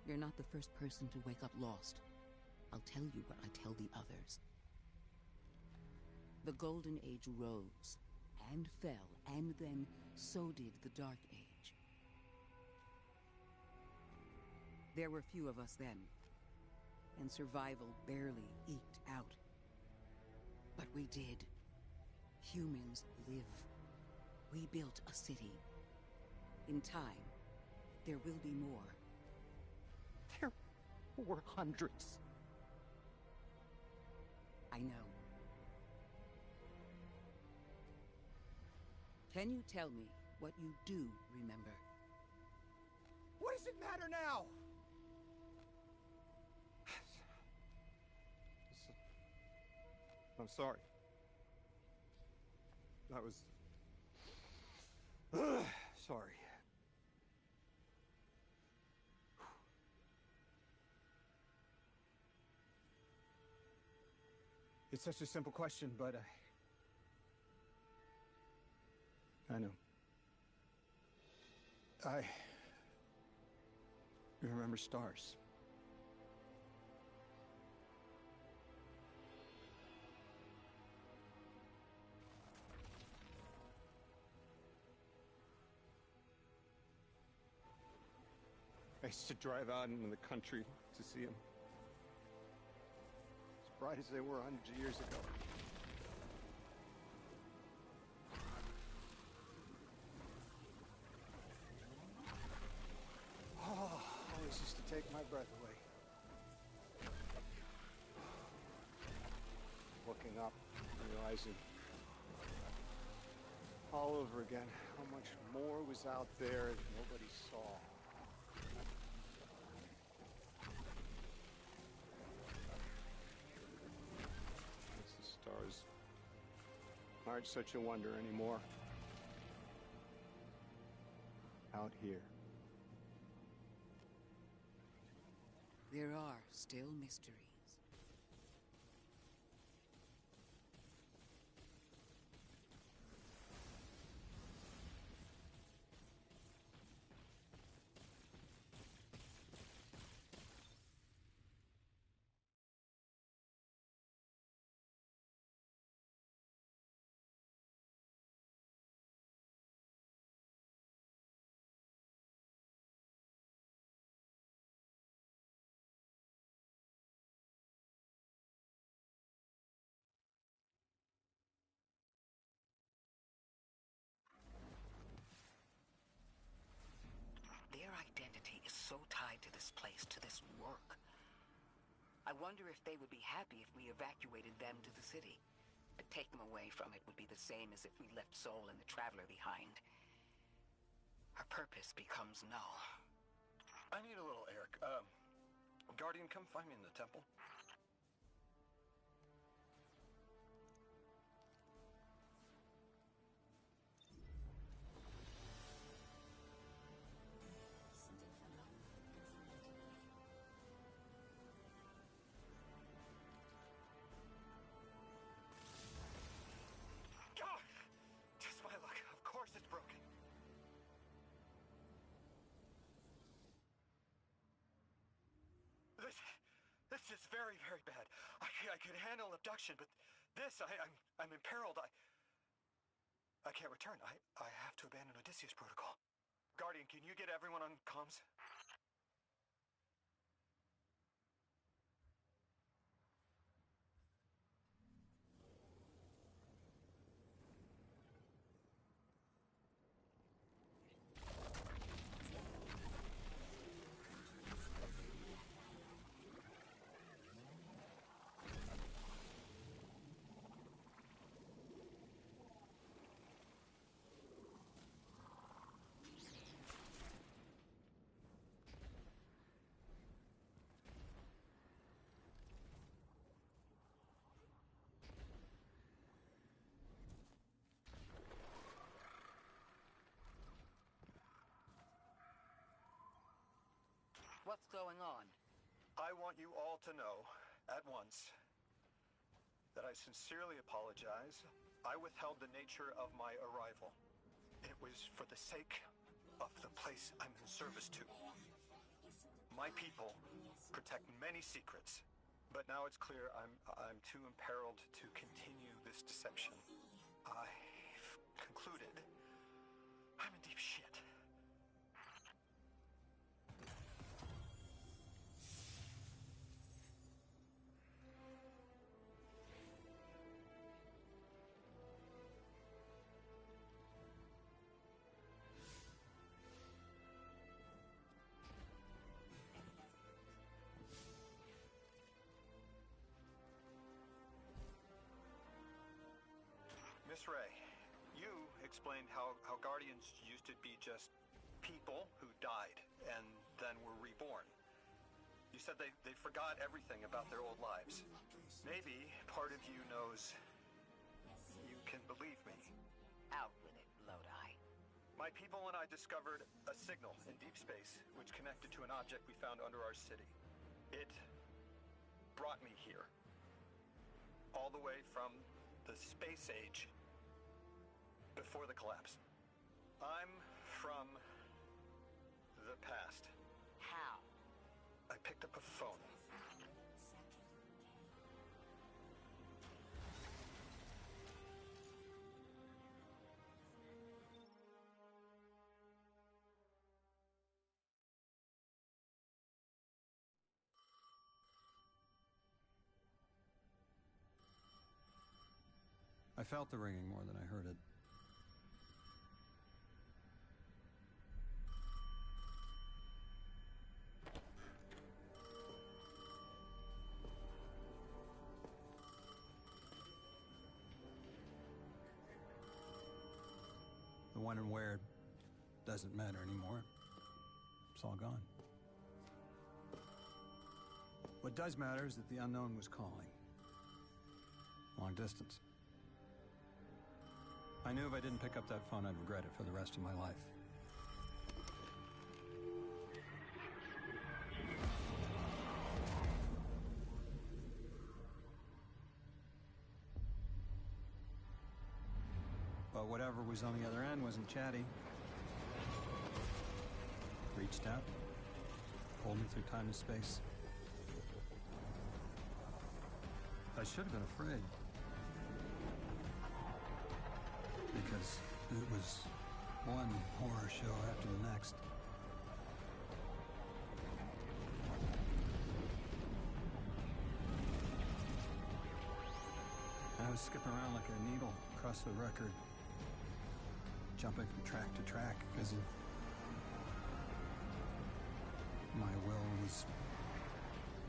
You're not the first person to wake up lost. I'll tell you what I tell the others. The Golden Age rose, and fell, and then so did the Dark Age. There were few of us then, and survival barely eked out. But we did. Humans live. We built a city. In time, there will be more. There were hundreds. I know. Can you tell me what you do remember? What does it matter now? I'm sorry. I was... sorry. It's such a simple question, but I know. I remember stars. I used to drive out into the country to see them. As bright as they were hundreds of years ago. Oh, always used to take my breath away. Looking up, realizing all over again how much more was out there that nobody saw. The stars aren't such a wonder anymore. Out here. There are still mysteries. so tied to this place, to this work. I wonder if they would be happy if we evacuated them to the city. But take them away from it would be the same as if we left Soul and the Traveler behind. Our purpose becomes null. I need a little air. Guardian, come find me in the temple. Just my luck. Of course it's broken. This is very, very bad. I could handle abduction, but this, I'm imperiled. I can't return. I have to abandon Odysseus protocol. Guardian, can you get everyone on comms? What's going on? I want you all to know, at once, that I sincerely apologize. I withheld the nature of my arrival. It was for the sake of the place I'm in service to. My people protect many secrets, but now it's clear I'm too imperiled to continue this deception. I've concluded I'm in deep shit. Miss Ray, you explained how Guardians used to be just people who died and then were reborn. You said they forgot everything about their old lives. Maybe part of you knows you can believe me. Out with it, Lodi. My people and I discovered a signal in deep space which connected to an object we found under our city. It brought me here. All the way from the space age. Before the collapse. I'm from the past. How? I picked up a phone. I felt the ringing more than I heard it. The when and where doesn't matter anymore. It's all gone. What does matter is that the unknown was calling. Long distance. I knew if I didn't pick up that phone, I'd regret it for the rest of my life. But whatever was on the other end wasn't chatty. Reached out, pulled me through time and space. I should have been afraid. Because it was one horror show after the next. And I was skipping around like a needle across the record, jumping from track to track because of was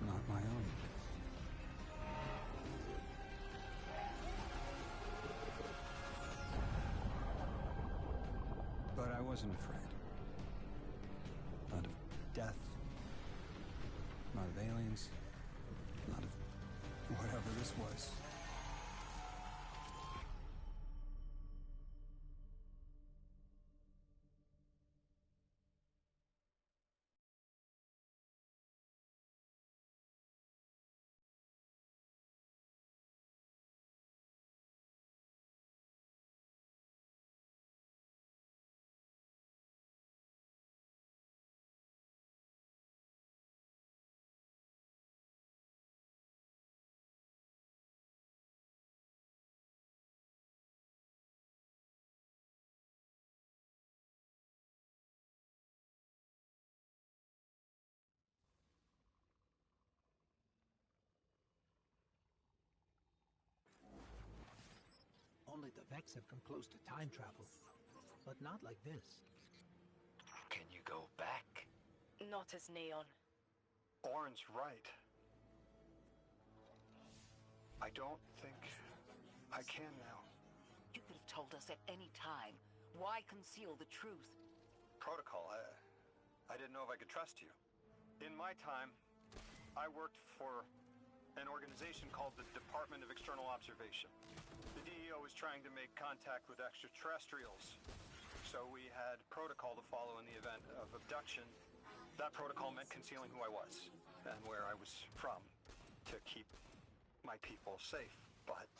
not my own. But I wasn't afraid. Not of death, not of aliens, not of whatever this was. Only the Vex have come close to time travel, but not like this. Can you go back? Not as Neon. Orin's right. I don't think I can now. You could have told us at any time. Why conceal the truth? Protocol, I didn't know if I could trust you. In my time, I worked for an organization called the Department of External Observation. The DEO was trying to make contact with extraterrestrials, so we had protocol to follow in the event of abduction. That protocol meant concealing who I was and where I was from to keep my people safe, but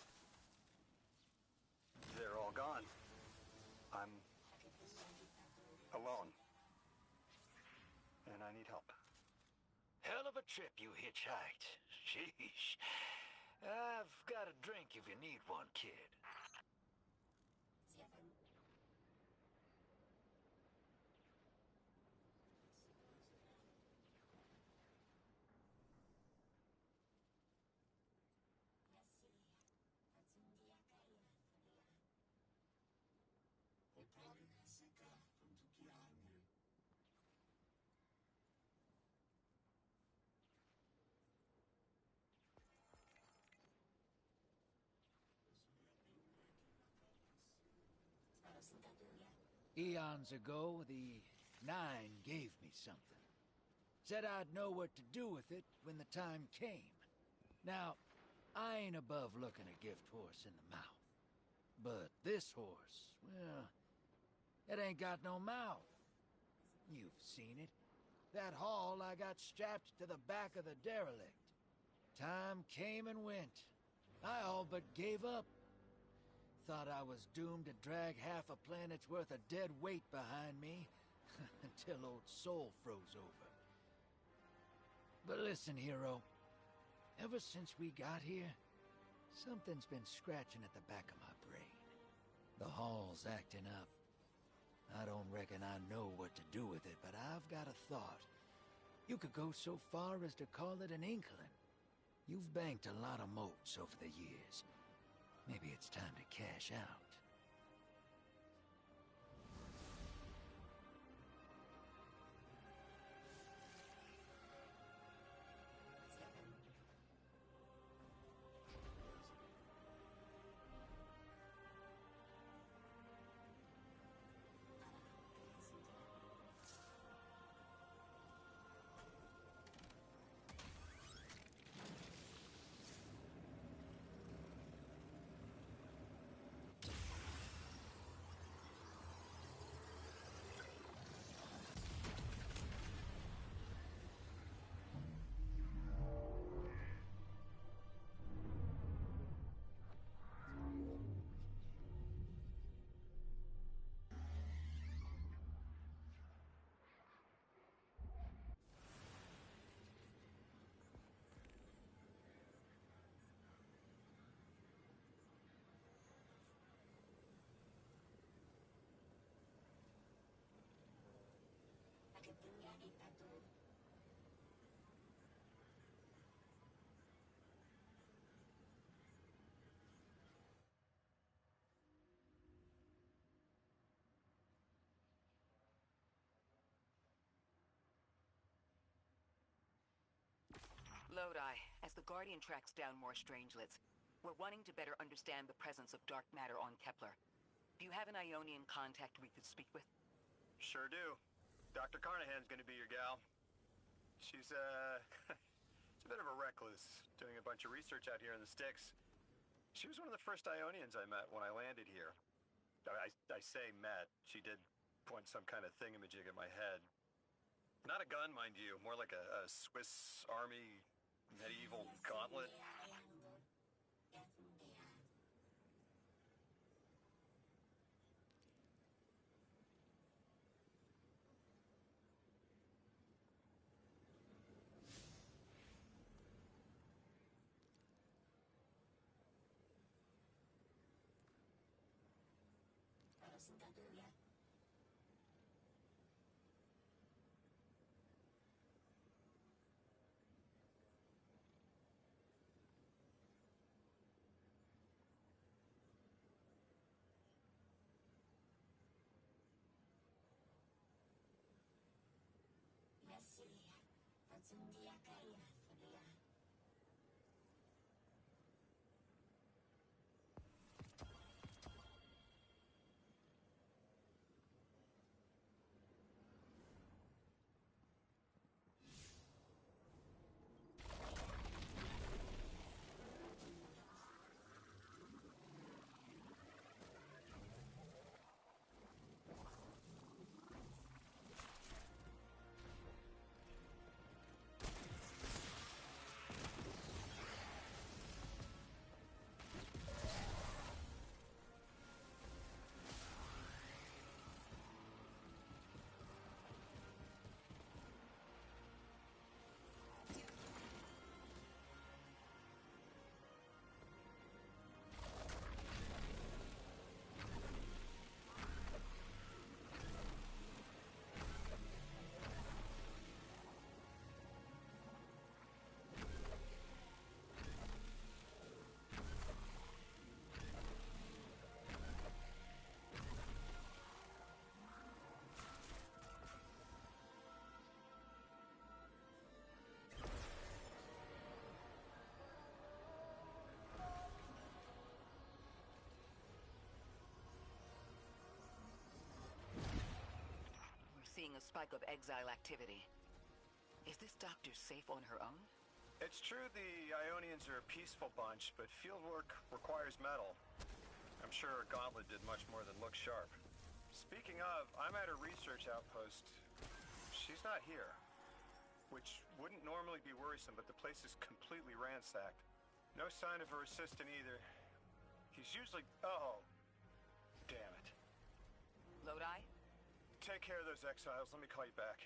they're all gone. I'm alone, and I need help. Hell of a trip you hitchhiked. Sheesh. I've got a drink if you need one, kid. Eons ago, the Nine gave me something. Said I'd know what to do with it when the time came. Now, I ain't above looking a gift horse in the mouth. But this horse, well, it ain't got no mouth. You've seen it. That haul I got strapped to the back of the derelict. Time came and went. I all but gave up. Thought I was doomed to drag half a planet's worth of dead weight behind me until old Soul froze over. But listen, hero. Ever since we got here, something's been scratching at the back of my brain. The haul's acting up. I don't reckon I know what to do with it, but I've got a thought. You could go so far as to call it an inkling. You've banked a lot of motes over the years. Maybe it's time to cash out. Lodi, as the Guardian tracks down more strangelets, we're wanting to better understand the presence of dark matter on Kepler. Do you have an Ionian contact we could speak with? Sure do. Dr. Carnahan's gonna be your gal. She's, she's a bit of a recluse, doing a bunch of research out here in the sticks. She was one of the first Ionians I met when I landed here. I say met. She did point some kind of thingamajig at my head. Not a gun, mind you, more like a Swiss Army medieval gauntlet. Seeing a spike of exile activity. Is this doctor safe on her own? It's true the Ionians are a peaceful bunch, but fieldwork requires metal. I'm sure Gauntlet did much more than look sharp. Speaking of, I'm at a research outpost. She's not here. Which wouldn't normally be worrisome, but the place is completely ransacked. No sign of her assistant either. He's usually... Oh. Damn it. Lodi? Take care of those exiles. Let me call you back.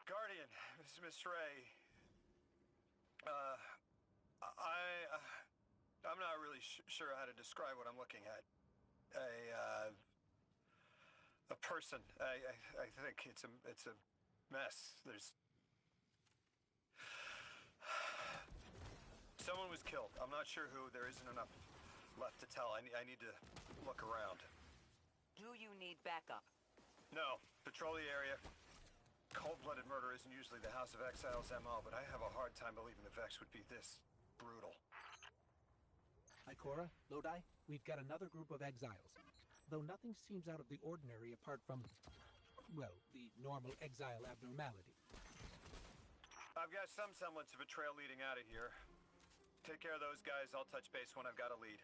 Guardian, Miss Ray. I'm not really sure how to describe what I'm looking at. A person. I think it's a mess. There's someone was killed. I'm not sure who. There isn't enough left to tell. I need to look around. Do you need backup? No. Patrol the area. Cold-blooded murder isn't usually the House of Exiles' MO, but I have a hard time believing the Vex would be this brutal. Ikora, Lodi, we've got another group of exiles. Though nothing seems out of the ordinary apart from, well, the normal exile abnormality. I've got some semblance of a trail leading out of here. Take care of those guys. I'll touch base when I've got a lead.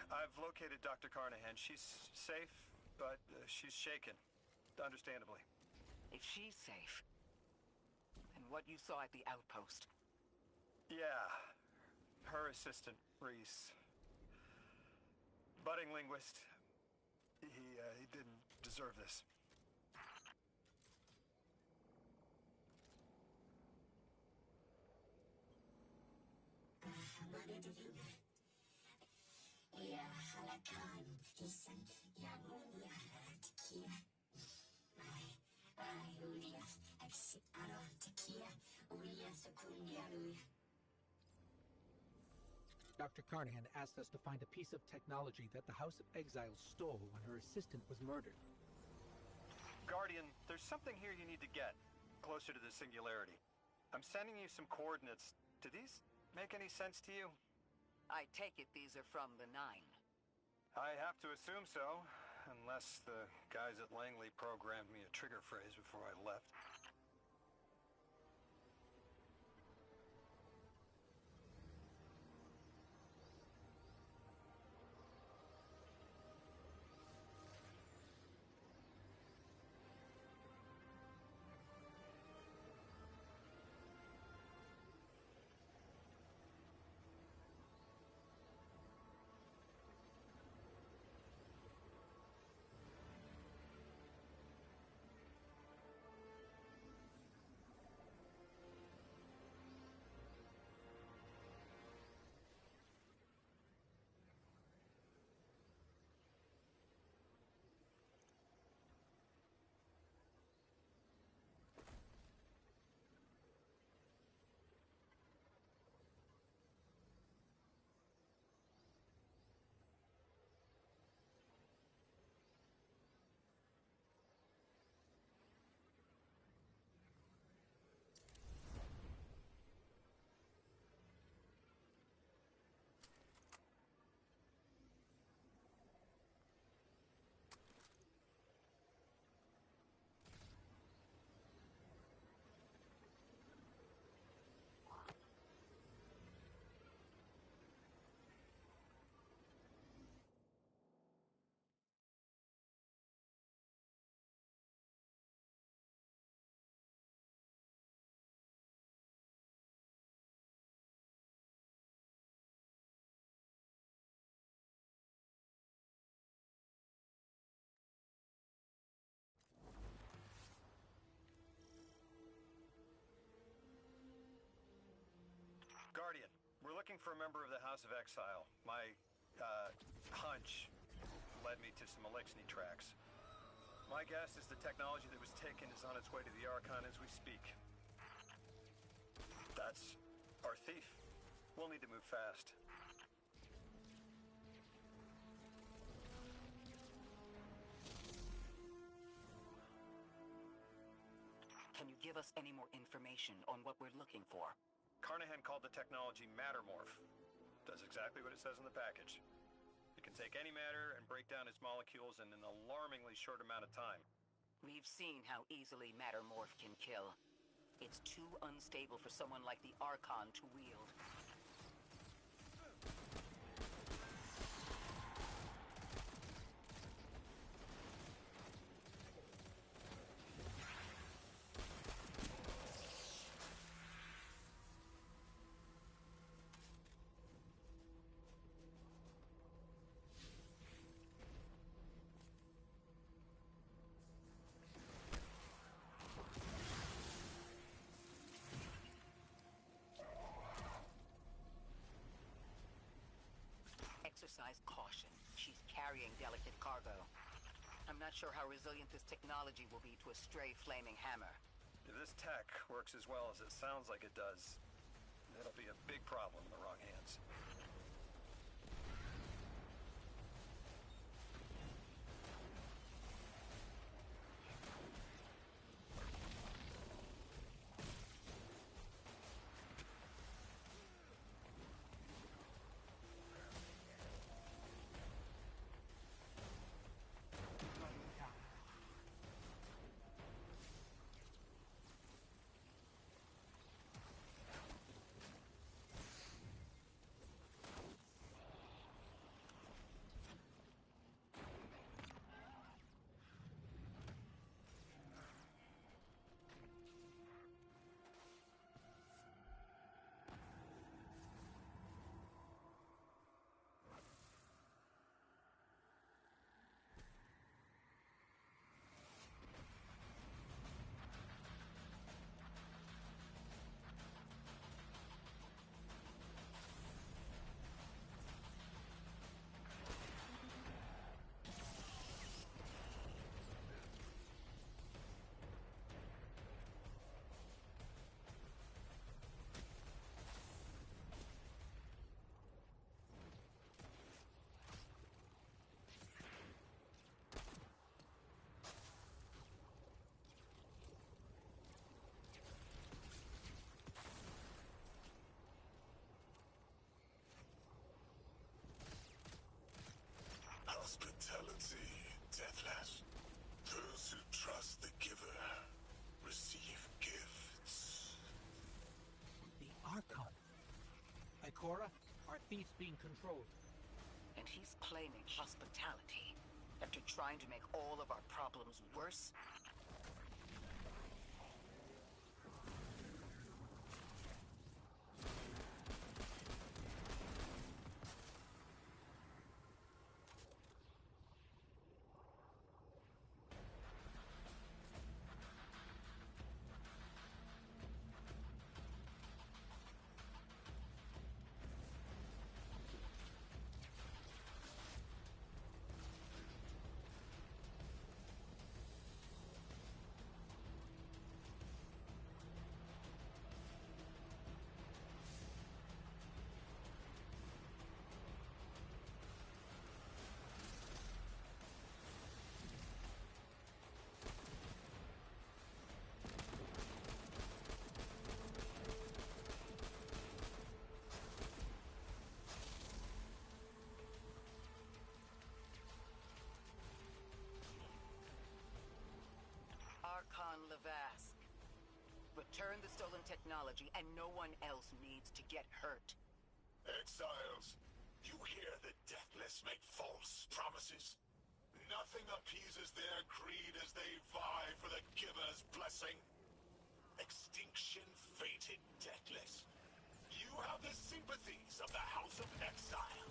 I've located Dr. Carnahan. She's safe, but she's shaken. Understandably. If she's safe, then what you saw at the outpost? Yeah. Her assistant, Reese. Budding linguist. He didn't deserve this. Dr. Carnahan asked us to find a piece of technology that the House of Exiles stole when her assistant was murdered. Guardian, there's something here you need to get. Closer to the singularity. I'm sending you some coordinates. Do these make any sense to you? I take it these are from the Nine. I have to assume so. Unless the guys at Langley programmed me a trigger phrase before I left. Guardian, we're looking for a member of the House of Exile. My, hunch led me to some Elixni tracks. My guess is the technology that was taken is on its way to the Archon as we speak. That's our thief. We'll need to move fast. Can you give us any more information on what we're looking for? Carnahan called the technology Mattermorph. Does exactly what it says in the package. It can take any matter and break down its molecules in an alarmingly short amount of time. We've seen how easily Mattermorph can kill. It's too unstable for someone like the Archon to wield. Exercise caution. She's carrying delicate cargo. I'm not sure how resilient this technology will be to a stray flaming hammer. If this tech works as well as it sounds like it does, it'll be a big problem in the wrong hands. Trust the giver. Receive gifts. The Archon. Ikora, our thief's being controlled. And he's claiming hospitality after trying to make all of our problems worse? Archon Levask. Return the stolen technology, and no one else needs to get hurt. Exiles, you hear the Deathless make false promises? Nothing appeases their greed as they vie for the Giver's blessing. Extinction fated Deathless. You have the sympathies of the House of Exile.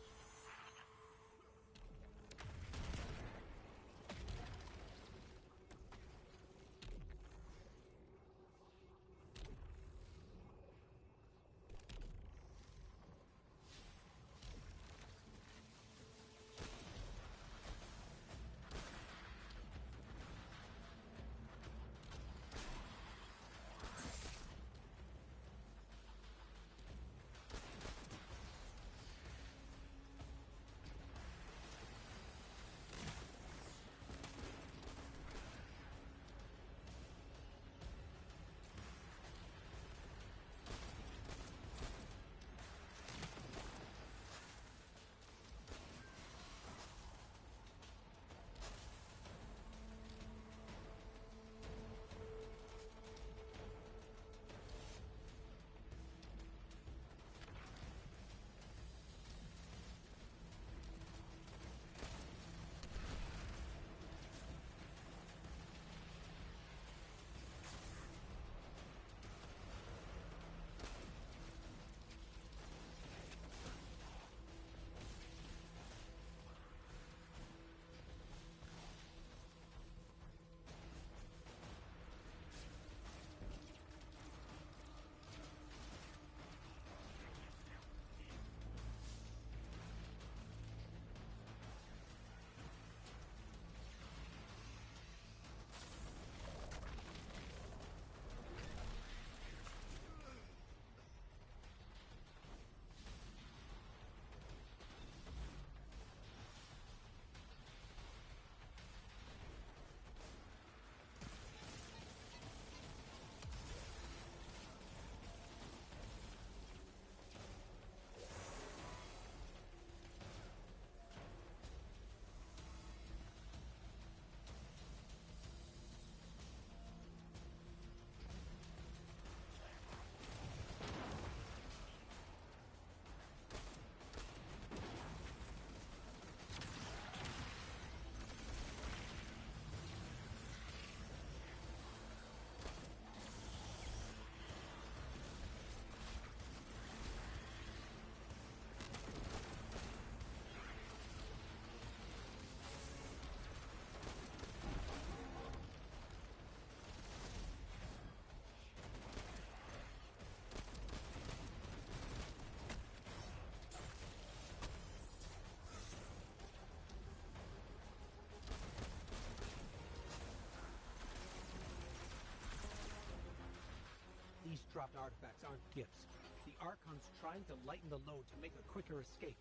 These dropped artifacts aren't gifts. The Archon's trying to lighten the load to make a quicker escape.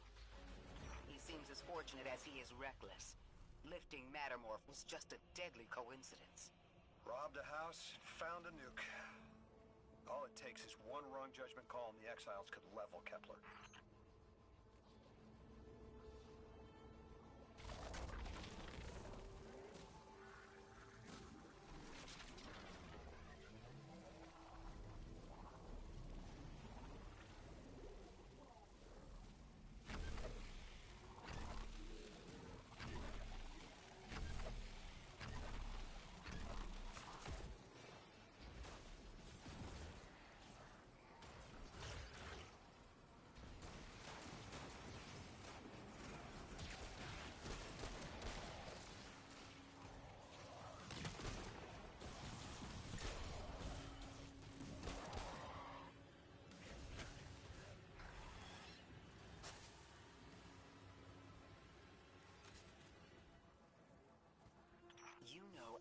He seems as fortunate as he is reckless. Lifting Mattermorph was just a deadly coincidence. Robbed a house, found a nuke. All it takes is one wrong judgment call and the Exiles could level Kepler.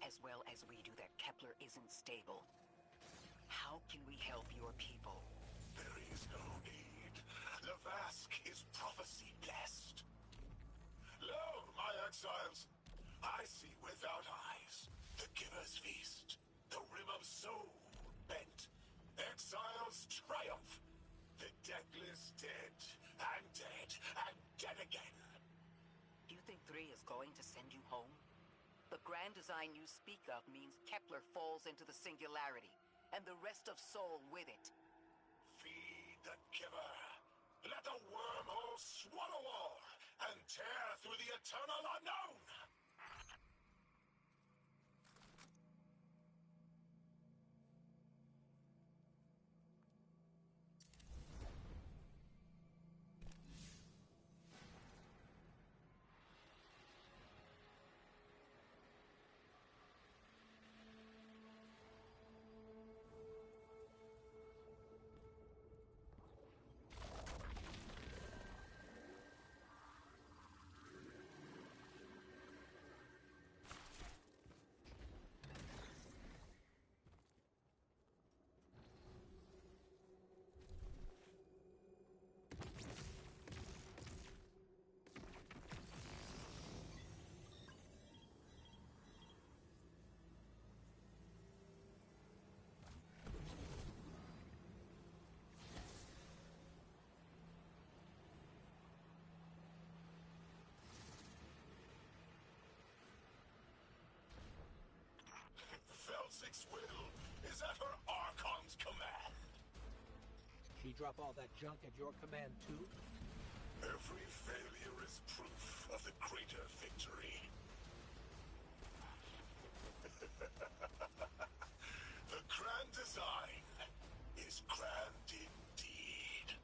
as well as we do that Kepler isn't stable. How can we help your people? There is no need. Lavask is prophecy blessed. Lo, my exiles, I see without eyes. The Giver's feast, the rim of soul bent. Exiles triumph. The deathless dead, and dead, and dead again. You think 3 is going to send you home? The grand design you speak of means Kepler falls into the singularity, and the rest of Sol with it. Feed the Giver. Let the wormhole swallow all, and tear through the eternal unknown! Felsic's will is at her Archon's command. She drop all that junk at your command too? Every failure is proof of the greater victory. The grand design is grand indeed.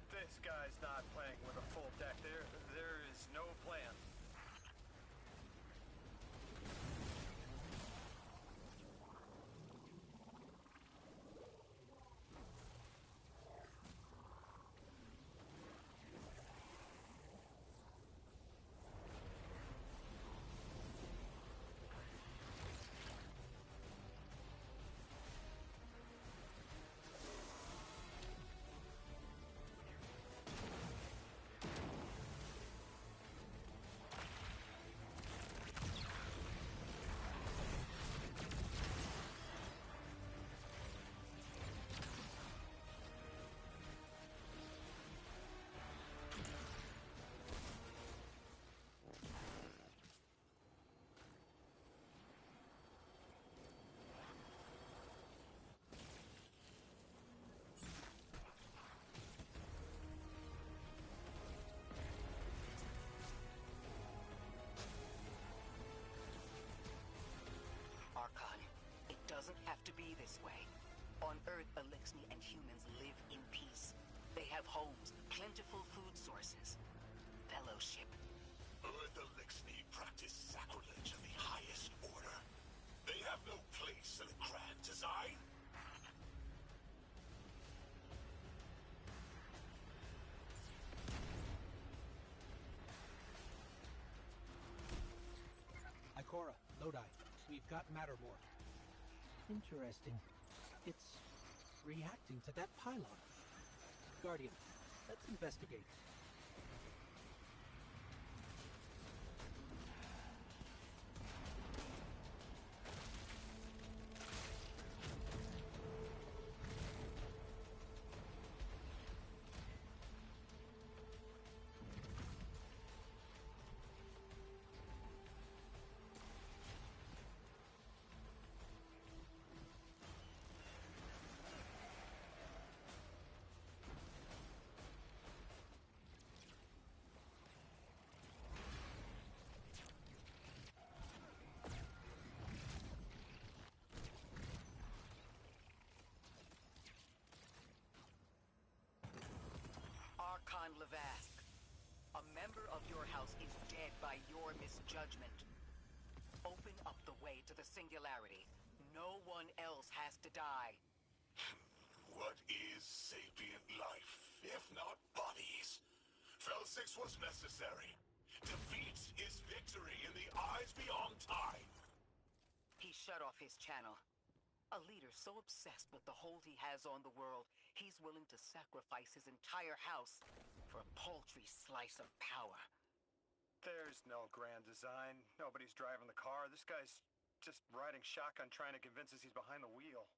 This guy's not playing with a full deck. There is no plan. Doesn't have to be this way. On Earth, Elixni and humans live in peace. They have homes, plentiful food sources, fellowship. Earth Elixni practice sacrilege of the highest order. They have no place in a grand design. Ikora, Lodi, we've got Mattermore. Interesting. It's reacting to that pylon. Guardian, let's investigate. Archon Lavask, a member of your house is dead by your misjudgment. Open up the way to the singularity. No one else has to die. What is sapient life, if not bodies? Felsix was necessary. Defeat is victory in the eyes beyond time. shut off his channel. A leader so obsessed with the hold he has on the world, he's willing to sacrifice his entire house for a paltry slice of power. There's no grand design. Nobody's driving the car. This guy's just riding shotgun trying to convince us he's behind the wheel.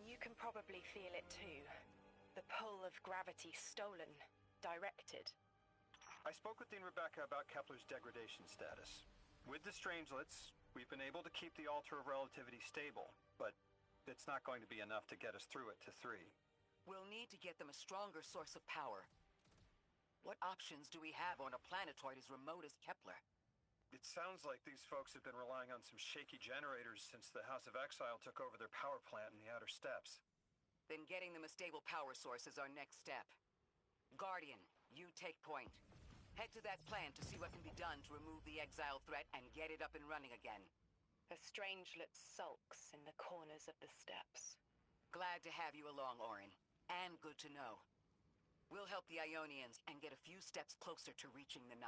You can probably feel it too. The pull of gravity stolen, directed. I spoke with Dean Rebecca about Kepler's degradation status. With the strangelets, we've been able to keep the altar of relativity stable, but it's not going to be enough to get us through it to 3. We'll need to get them a stronger source of power. What options do we have on a planetoid as remote as Kepler? It sounds like these folks have been relying on some shaky generators since the House of Exile took over their power plant in the outer steppes. Then getting them a stable power source is our next step. Guardian, you take point. Head to that plant to see what can be done to remove the exile threat and get it up and running again. The strangelet sulks in the corners of the steppes. Glad to have you along, Orin. And good to know. We'll help the Ionians and get a few steps closer to reaching the 9.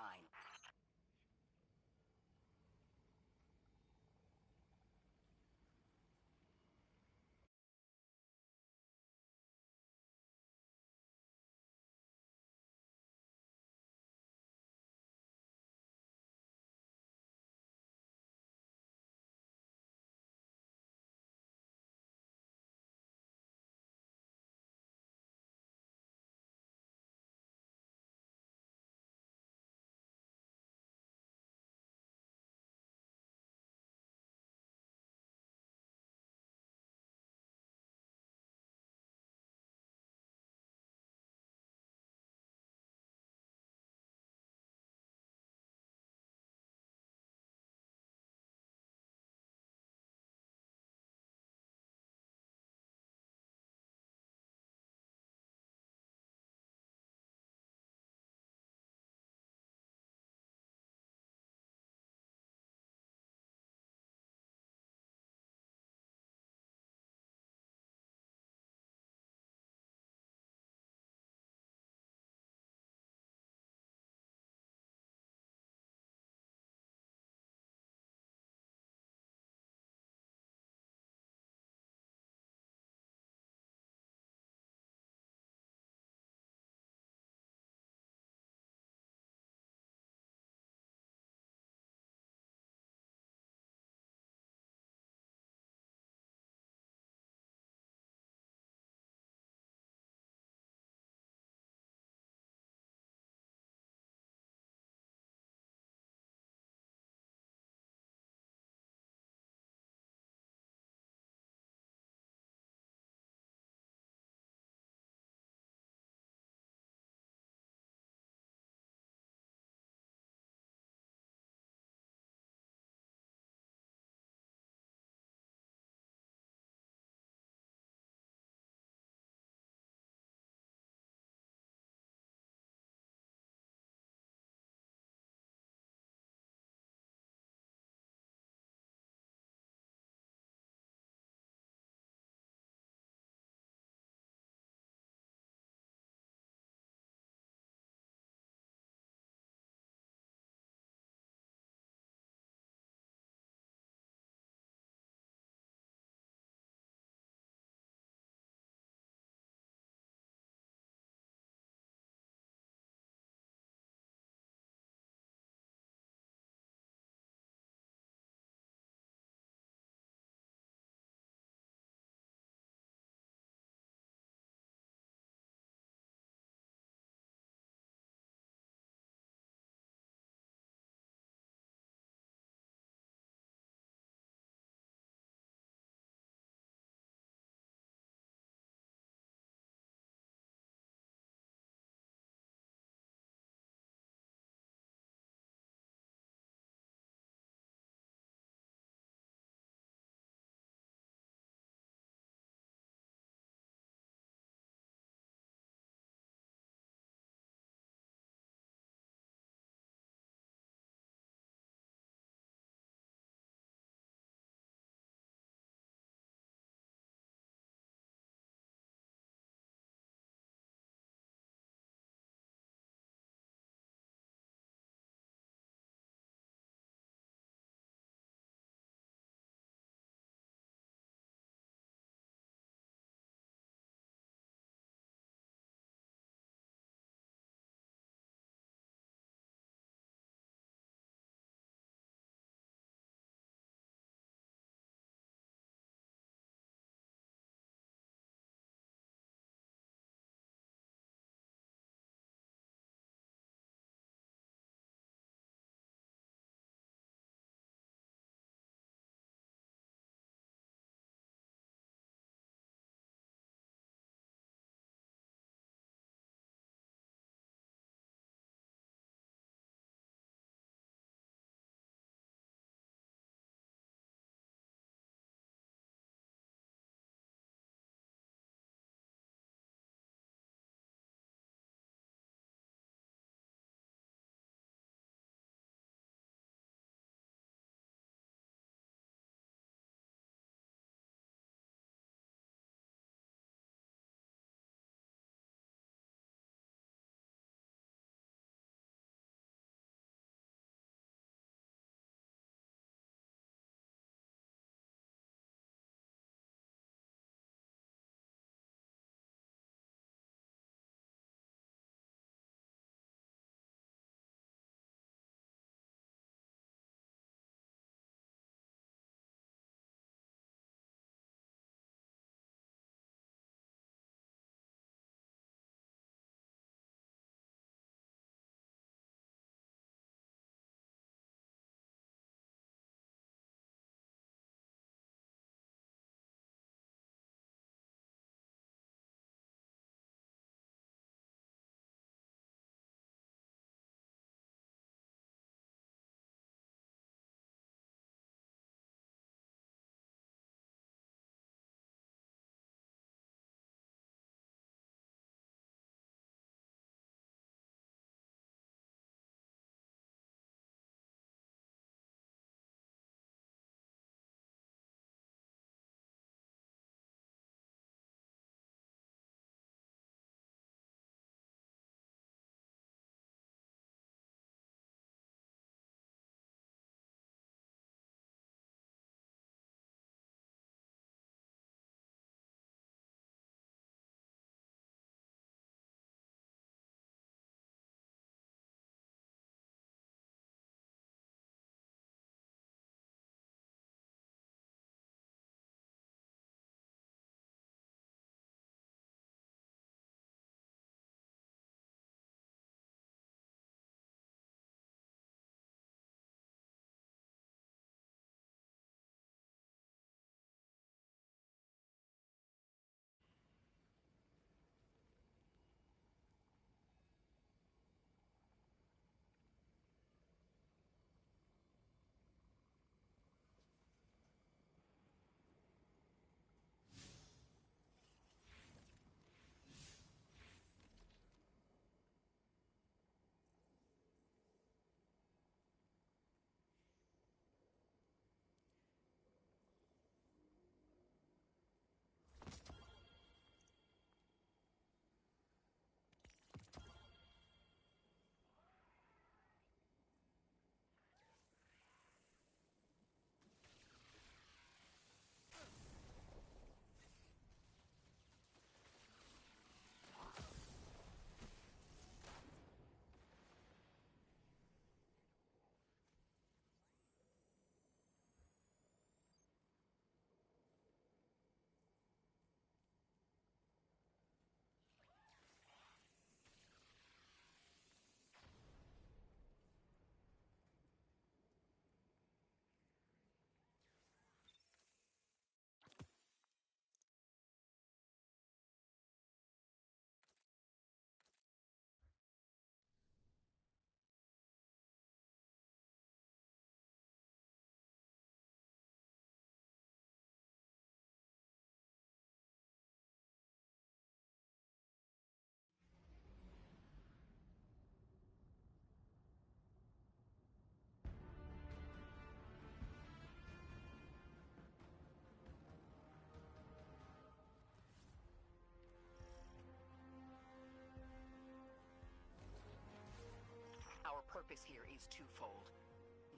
is twofold.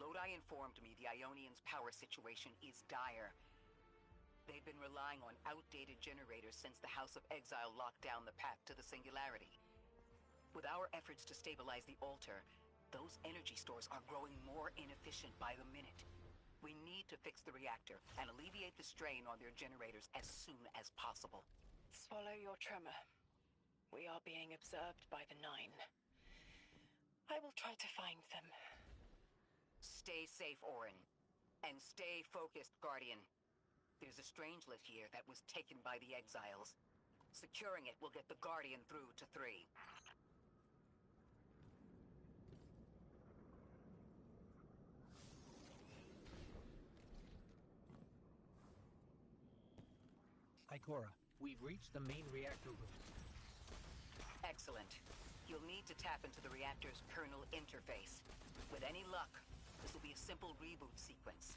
Lodi informed me the Ionians' power situation is dire. They've been relying on outdated generators since the House of Exile locked down the path to the Singularity. With our efforts to stabilize the altar, those energy stores are growing more inefficient by the minute. We need to fix the reactor and alleviate the strain on their generators as soon as possible. Swallow your tremor. We are being observed by the Nine. I will try to find them. Stay safe, Orin. And stay focused, Guardian. There's a strangelet here that was taken by the Exiles. Securing it will get the Guardian through to 3. Ikora, we've reached the main reactor room. Excellent. You'll need to tap into the reactor's kernel interface. With any luck, this will be a simple reboot sequence.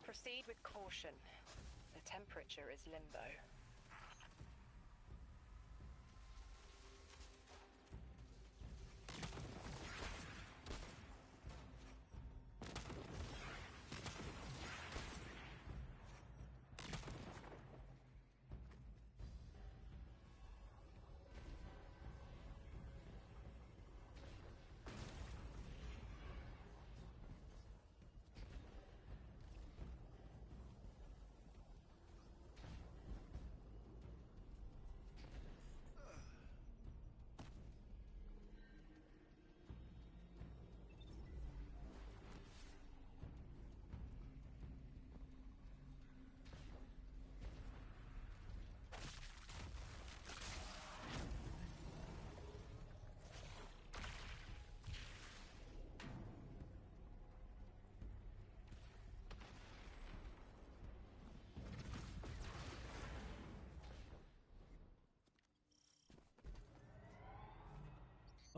Proceed with caution. The temperature is limbo.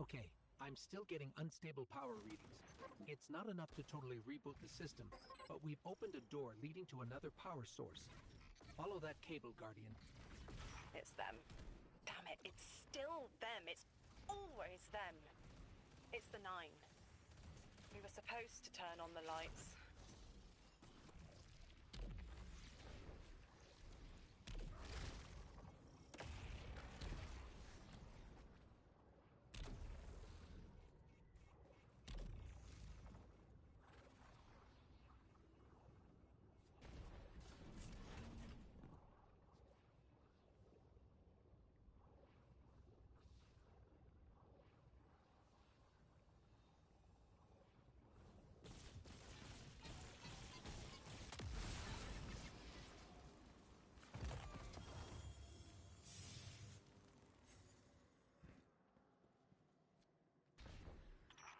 Okay, I'm still getting unstable power readings. It's not enough to totally reboot the system, but we've opened a door leading to another power source. Follow that cable, Guardian. It's them. Damn it, it's still them. It's always them. It's the Nine. We were supposed to turn on the lights.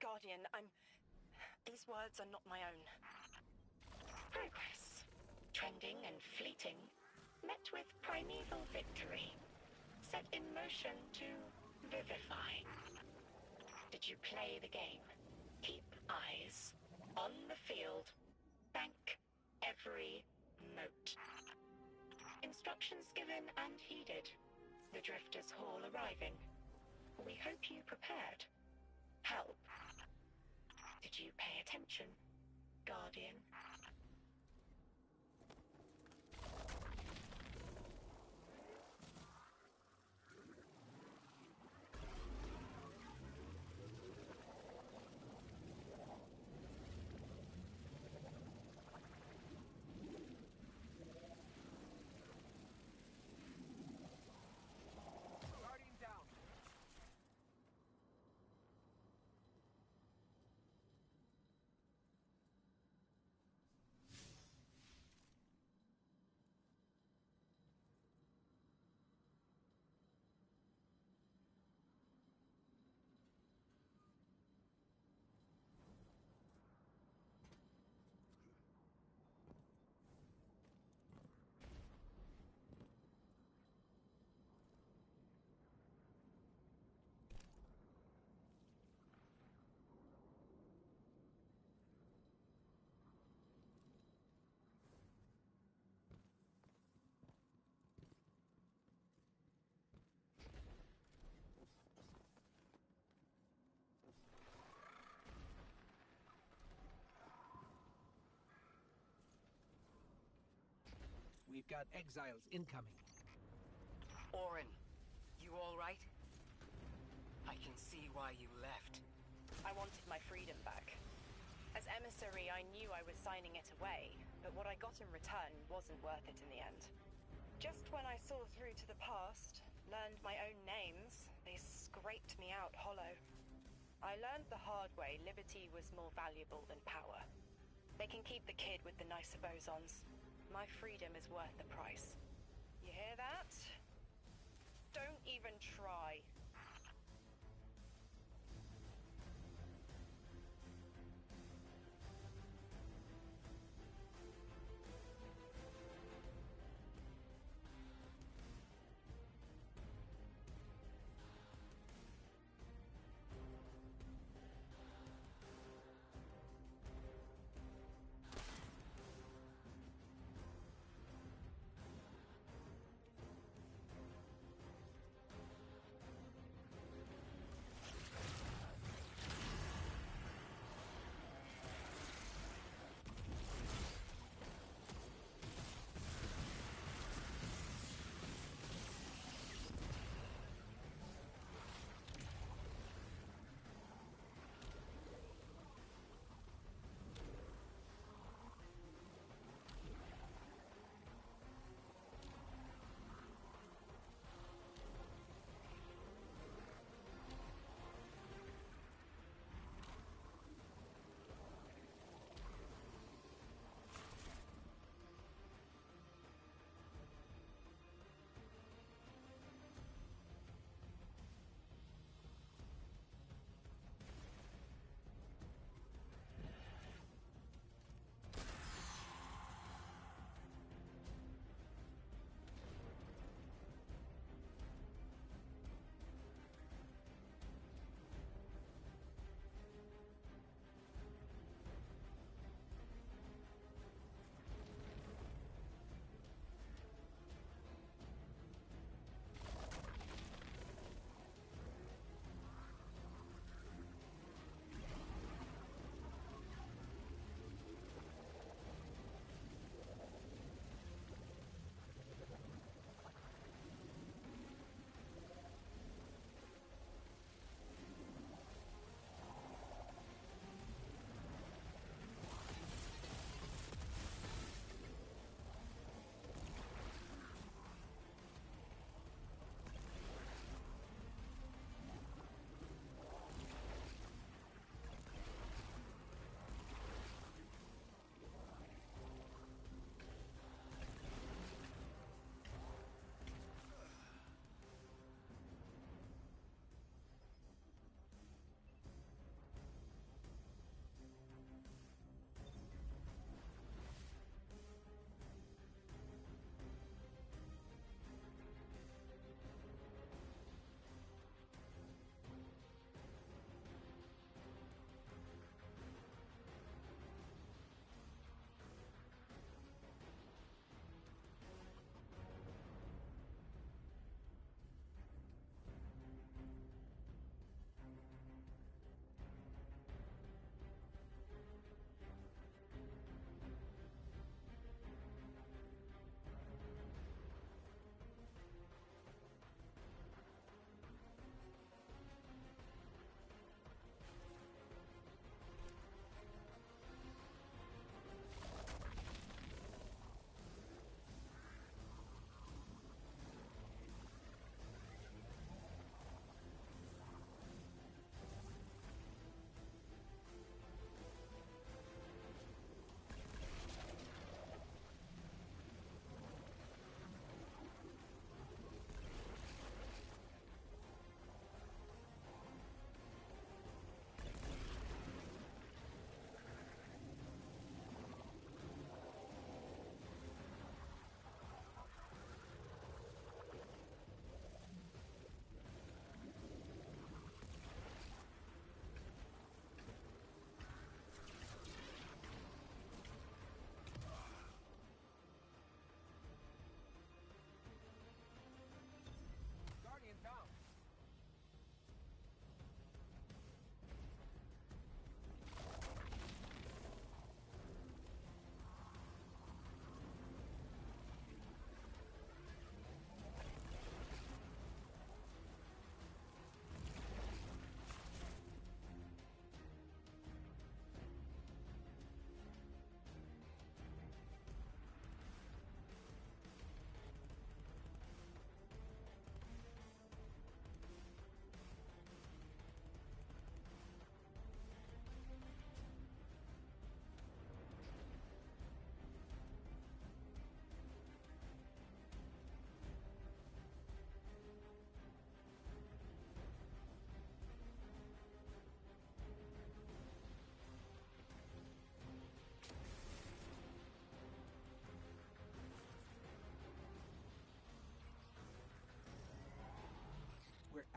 Guardian, these words are not my own. Progress. Trending and fleeting. Met with primeval victory. Set in motion to vivify. Did you play the game? Keep eyes on the field. Bank every note. Instructions given and heeded. The Drifters' Hall arriving. We hope you prepared. Help. Did you pay attention, Guardian? Guardian down! we've got exiles incoming. Orin, you all right? I can see why you left. I wanted my freedom back. As emissary, I knew I was signing it away, but what I got in return wasn't worth it in the end. Just when I saw through to the past, learned my own names, they scraped me out hollow. I learned the hard way liberty was more valuable than power. They can keep the kid with the nicer bosons. My freedom is worth the price. You hear that? Don't even try.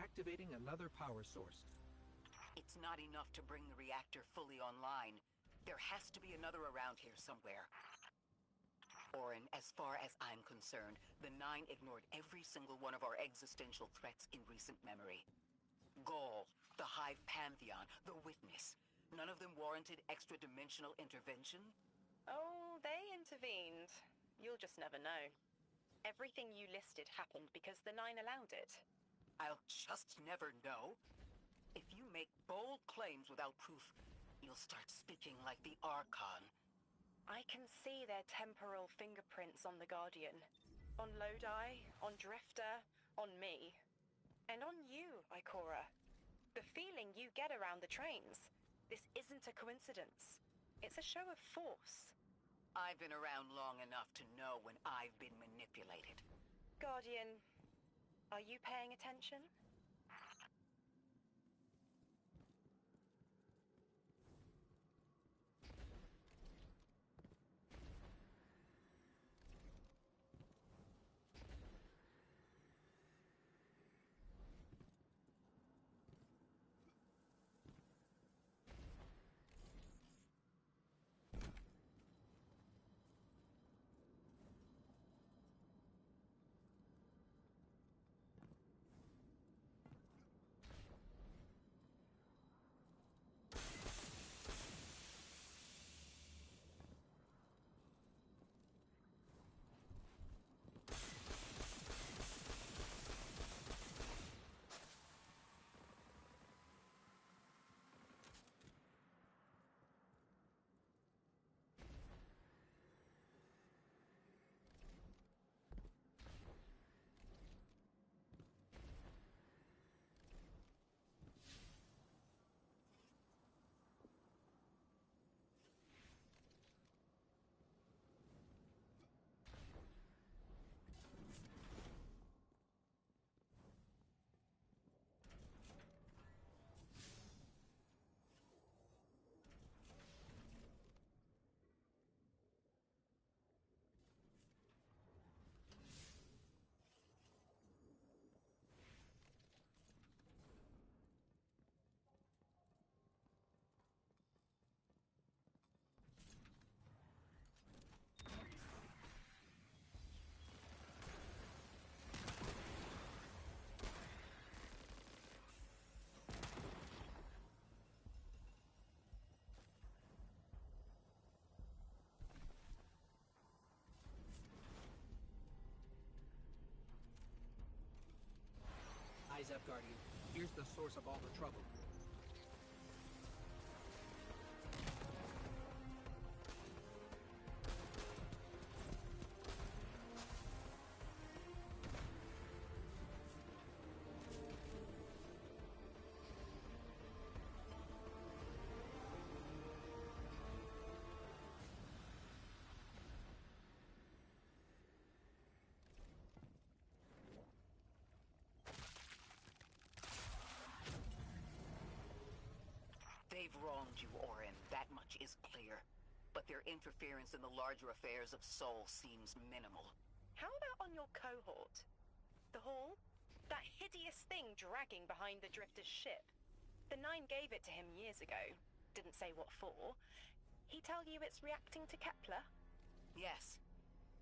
activating another power source. It's not enough to bring the reactor fully online. There has to be another around here somewhere. Orin, as far as I'm concerned, the Nine ignored every single one of our existential threats in recent memory. Gaul, the Hive Pantheon, the Witness. None of them warranted extra-dimensional intervention? Oh, they intervened. You'll just never know. Everything you listed happened because the Nine allowed it. I'll just never know. If you make bold claims without proof, you'll start speaking like the Archon. I can see their temporal fingerprints on the Guardian. On Lodi, on Drifter, on me. And on you, Ikora. The feeling you get around the trains. This isn't a coincidence. It's a show of force. I've been around long enough to know when I've been manipulated. Guardian, are you paying attention? Eyes up, Guardian. Here's the source of all the trouble. They've wronged you, Orin. That much is clear. But their interference in the larger affairs of Sol seems minimal. How about on your cohort? The Hall? That hideous thing dragging behind the Drifter's ship. The Nine gave it to him years ago. Didn't say what for. He tell you it's reacting to Kepler? Yes.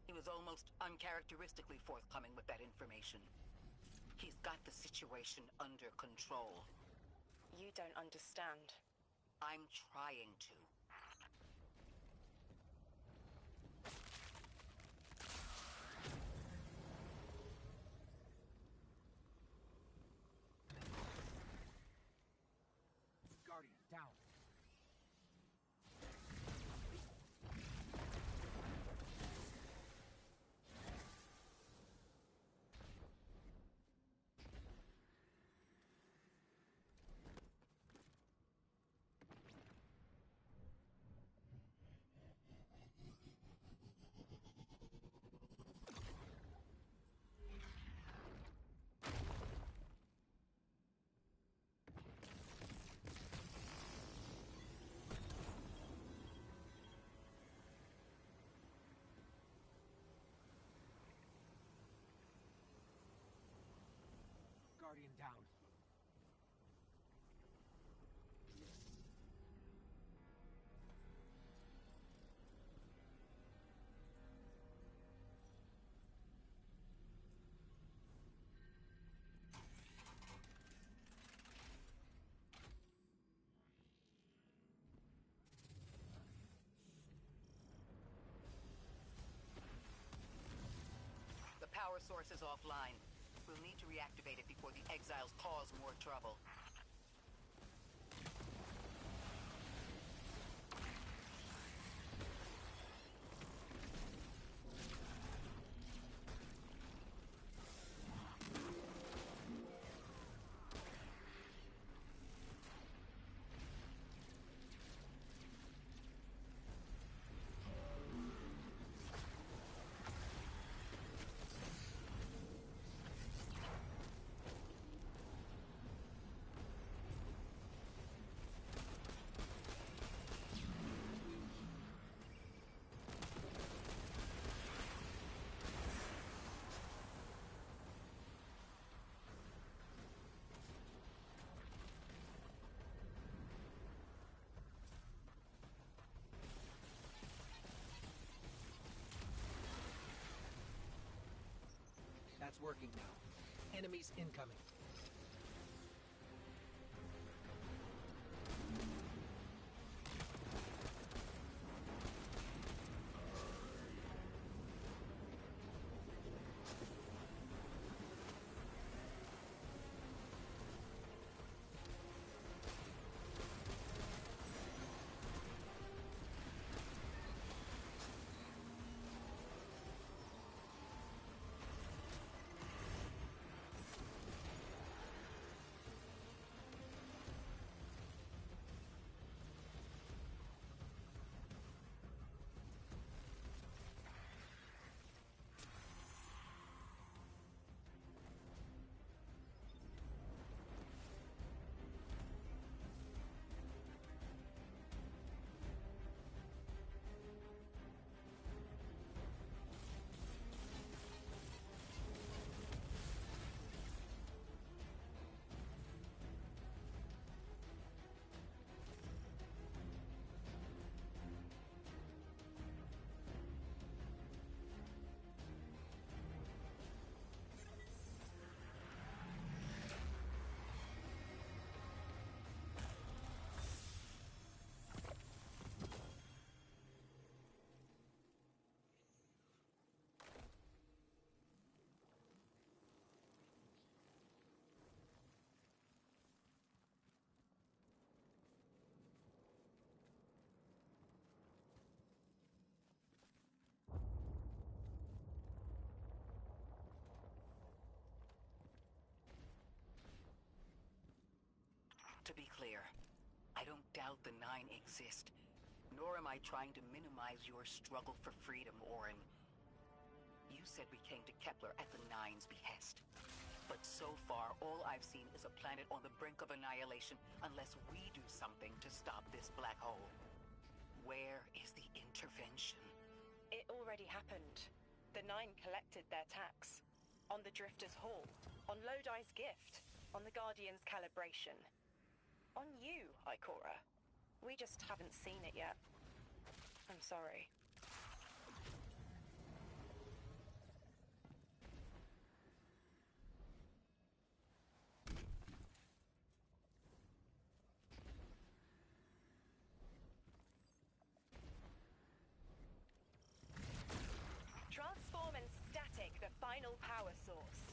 He was almost uncharacteristically forthcoming with that information. He's got the situation under control. You don't understand. I'm trying to. Guardian, down. Guardian down. source is offline. We'll need to reactivate it before the exiles cause more trouble. That's working now. Enemies incoming. To be clear, I don't doubt the Nine exist, nor am I trying to minimize your struggle for freedom, Orin. You said we came to Kepler at the Nine's behest. But so far, all I've seen is a planet on the brink of annihilation unless we do something to stop this black hole. Where is the intervention? It already happened. The Nine collected their tax. On the Drifter's Hall, on Lodi's gift, on the Guardian's calibration. On you, Ikora. We just haven't seen it yet. I'm sorry. Transform and static the final power source.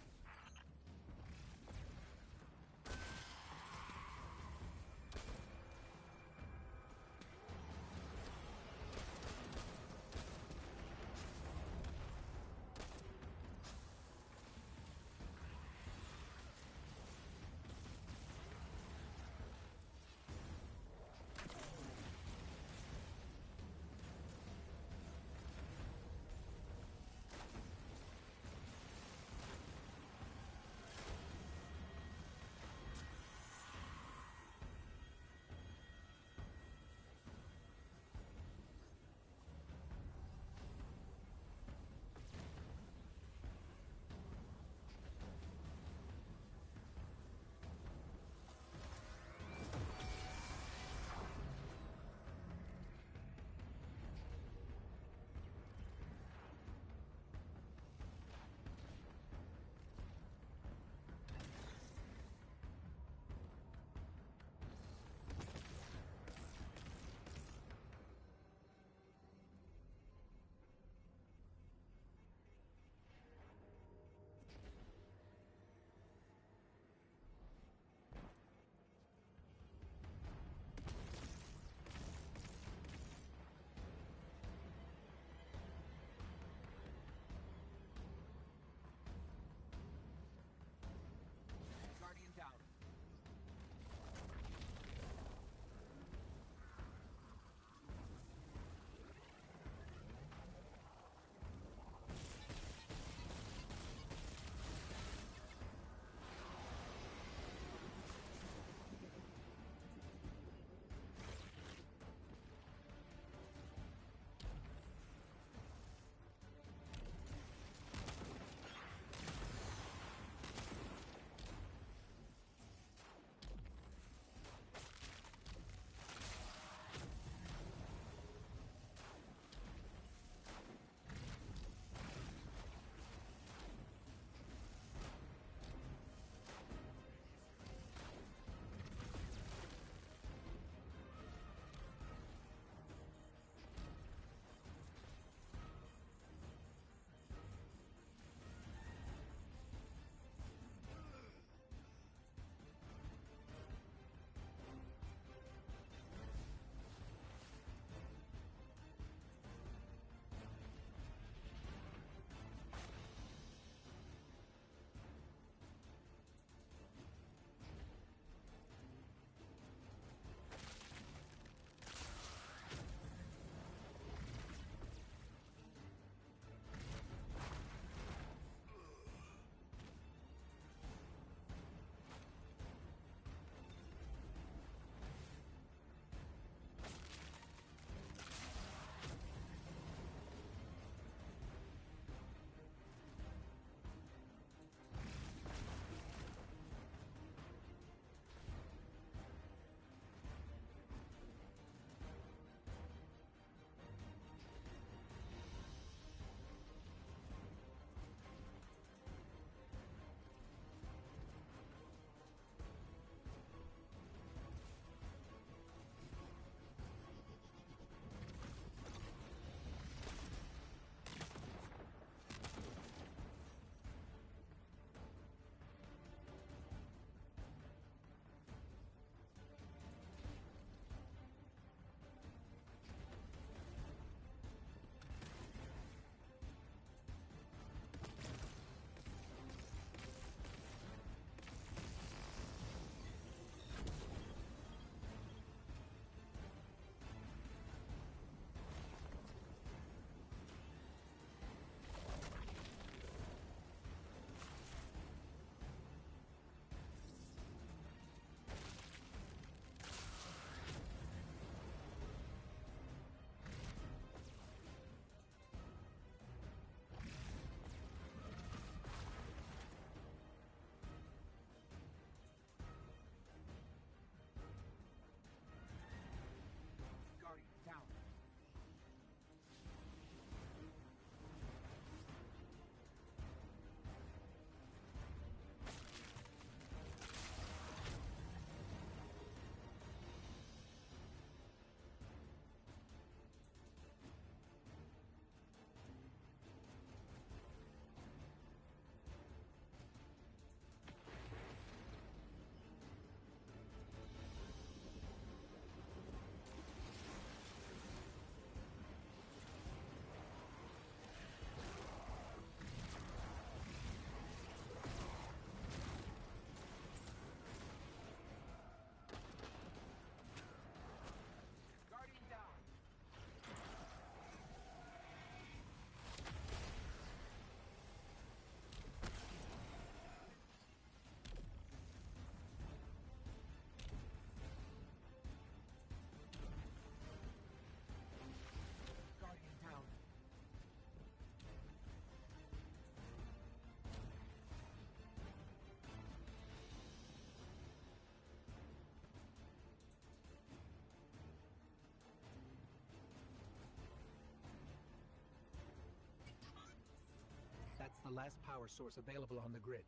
last power source available on the grid.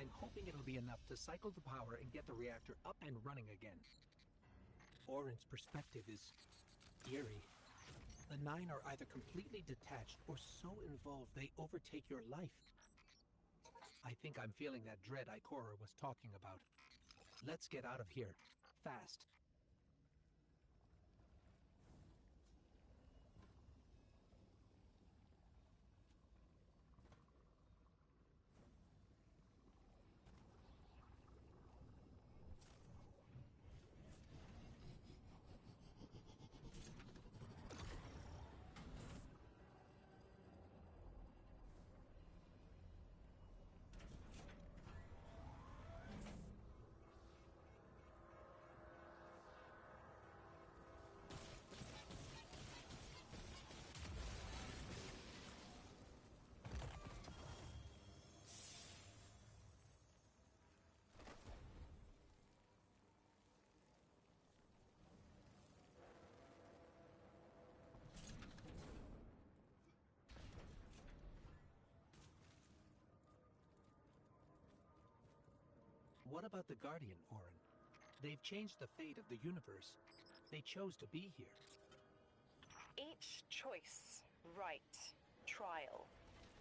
I'm hoping it'll be enough to cycle the power and get the reactor up and running again. Orin's perspective is eerie. The Nine are either completely detached or so involved they overtake your life. I think I'm feeling that dread Ikora was talking about. Let's get out of here. Fast. What about the Guardian, Orin? They've changed the fate of the universe. They chose to be here. Each choice, right, trial,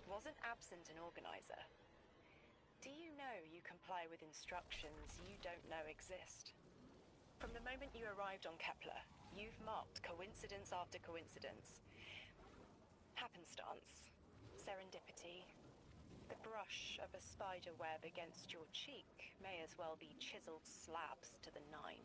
wasn't absent an organizer. Do you know you comply with instructions you don't know exist? From the moment you arrived on Kepler, you've marked coincidence after coincidence. Happenstance, serendipity. The brush of a spider web against your cheek may as well be chiseled slabs to the Nine.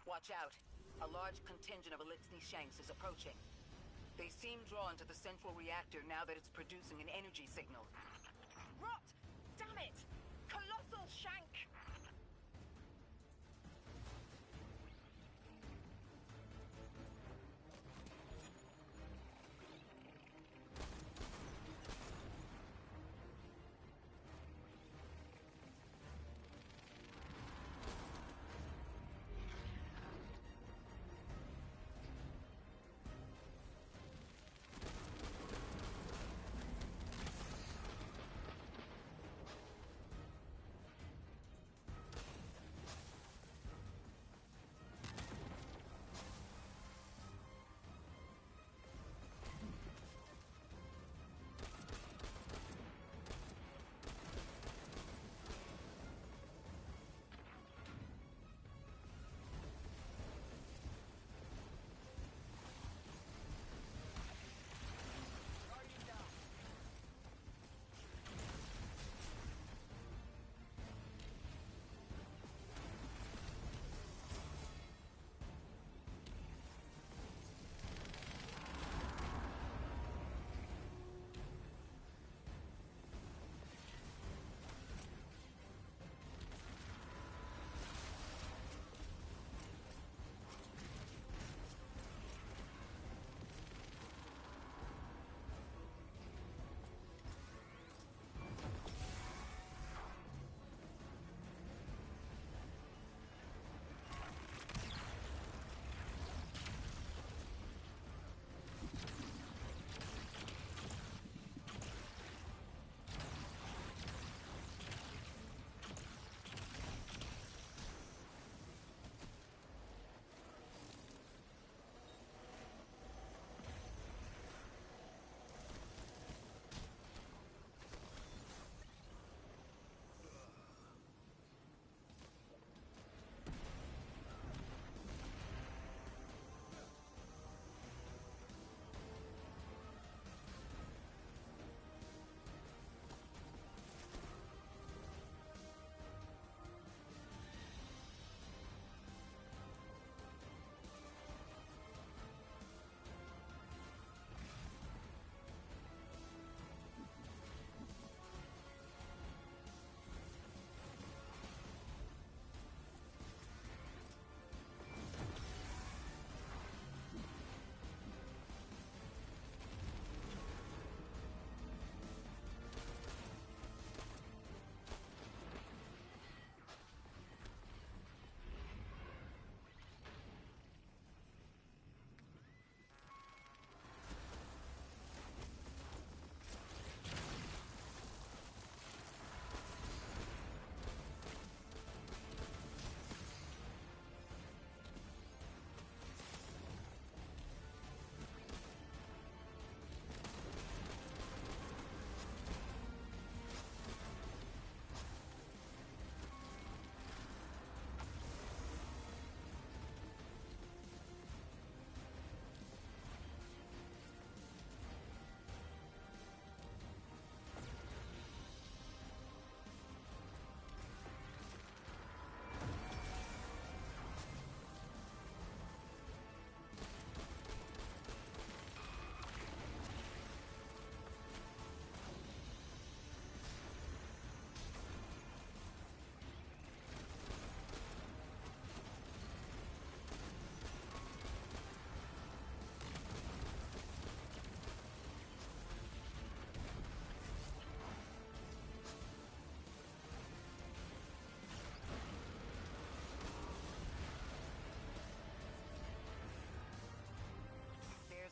Watch out. A large contingent of Elixni Shanks is approaching. They seem drawn to the central reactor now that it's producing an energy signal. Rot! Damn it! Colossal Shank!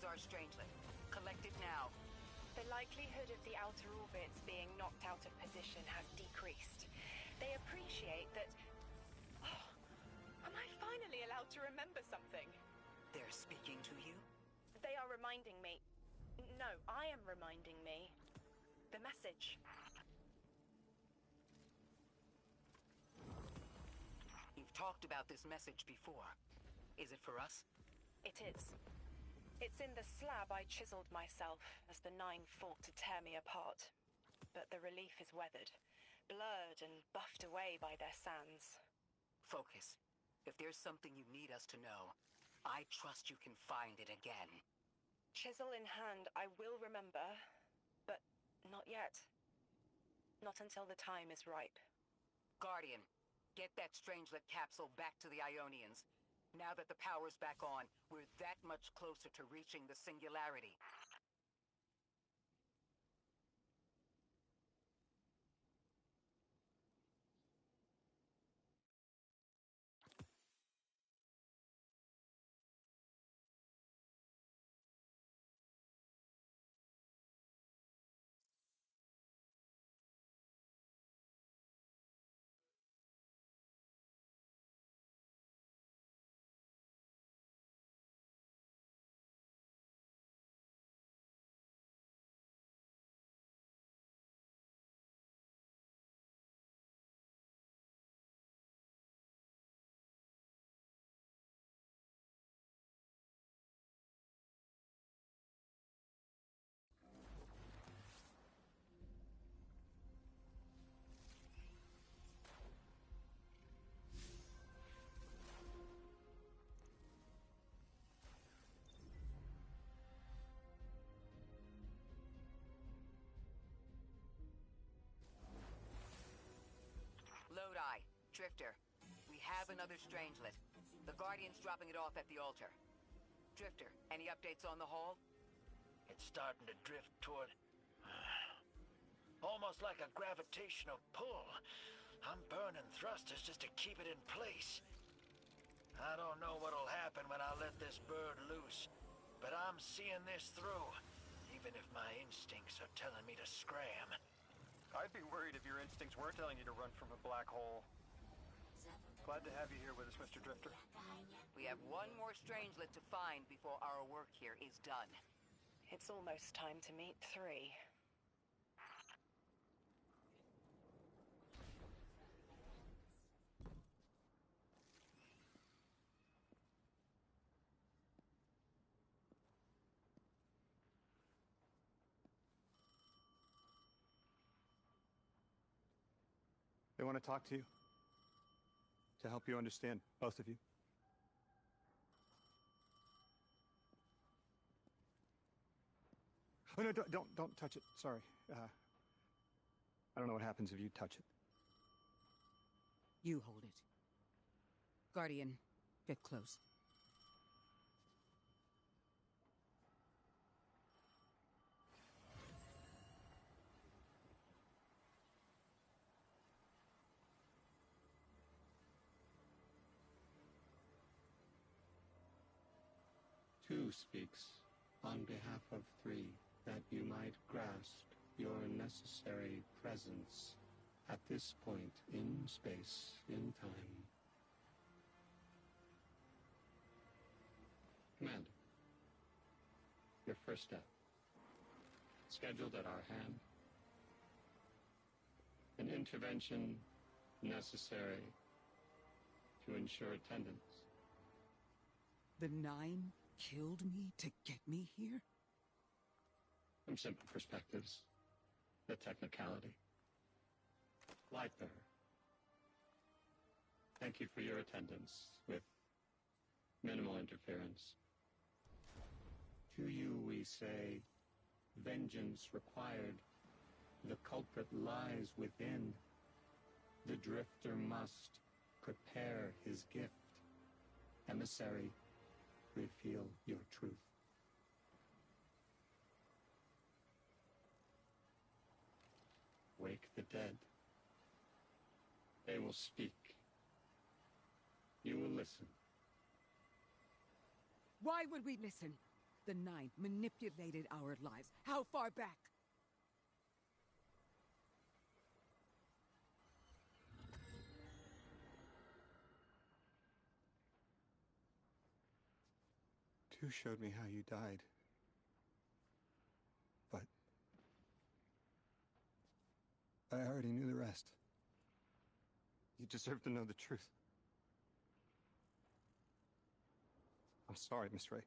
Our strangelet. Collect it now. The likelihood of the outer orbits being knocked out of position has decreased. They appreciate that... Oh, am I finally allowed to remember something? They're speaking to you? They are reminding me... No, I am reminding me. The message. You've talked about this message before. Is it for us? It is. It's in the slab I chiseled myself as the Nine fought to tear me apart. But the relief is weathered, blurred and buffed away by their sands. Focus. If there's something you need us to know, I trust you can find it again. Chisel in hand, I will remember, but not yet. Not until the time is ripe. Guardian, get that Strangelet capsule back to the Ionians. Now that the power's back on, we're that much closer to reaching the Singularity. Lodi, Drifter, we have another Strangelet. The Guardian's dropping it off at the altar. Drifter, any updates on the haul? It's starting to drift toward... almost like a gravitational pull. I'm burning thrusters just to keep it in place. I don't know what'll happen when I let this bird loose, but I'm seeing this through, even if my instincts are telling me to scram. I'd be worried if your instincts were telling you to run from a black hole. Glad to have you here with us, Mr. Drifter. We have one more Strangelet to find before our work here is done. It's almost time to meet 3. They want to talk to you. To help you understand, both of you. Oh, no, don't touch it. Sorry. I don't know what happens if you touch it. You hold it. Guardian, get close. Two speaks on behalf of 3, that you might grasp your necessary presence at this point in space, in time. Commander, your first step, scheduled at our hand. An intervention necessary to ensure attendance. The 9 killed me to get me here? From simple perspectives, the technicality. Lightbearer, thank you for your attendance with minimal interference. To you we say, vengeance required. The culprit lies within. The drifter must prepare his gift. Emissary, reveal your truth. Wake the dead. They will speak. You will listen. Why would we listen? The 9 manipulated our lives. How far back? Two showed me how you died. But I already knew the rest. You deserve to know the truth. I'm sorry, Miss Ray.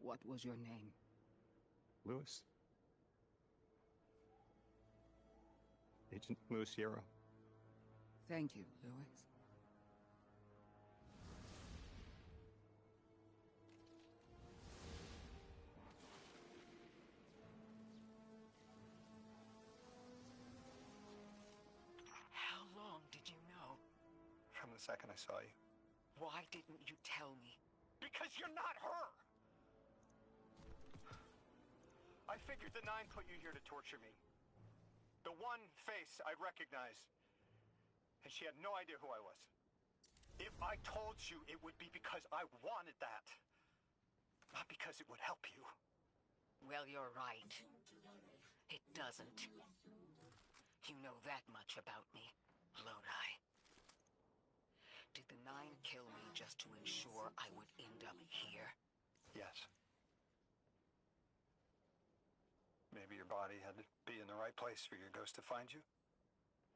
What was your name? Lewis. Agent Lewis Yarrow. Thank you, Lewis. How long did you know? From the second I saw you. Why didn't you tell me? Because you're not her! I figured the Nine put you here to torture me. The one face I'd recognize. And she had no idea who I was. If I told you, it would be because I wanted that. Not because it would help you. Well, you're right. It doesn't. You know that much about me, Lodi. Did the Nine kill me just to ensure I would end up here? Yes. Maybe your body had to be in the right place for your ghost to find you?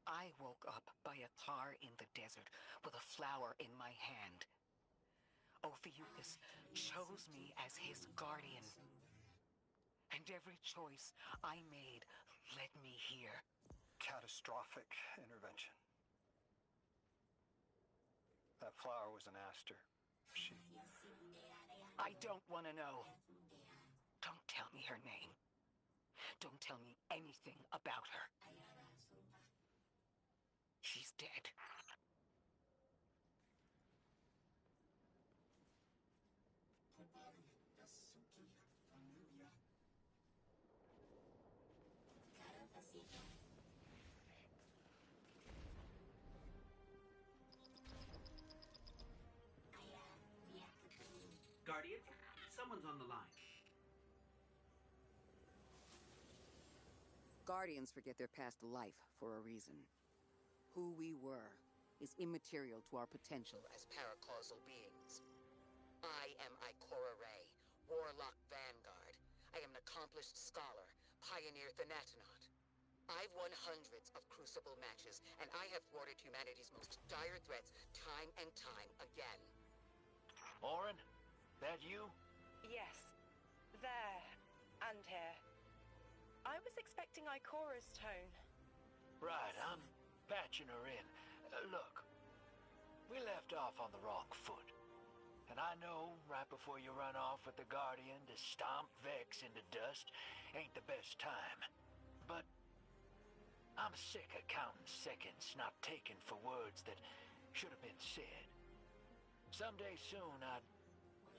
I woke up by a car in the desert with a flower in my hand. Ophiuchus chose me as his guardian. And every choice I made led me here. Catastrophic intervention. That flower was an aster. She... I don't want to know. Don't tell me her name. Don't tell me anything about her. She's dead. Guardian, someone's on the line. Guardians forget their past life for a reason. Who we were is immaterial to our potential As paracausal beings. I am Ikora Ray, Warlock Vanguard. I am an accomplished scholar, pioneer Thanatonaut. I've won hundreds of Crucible matches, and I have thwarted humanity's most dire threats time and time again. Orin, that you? Yes. There. And here. I was expecting Ikora's tone. Right, I'm patching her in. Look, we left off on the wrong foot. And I know right before you run off with the Guardian to stomp Vex into dust ain't the best time. But I'm sick of counting seconds not taken for words that should have been said. Someday soon I'd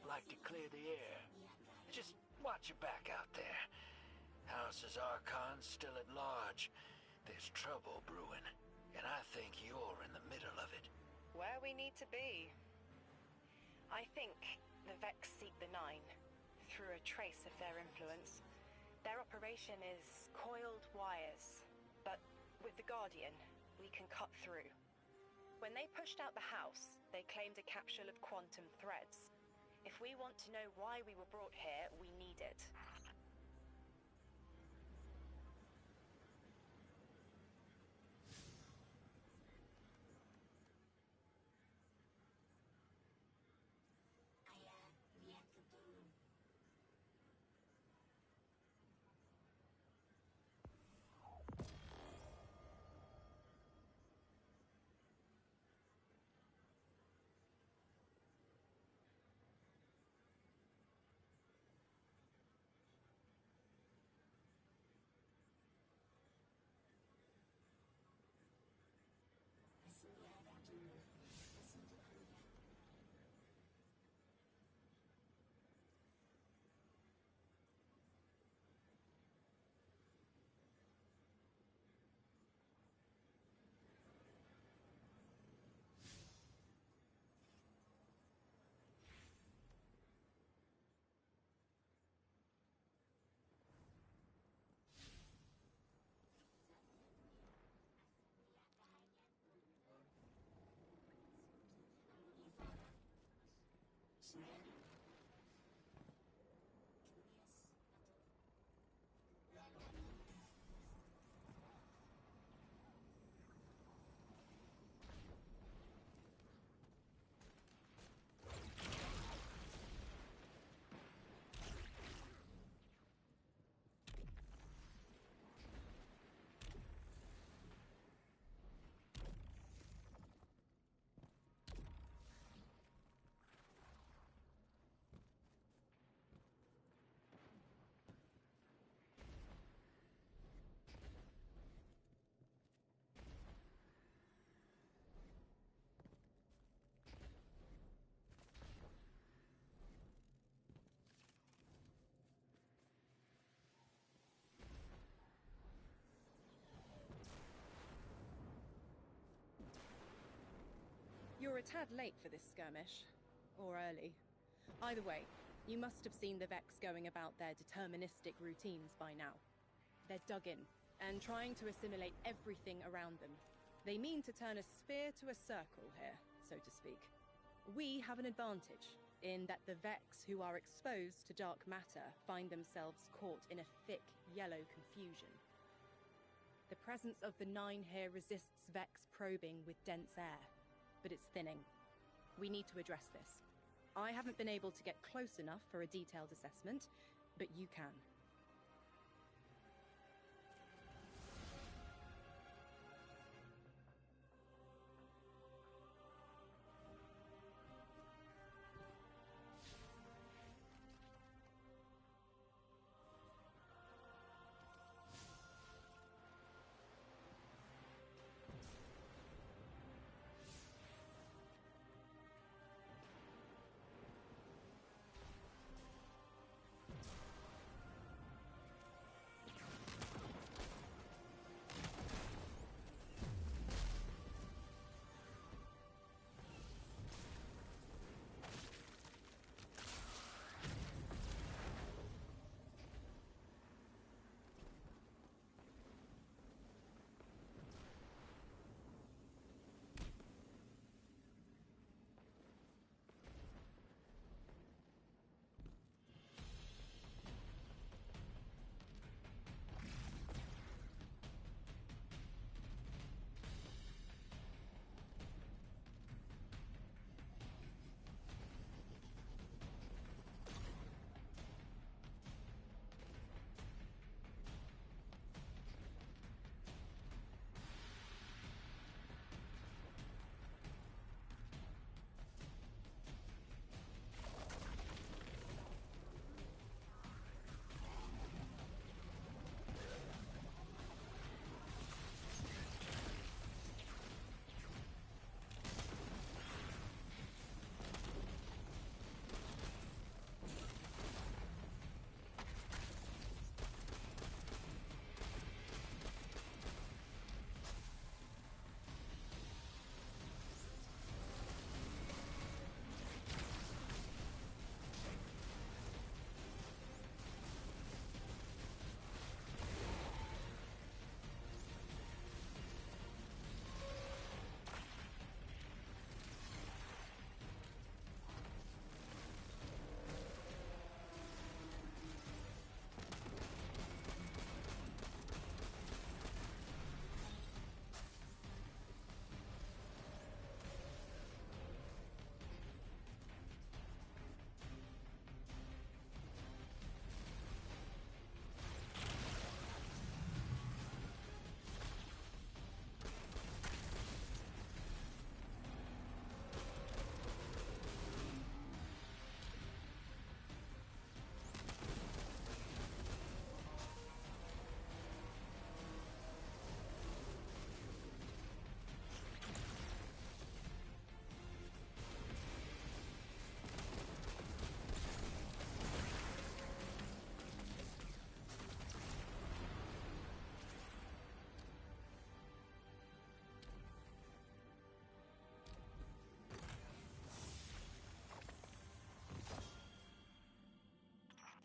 like to clear the air. Just watch your back out there. House's Archon's still at large. There's trouble brewing, and I think you're in the middle of it. Where we need to be. I think the Vex seek the Nine, through a trace of their influence. Their operation is coiled wires, but with the Guardian, we can cut through. When they pushed out the house, they claimed a capsule of quantum threads. If we want to know why we were brought here, we need it. You're a tad late for this skirmish. Or early. Either way, you must have seen the Vex going about their deterministic routines by now. They're dug in, and trying to assimilate everything around them. They mean to turn a sphere to a circle here, so to speak. We have an advantage, in that the Vex who are exposed to dark matter find themselves caught in a thick, yellow confusion. The presence of the Nine here resists Vex probing with dense air, but it's thinning. We need to address this. I haven't been able to get close enough for a detailed assessment, but you can.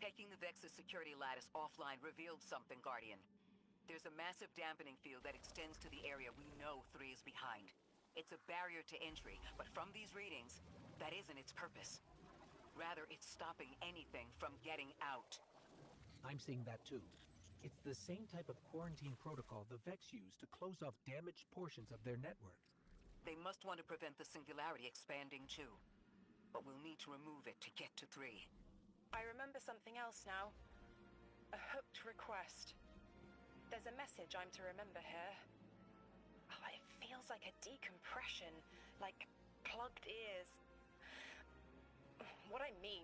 Taking the Vex's security lattice offline revealed something, Guardian. There's a massive dampening field that extends to the area we know 3 is behind. It's a barrier to entry, but from these readings, that isn't its purpose. Rather, it's stopping anything from getting out. I'm seeing that too. It's the same type of quarantine protocol the Vex use to close off damaged portions of their network. They must want to prevent the singularity expanding too. But we'll need to remove it to get to 3. I remember something else now. A hooked request. There's a message I'm to remember here. Oh, it feels like a decompression, like plugged ears. What I mean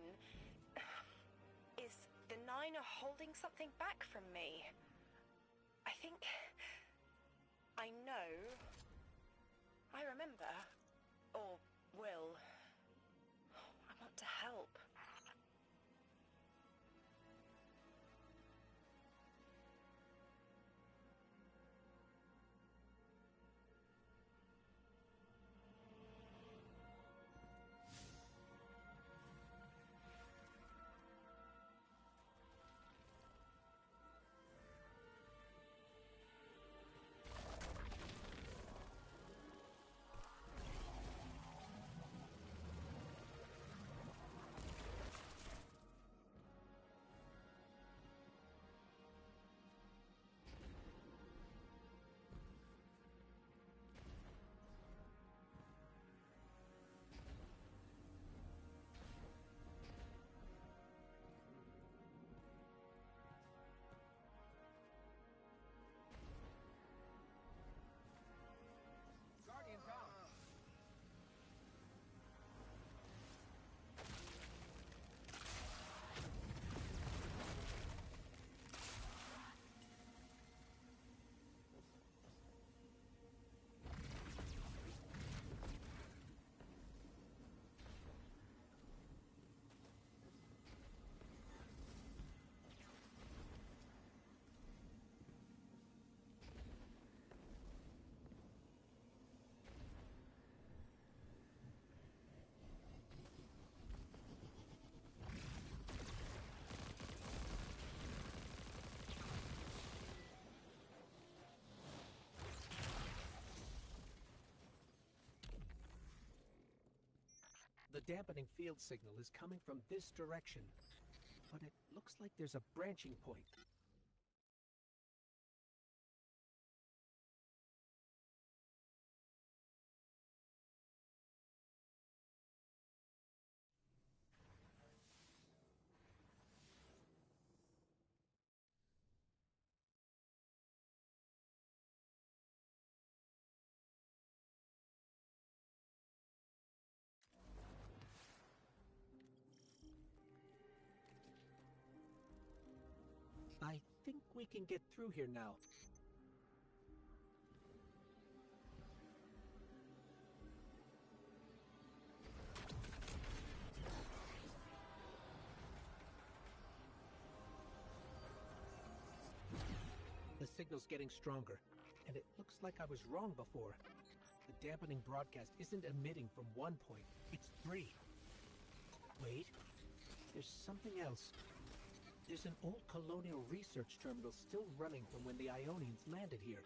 is the 9 are holding something back from me. I think I know. I remember. Or will. I want to help. The dampening field signal is coming from this direction, but it looks like there's a branching point. I think we can get through here now. The signal's getting stronger, and it looks like I was wrong before. The dampening broadcast isn't emitting from one point, it's 3. Wait, there's something else. There's an old colonial research terminal still running from when the Ionians landed here.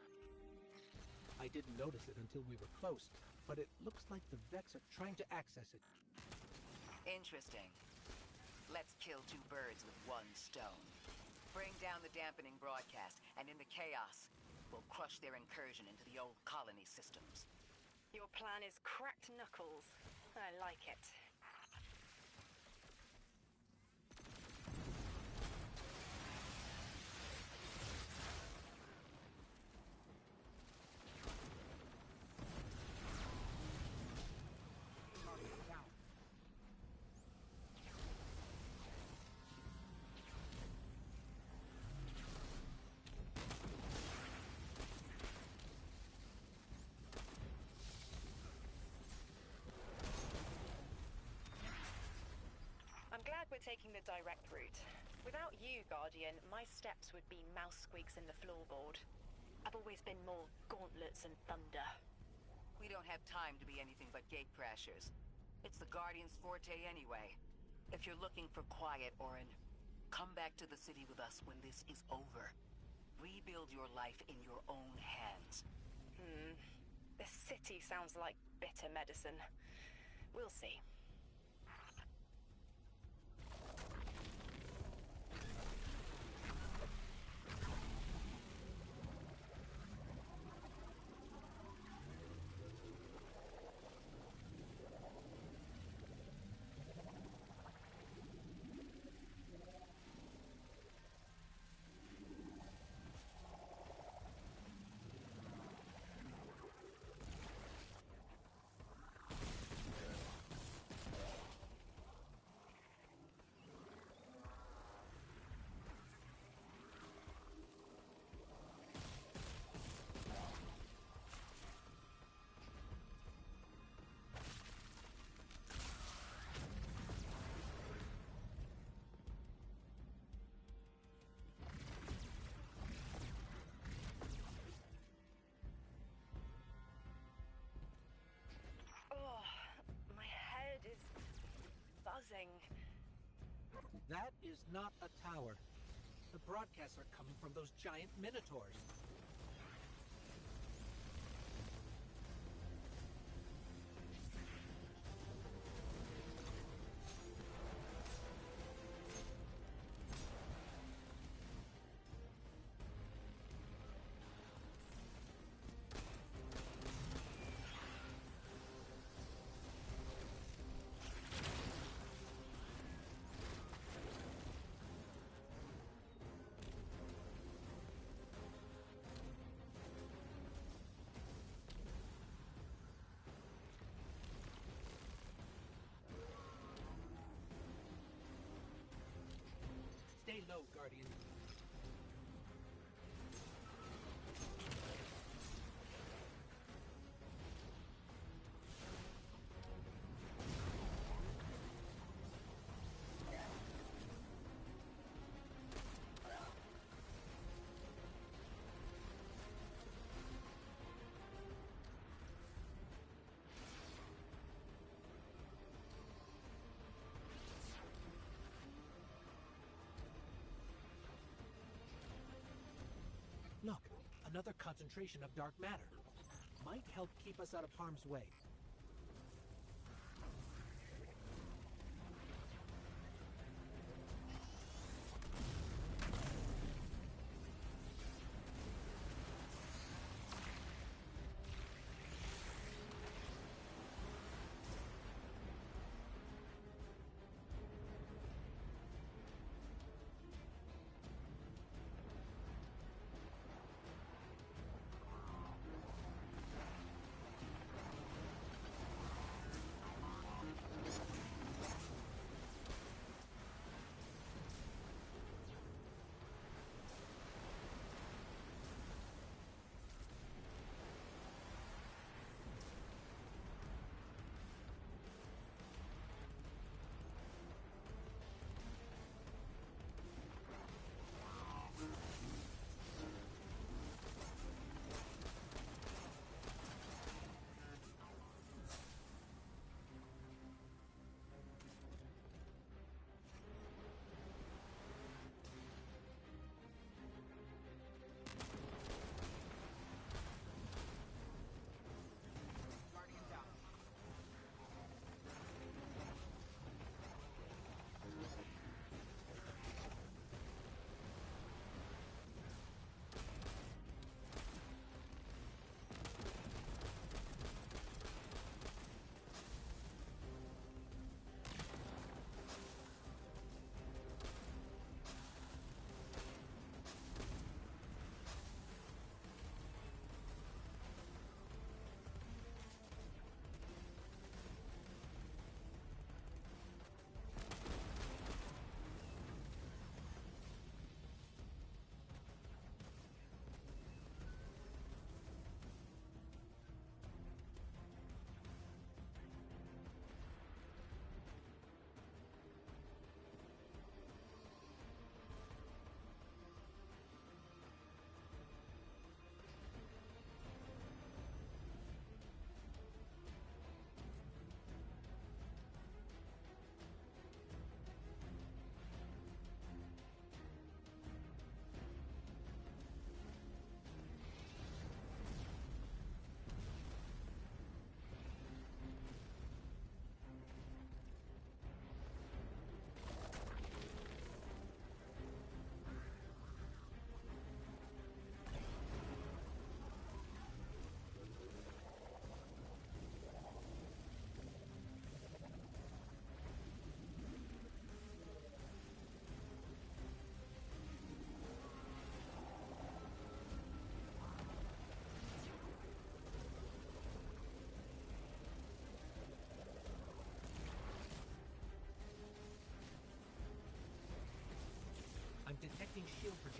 I didn't notice it until we were close, but it looks like the Vex are trying to access it. Interesting. Let's kill 2 birds with 1 stone. Bring down the dampening broadcast, and in the chaos, we'll crush their incursion into the old colony systems. Your plan is cracked knuckles. I like it. I'm glad we're taking the direct route. Without you, Guardian, my steps would be mouse squeaks in the floorboard. I've always been more gauntlets and thunder. We don't have time to be anything but gatecrashers. It's the Guardian's forte anyway. If you're looking for quiet, Orin, come back to the city with us when this is over. Rebuild your life in your own hands. The city sounds like bitter medicine. We'll see. That is not a tower. The broadcasts are coming from those giant minotaurs. Stay low, Guardian. Look, another concentration of dark matter. Might help keep us out of harm's way.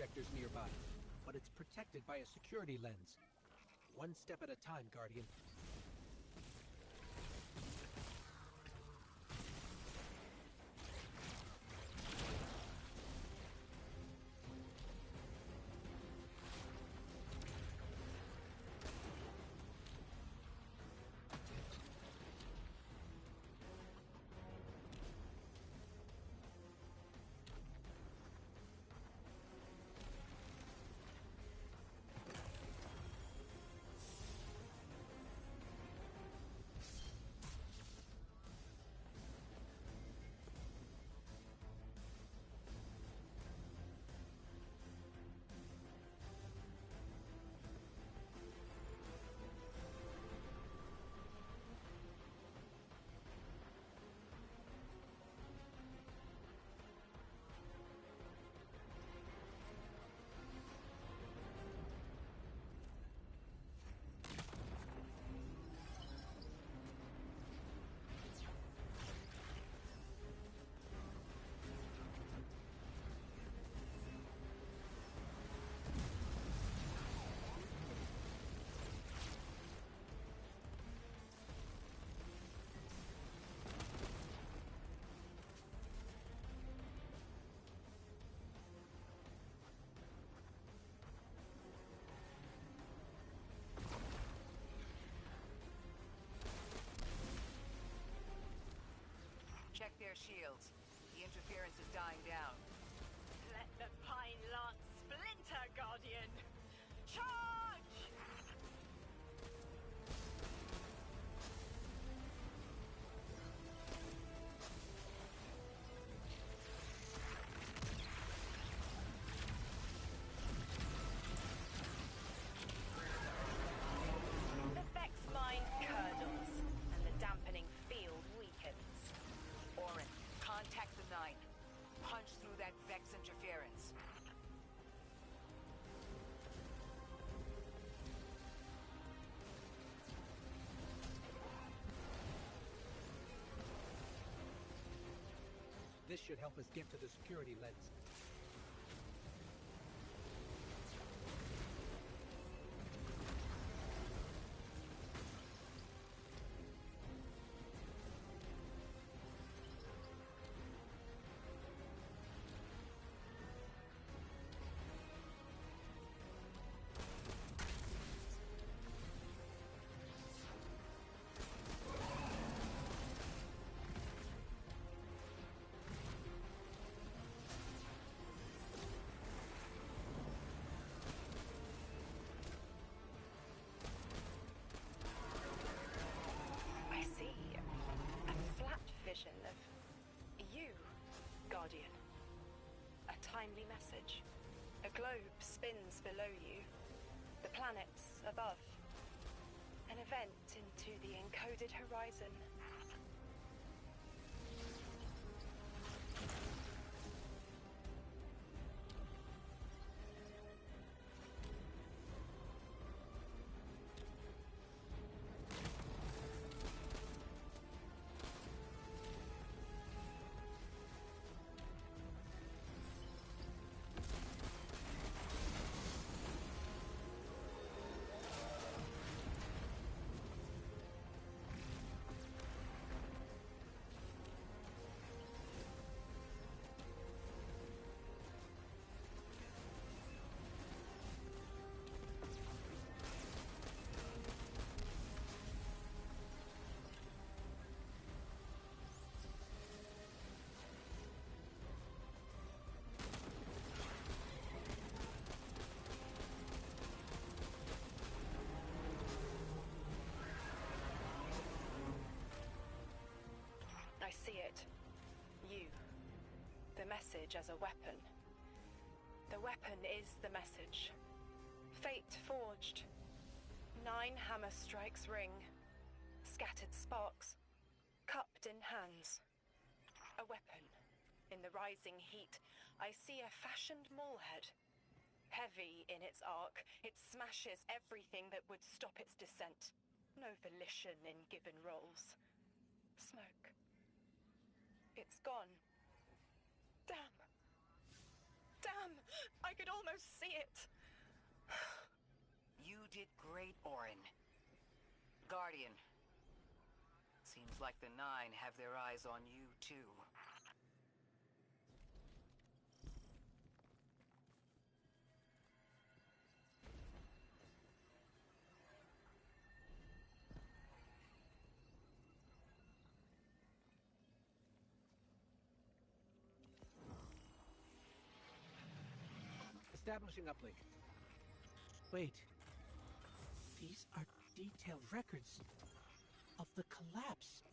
projectors nearby, but it's protected by a security lens. One step at a time, Guardian. Check their shields. The interference is dying down. Let the pine lance splinter, Guardian! Charge! The Vex mine curdles, and the dampening field weakens. Orin, contact the 9. Punch through that Vex interference. This should help us get to the security lens. I see a flat vision of you, Guardian. A timely message. A globe spins below you, the planets above. An event into the encoded horizon. I see it. You. The message as a weapon. The weapon is the message. Fate forged. 9 hammer strikes ring. Scattered sparks. Cupped in hands. A weapon. In the rising heat, I see a fashioned mallhead. Heavy in its arc, it smashes everything that would stop its descent. No volition in given roles. Smoke. It's gone. Damn. Damn! I could almost see it. You did great, Orin. Guardian. Seems like the Nine have their eyes on you, too. Establishing uplink. Wait. These are detailed records of the collapse.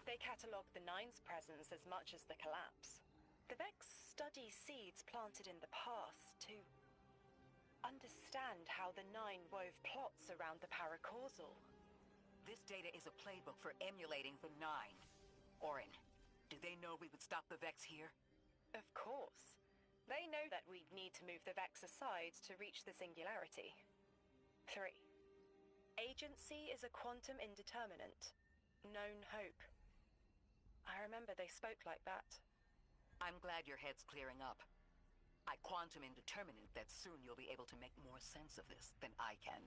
They catalogue the Nine's presence as much as the collapse. The Vex study seeds planted in the past to understand how the Nine wove plots around the paracausal. This data is a playbook for emulating the Nine. Orin, do they know we would stop the Vex here? Of course. They know that we'd need to move the Vex aside to reach the singularity. 3. Agency is a quantum indeterminate. Known hope. I remember they spoke like that. I'm glad your head's clearing up. I quantum indeterminate that soon you'll be able to make more sense of this than I can.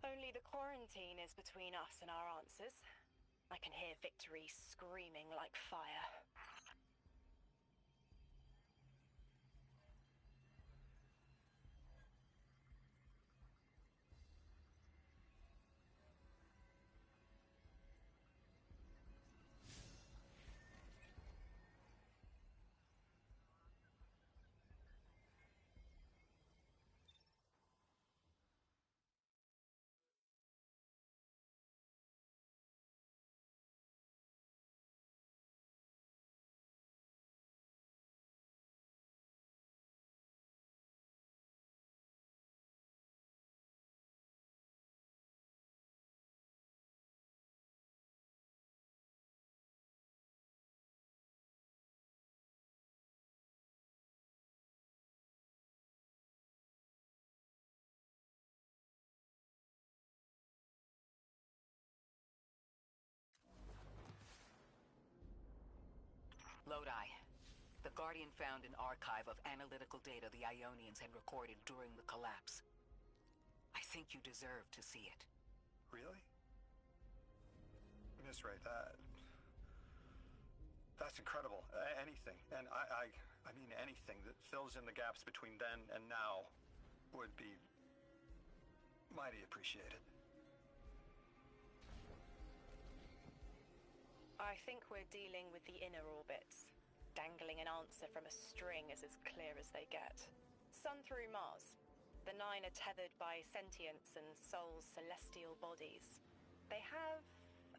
Only the quarantine is between us and our answers. I can hear victory screaming like fire. Lodi. The Guardian found an archive of analytical data the Ionians had recorded during the collapse. I think you deserve to see it. Really? Miss Ray, that's incredible. Anything, and I mean anything that fills in the gaps between then and now would be mighty appreciated. I think we're dealing with the inner orbits. Dangling an answer from a string is as clear as they get. Sun through Mars. The Nine are tethered by sentience and Sol's celestial bodies. They have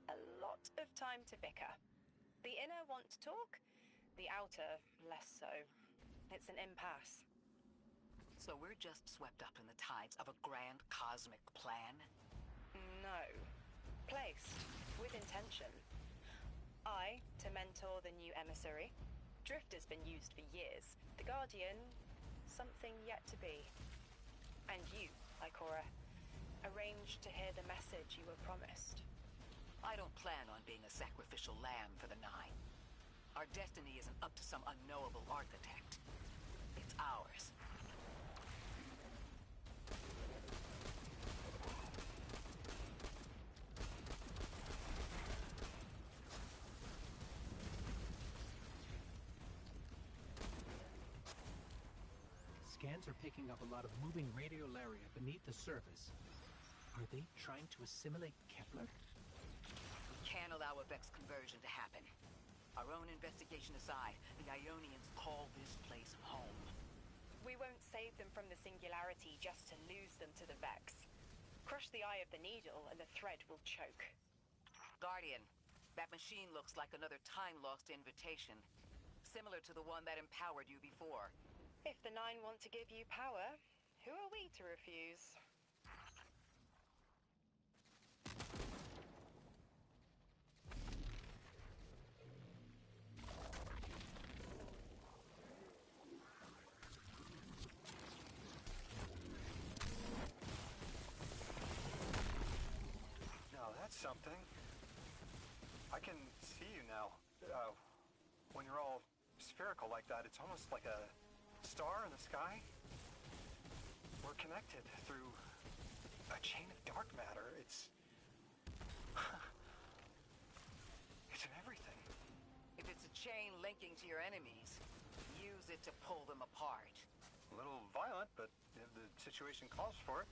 a lot of time to bicker. The inner want to talk, the outer less so. It's an impasse. So we're just swept up in the tides of a grand cosmic plan? No. Placed, with intention. I, to mentor the new emissary. Drift has been used for years. The Guardian, something yet to be. And you, Ikora, arranged to hear the message you were promised. I don't plan on being a sacrificial lamb for the Nine. Our destiny isn't up to some unknowable architect. It's ours. Scans are picking up a lot of moving radiolaria beneath the surface. Are they trying to assimilate Kepler? We can't allow a Vex conversion to happen. Our own investigation aside, the Ionians call this place home. We won't save them from the singularity just to lose them to the Vex. Crush the eye of the needle and the thread will choke. Guardian, that machine looks like another time-lost invitation. Similar to the one that empowered you before. If the Nine want to give you power, who are we to refuse? Now that's something. I can see you now. When you're all spherical like that, it's almost like a star in the sky? We're connected through a chain of dark matter. It's in everything. If it's a chain linking to your enemies, use it to pull them apart. A little violent, but if the situation calls for it.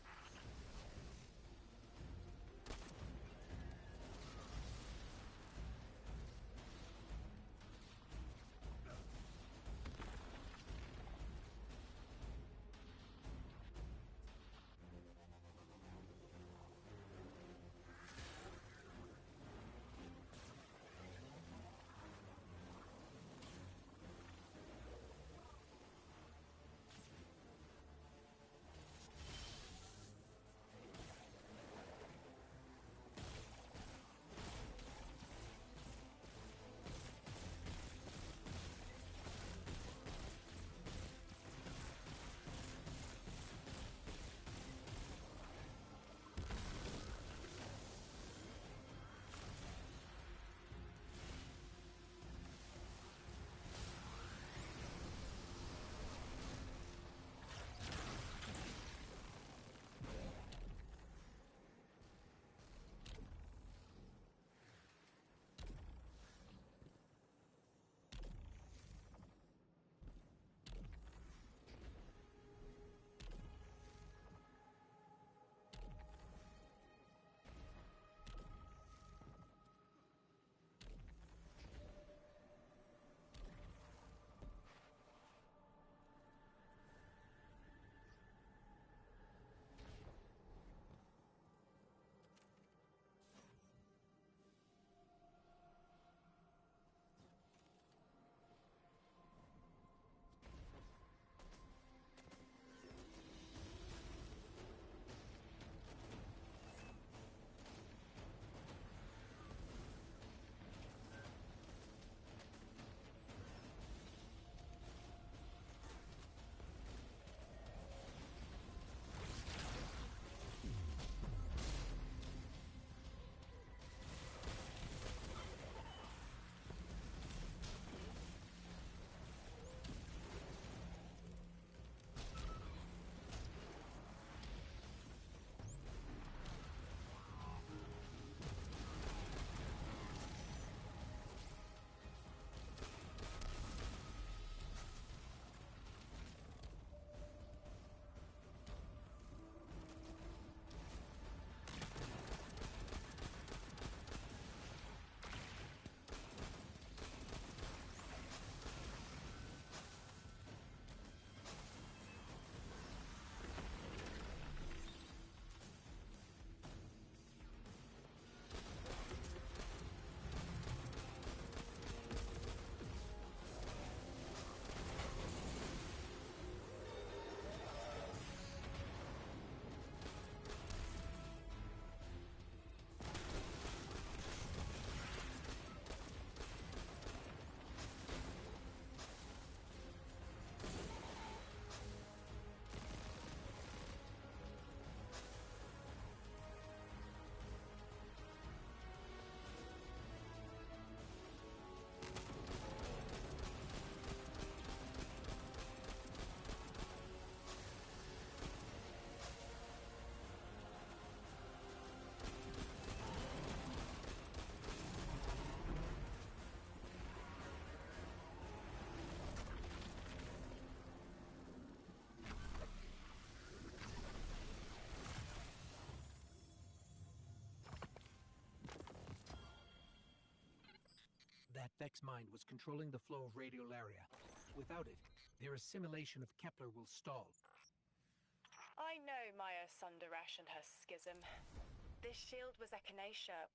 That Vex mind was controlling the flow of radiolaria. Without it, their assimilation of Kepler will stall. I know Maya Sundaresh and her schism. This shield was echinacea,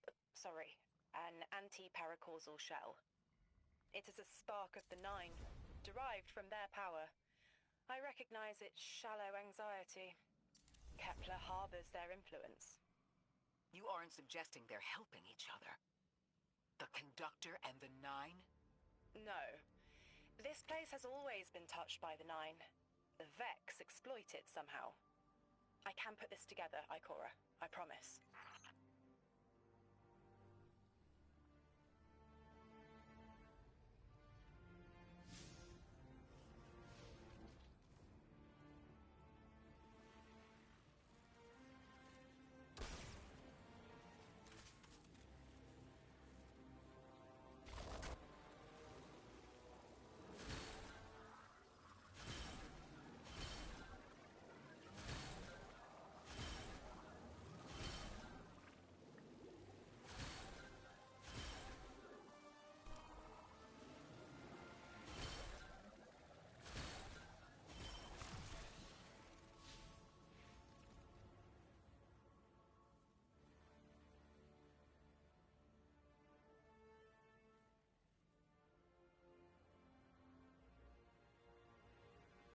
an anti-paracausal shell. It is a spark of the Nine, derived from their power. I recognize its shallow anxiety. Kepler harbors their influence. You aren't suggesting they're helping each other? The Conductor and the Nine? No. This place has always been touched by the Nine. The Vex exploit it somehow. I can put this together, Ikora. I promise.